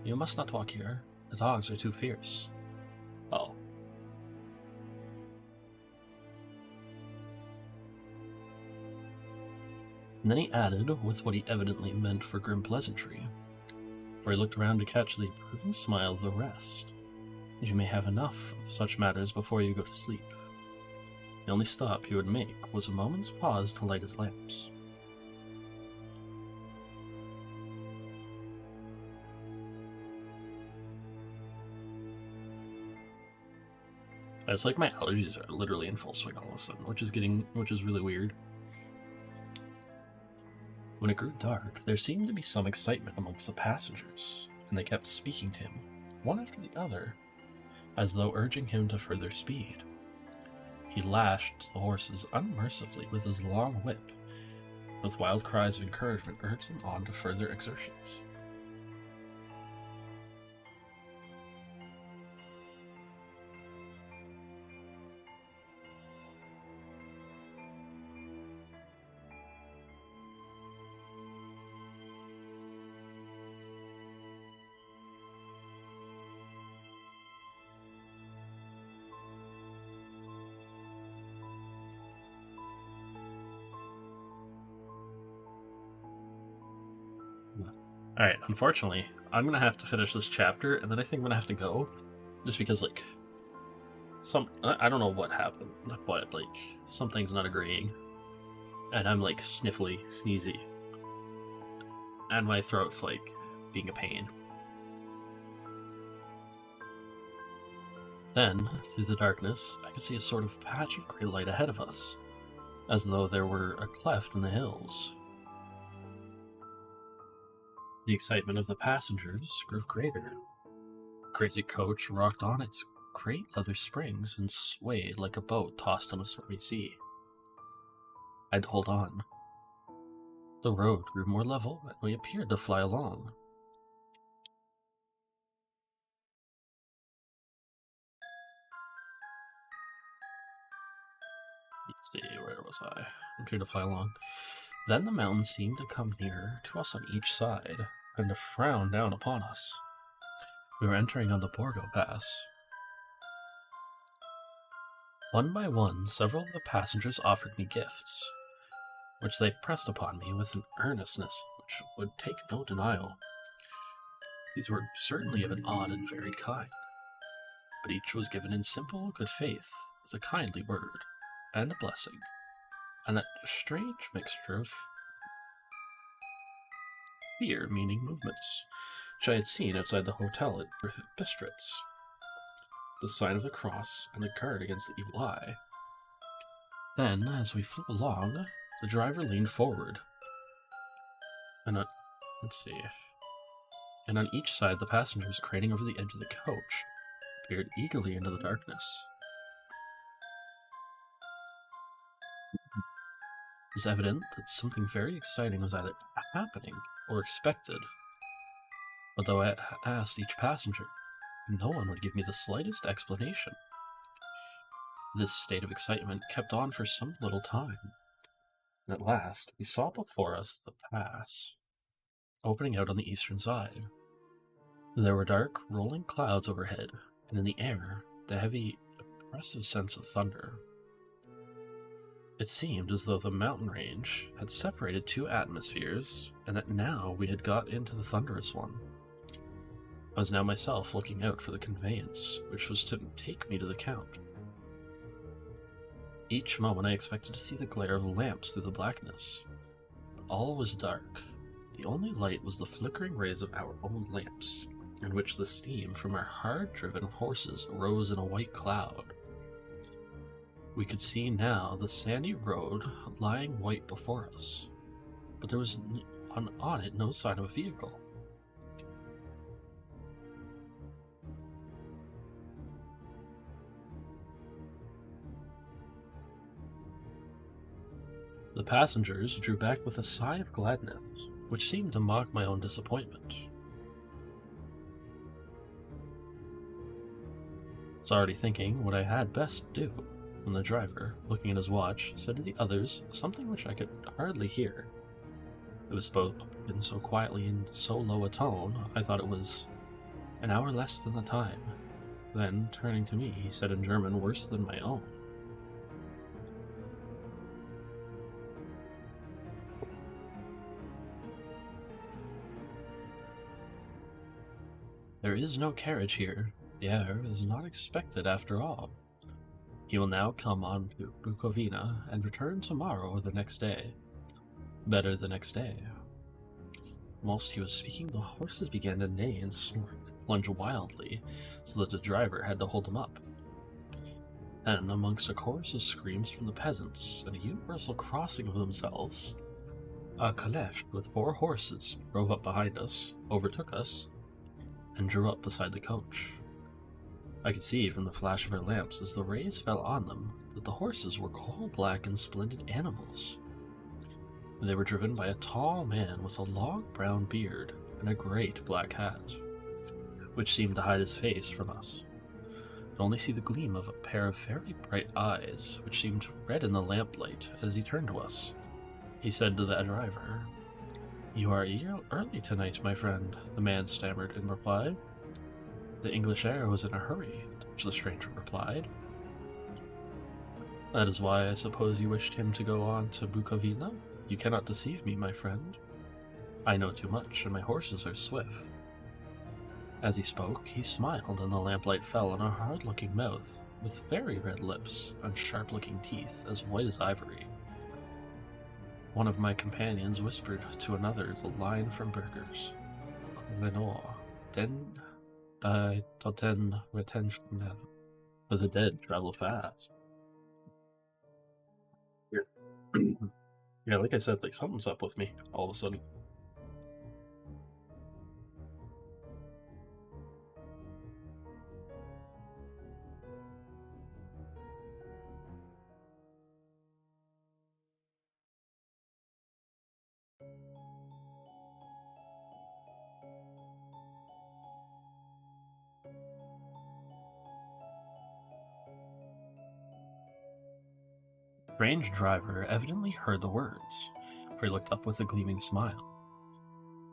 You must not walk here. The dogs are too fierce. Oh. And then he added, with what he evidently meant for grim pleasantry, for he looked around to catch the approving smile of the rest, that you may have enough of such matters before you go to sleep. The only stop he would make was a moment's pause to light his lamps. It's like my allergies are literally in full swing all of a sudden, which is really weird. When it grew dark, there seemed to be some excitement amongst the passengers, and they kept speaking to him, one after the other, as though urging him to further speed. He lashed the horses unmercifully with his long whip, and with wild cries of encouragement urged them on to further exertions. Alright, unfortunately, I'm gonna have to finish this chapter, and then I think I'm gonna have to go. Just because, like, I don't know what happened, but, like, something's not agreeing. And I'm, like, sniffly, sneezy. And my throat's, like, being a pain. Then, through the darkness, I could see a sort of patch of grey light ahead of us, as though there were a cleft in the hills. The excitement of the passengers grew greater. The crazy coach rocked on its great leather springs and swayed like a boat tossed on a stormy sea. I had to hold on. The road grew more level, and we appeared to fly along. Let's see, where was I? Appeared to fly along. Then the mountains seemed to come nearer to us on each side, and to frown down upon us. We were entering on the Borgo Pass. One by one, several of the passengers offered me gifts, which they pressed upon me with an earnestness which would take no denial. These were certainly of an odd and varied kind, but each was given in simple good faith, with a kindly word, and a blessing, and that strange mixture of fear meaning movements, which I had seen outside the hotel at Bistritz. The sign of the cross and the guard against the evil eye. Then, as we flew along, the driver leaned forward, and and on each side the passengers craning over the edge of the coach peered eagerly into the darkness. It was evident that something very exciting was either happening or expected, but though I asked each passenger, no one would give me the slightest explanation. This state of excitement kept on for some little time, and at last we saw before us the pass, opening out on the eastern side. There were dark, rolling clouds overhead, and in the air, the heavy, oppressive sense of thunder. It seemed as though the mountain range had separated two atmospheres, and that now we had got into the thunderous one. I was now myself looking out for the conveyance, which was to take me to the Count. Each moment I expected to see the glare of lamps through the blackness, but all was dark. The only light was the flickering rays of our own lamps, in which the steam from our hard-driven horses rose in a white cloud. We could see now the sandy road lying white before us, but there was on it no sign of a vehicle. The passengers drew back with a sigh of gladness, which seemed to mock my own disappointment. I was already thinking what I had best do, and the driver, looking at his watch, said to the others something which I could hardly hear. It was spoken so quietly in so low a tone, I thought it was an hour less than the time. Then, turning to me, he said in German worse than my own, "There is no carriage here. The heir is not expected after all. He will now come on to Bukovina and return tomorrow or the next day. Better the next day." Whilst he was speaking, the horses began to neigh and snort and plunge wildly, so that the driver had to hold them up. Then, amongst a chorus of screams from the peasants and a universal crossing of themselves, a caleche with 4 horses drove up behind us, overtook us, and drew up beside the coach. I could see from the flash of our lamps as the rays fell on them that the horses were coal-black and splendid animals. They were driven by a tall man with a long brown beard and a great black hat, which seemed to hide his face from us. I could only see the gleam of a pair of very bright eyes, which seemed red in the lamplight as he turned to us. He said to the driver, "You are early tonight, my friend," the man stammered in reply. "The English heir was in a hurry," the stranger replied. "That is why I suppose you wished him to go on to Bukovina? You cannot deceive me, my friend. I know too much, and my horses are swift." As he spoke, he smiled, and the lamplight fell on a hard-looking mouth, with very red lips and sharp-looking teeth as white as ivory. One of my companions whispered to another the line from Burgers, "Lenore, den die toten retentionen." But the dead travel fast. Yeah, like I said, like something's up with me all of a sudden. The strange driver evidently heard the words, for he looked up with a gleaming smile.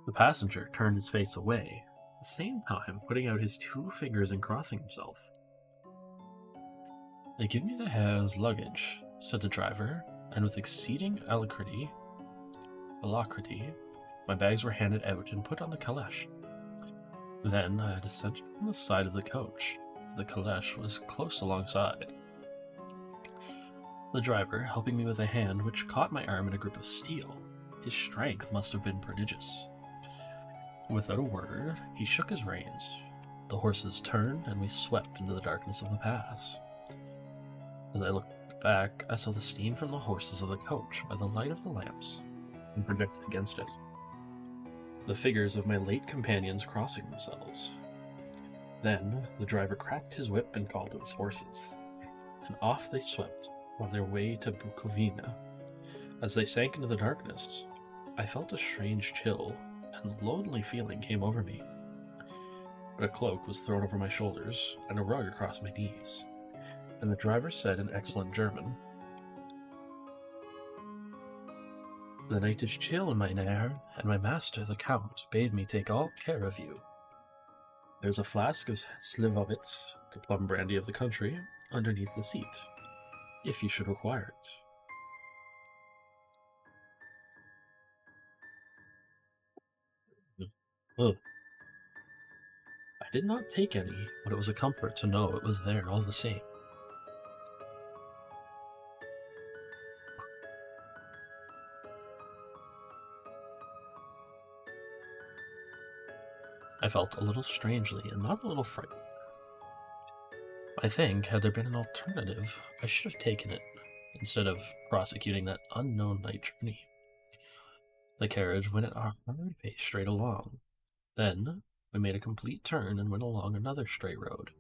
The passenger turned his face away, at the same time putting out his 2 fingers and crossing himself. "They give me the heir's luggage," said the driver, and with exceeding alacrity, my bags were handed out and put on the caleche. Then I descended from the side of the coach. The caleche was close alongside. The driver helping me with a hand which caught my arm in a grip of steel. His strength must have been prodigious. Without a word, he shook his reins. The horses turned, and we swept into the darkness of the pass. As I looked back, I saw the steam from the horses of the coach by the light of the lamps, and projected against it the figures of my late companions crossing themselves. Then the driver cracked his whip and called to his horses, and off they swept on their way to Bukovina. As they sank into the darkness, I felt a strange chill, and a lonely feeling came over me. But a cloak was thrown over my shoulders, and a rug across my knees, and the driver said in excellent German, "The night is chill, mine heir, and my master, the Count, bade me take all care of you. There's a flask of Slivovitz, the plum brandy of the country, underneath the seat, if you should require it." Ugh. I did not take any, but it was a comfort to know it was there all the same. I felt a little strangely and not a little frightened. I think, had there been an alternative, I should have taken it, instead of prosecuting that unknown night journey. The carriage went at a hard pace straight along. Then we made a complete turn and went along another straight road.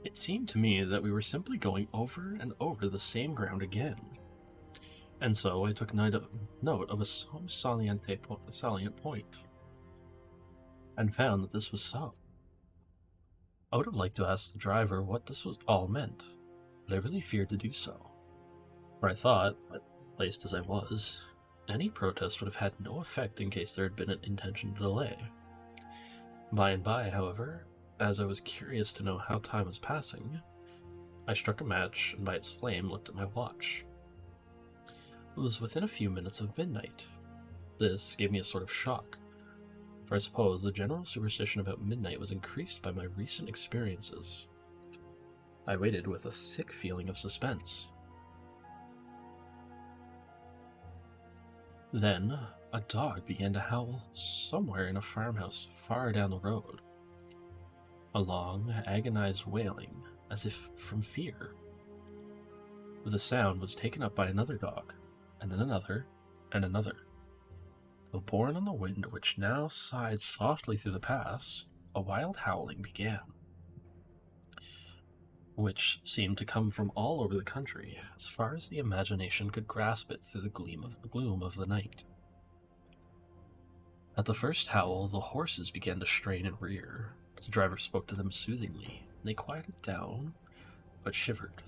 It seemed to me that we were simply going over and over the same ground again, and so I took note of a salient point, and found that this was so. I would have liked to ask the driver what this was all meant, but I really feared to do so, for I thought, placed as I was, any protest would have had no effect in case there had been an intention to delay. By and by, however, as I was curious to know how time was passing, I struck a match and by its flame looked at my watch. It was within a few minutes of midnight. This gave me a sort of shock, for I suppose the general superstition about midnight was increased by my recent experiences. I waited with a sick feeling of suspense. Then, a dog began to howl somewhere in a farmhouse far down the road. A long, agonized wailing, as if from fear. The sound was taken up by another dog, and then another, and another. Though borne on the wind which now sighed softly through the pass, a wild howling began, which seemed to come from all over the country, as far as the imagination could grasp it through the gloom of the night. At the first howl, the horses began to strain and rear. The driver spoke to them soothingly, and they quieted down, but shivered,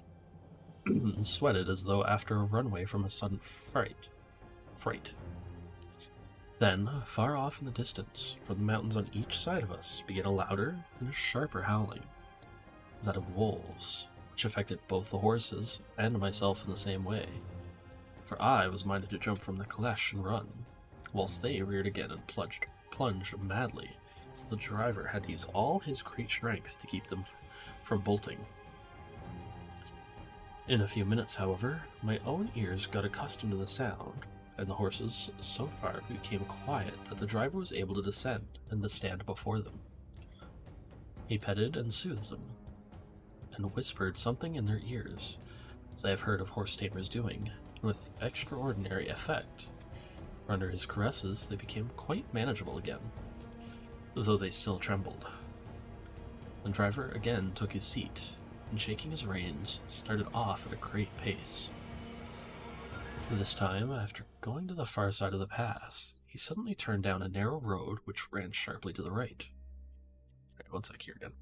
and sweated as though after a runaway from a sudden fright. Then, far off in the distance, from the mountains on each side of us, began a louder and a sharper howling, that of wolves, which affected both the horses and myself in the same way, for I was minded to jump from the caleche and run, whilst they reared again and plunged madly, so the driver had to use all his great strength to keep them from bolting. In a few minutes, however, my own ears got accustomed to the sound, and the horses so far became quiet that the driver was able to descend and to stand before them. He petted and soothed them, and whispered something in their ears, as I have heard of horse tamers doing, and with extraordinary effect, for under his caresses they became quite manageable again, though they still trembled. The driver again took his seat, and shaking his reins, started off at a great pace. This time, after going to the far side of the pass, he suddenly turned down a narrow road which ran sharply to the right. Alright, one sec here again.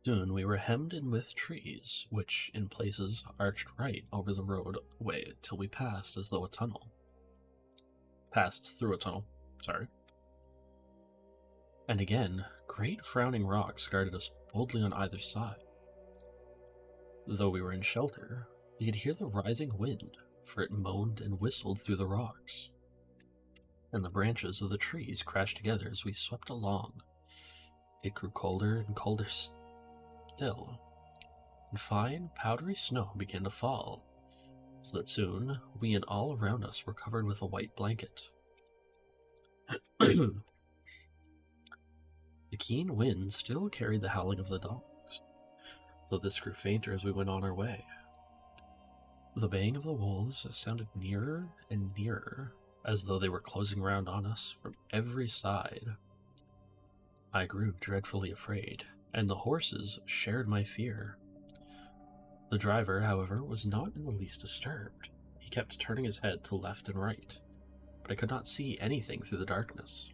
Soon we were hemmed in with trees, which, in places, arched right over the roadway till we passed as though passed through a tunnel, And again, great frowning rocks guarded us boldly on either side. Though we were in shelter, we could hear the rising wind, for it moaned and whistled through the rocks, and the branches of the trees crashed together as we swept along. It grew colder and colder still, and fine, powdery snow began to fall, so that soon we and all around us were covered with a white blanket. The keen wind still carried the howling of the dogs, though this grew fainter as we went on our way. The baying of the wolves sounded nearer and nearer, as though they were closing round on us from every side. I grew dreadfully afraid, and the horses shared my fear. The driver, however, was not in the least disturbed. He kept turning his head to left and right, but I could not see anything through the darkness.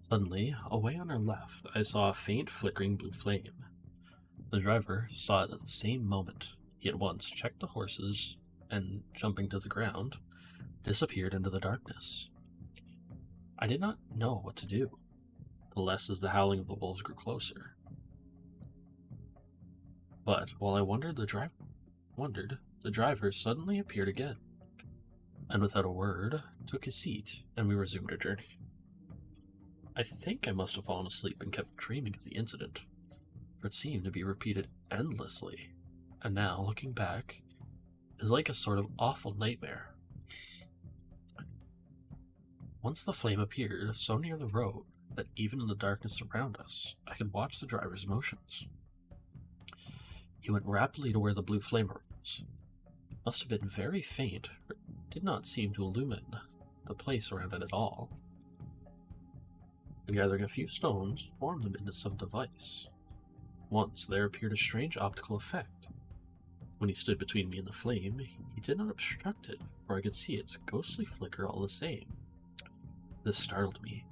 Suddenly, away on our left, I saw a faint flickering blue flame. The driver saw it at the same moment. He at once checked the horses and, jumping to the ground, disappeared into the darkness. I did not know what to do, the less as the howling of the wolves grew closer. But while I wondered, the the driver suddenly appeared again, and without a word, took his seat, and we resumed our journey. I think I must have fallen asleep and kept dreaming of the incident, for it seemed to be repeated endlessly, and now, looking back, is like a sort of awful nightmare. Once the flame appeared so near the road that even in the darkness around us, I could watch the driver's motions. He went rapidly to where the blue flame arose. It must have been very faint, for it did not seem to illumine the place around it at all. And gathering a few stones, formed them into some device. Once there appeared a strange optical effect. When he stood between me and the flame, he did not obstruct it, for I could see its ghostly flicker all the same. This startled me.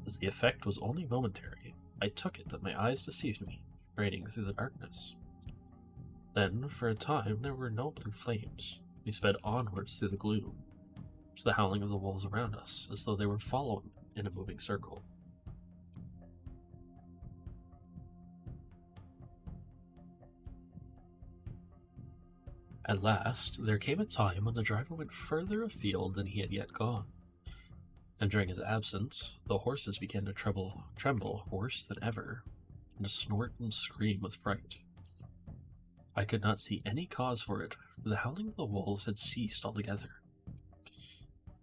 As the effect was only momentary, I took it, but my eyes deceived me, straining through the darkness. Then, for a time, there were no blue flames. We sped onwards through the gloom, to the howling of the wolves around us, as though they were following in a moving circle. At last, there came a time when the driver went further afield than he had yet gone, and during his absence, the horses began to tremble worse than ever, and to snort and scream with fright. I could not see any cause for it, for the howling of the wolves had ceased altogether.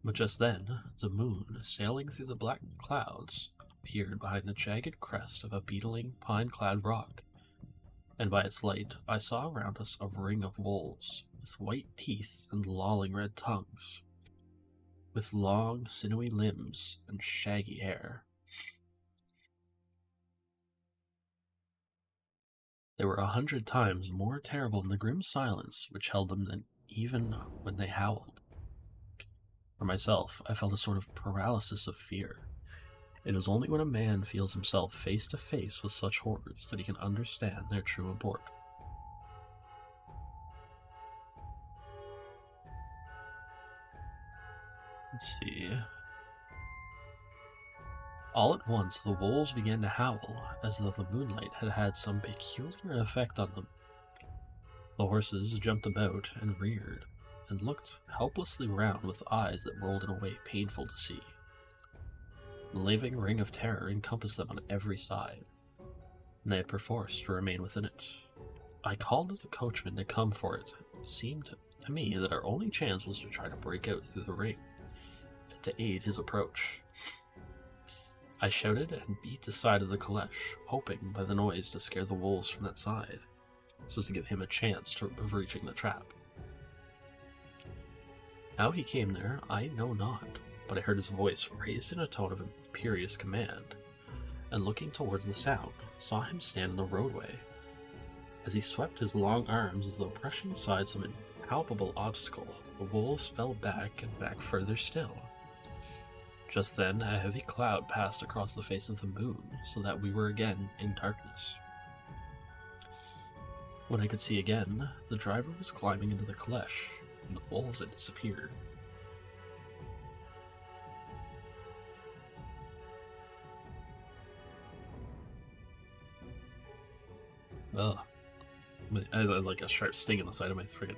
But just then, the moon, sailing through the black clouds, appeared behind the jagged crest of a beetling, pine-clad rock, and by its light I saw around us a ring of wolves, with white teeth and lolling red tongues, with long, sinewy limbs and shaggy hair. They were 100 times more terrible than the grim silence which held them than even when they howled. For myself, I felt a sort of paralysis of fear. It is only when a man feels himself face to face with such horrors that he can understand their true import. Let's see. All at once the wolves began to howl, as though the moonlight had had some peculiar effect on them. The horses jumped about and reared, and looked helplessly round with eyes that rolled in a way painful to see. The living ring of terror encompassed them on every side, and they had perforce to remain within it. I called to the coachman to come for it. It seemed to me that our only chance was to try to break out through the ring, and to aid his approach. I shouted and beat the side of the caleche, hoping by the noise to scare the wolves from that side, so as to give him a chance of reaching the trap. How he came there, I know not, but I heard his voice raised in a tone of imperious command, and looking towards the sound, saw him stand in the roadway. As he swept his long arms as though brushing aside some impalpable obstacle, the wolves fell back and back further still. Just then, a heavy cloud passed across the face of the moon, so that we were again in darkness. When I could see again, the driver was climbing into the caleche, and the wolves had disappeared. Ugh. I had like a sharp sting in the side of my throat.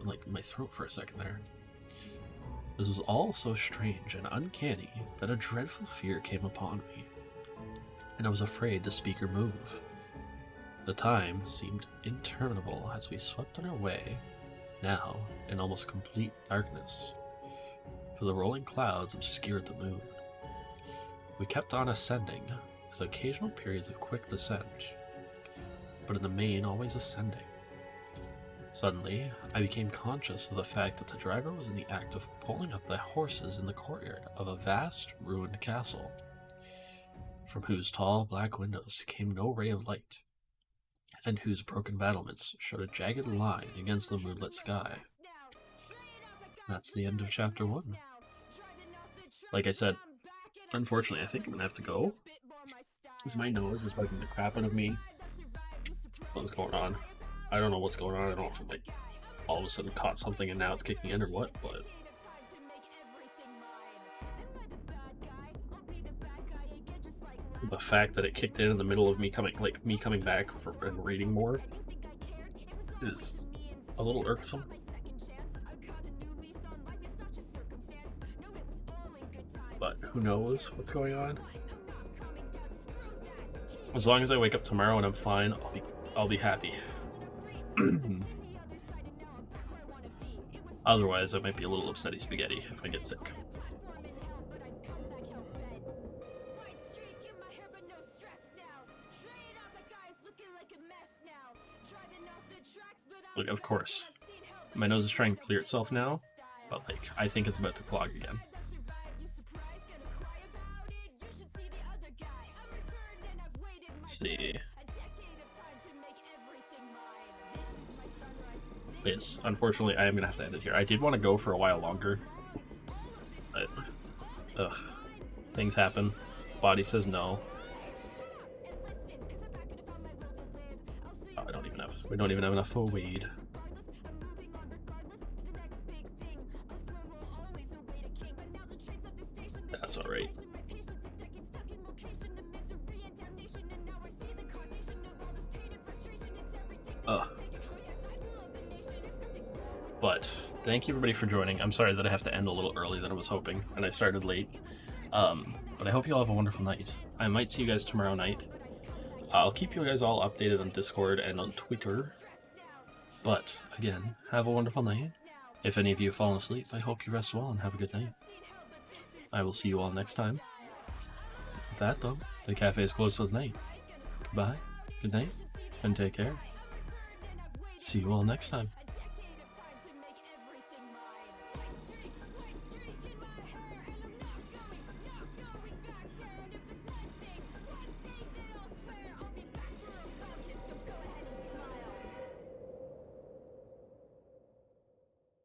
Like my throat for a second there. This was all so strange and uncanny that a dreadful fear came upon me, and I was afraid to speak or move. The time seemed interminable as we swept on our way, now in almost complete darkness, for the rolling clouds obscured the moon. We kept on ascending, with occasional periods of quick descent, but in the main always ascending. Suddenly, I became conscious of the fact that the driver was in the act of pulling up the horses in the courtyard of a vast, ruined castle, from whose tall black windows came no ray of light, and whose broken battlements showed a jagged line against the moonlit sky. That's the end of Chapter 1. Like I said, unfortunately, I think I'm gonna have to go, because my nose is bugging the crap out of me. What's going on? I don't know what's going on. I don't know if it, like, all of a sudden caught something and now it's kicking in or what, but the fact that it kicked in the middle of me coming back and reading more is a little irksome. But who knows what's going on? As long as I wake up tomorrow and I'm fine, I'll be happy. Otherwise, I might be a little upsetty spaghetti if I get sick. Like, of course, my nose is trying to clear itself now, but like, I think it's about to clog again. Let's see. Yes, unfortunately, I am gonna have to end it here. I did want to go for a while longer, but things happen. Body says no. Oh, we don't even have enough for weed. That's all right. But thank you everybody for joining. I'm sorry that I have to end a little early than I was hoping, and I started late. But I hope you all have a wonderful night. I might see you guys tomorrow night. I'll keep you guys all updated on Discord and on Twitter. But again, have a wonderful night. If any of you have fallen asleep, I hope you rest well and have a good night. I will see you all next time. With that though, the cafe is closed for the night. Goodbye, good night, and take care. See you all next time.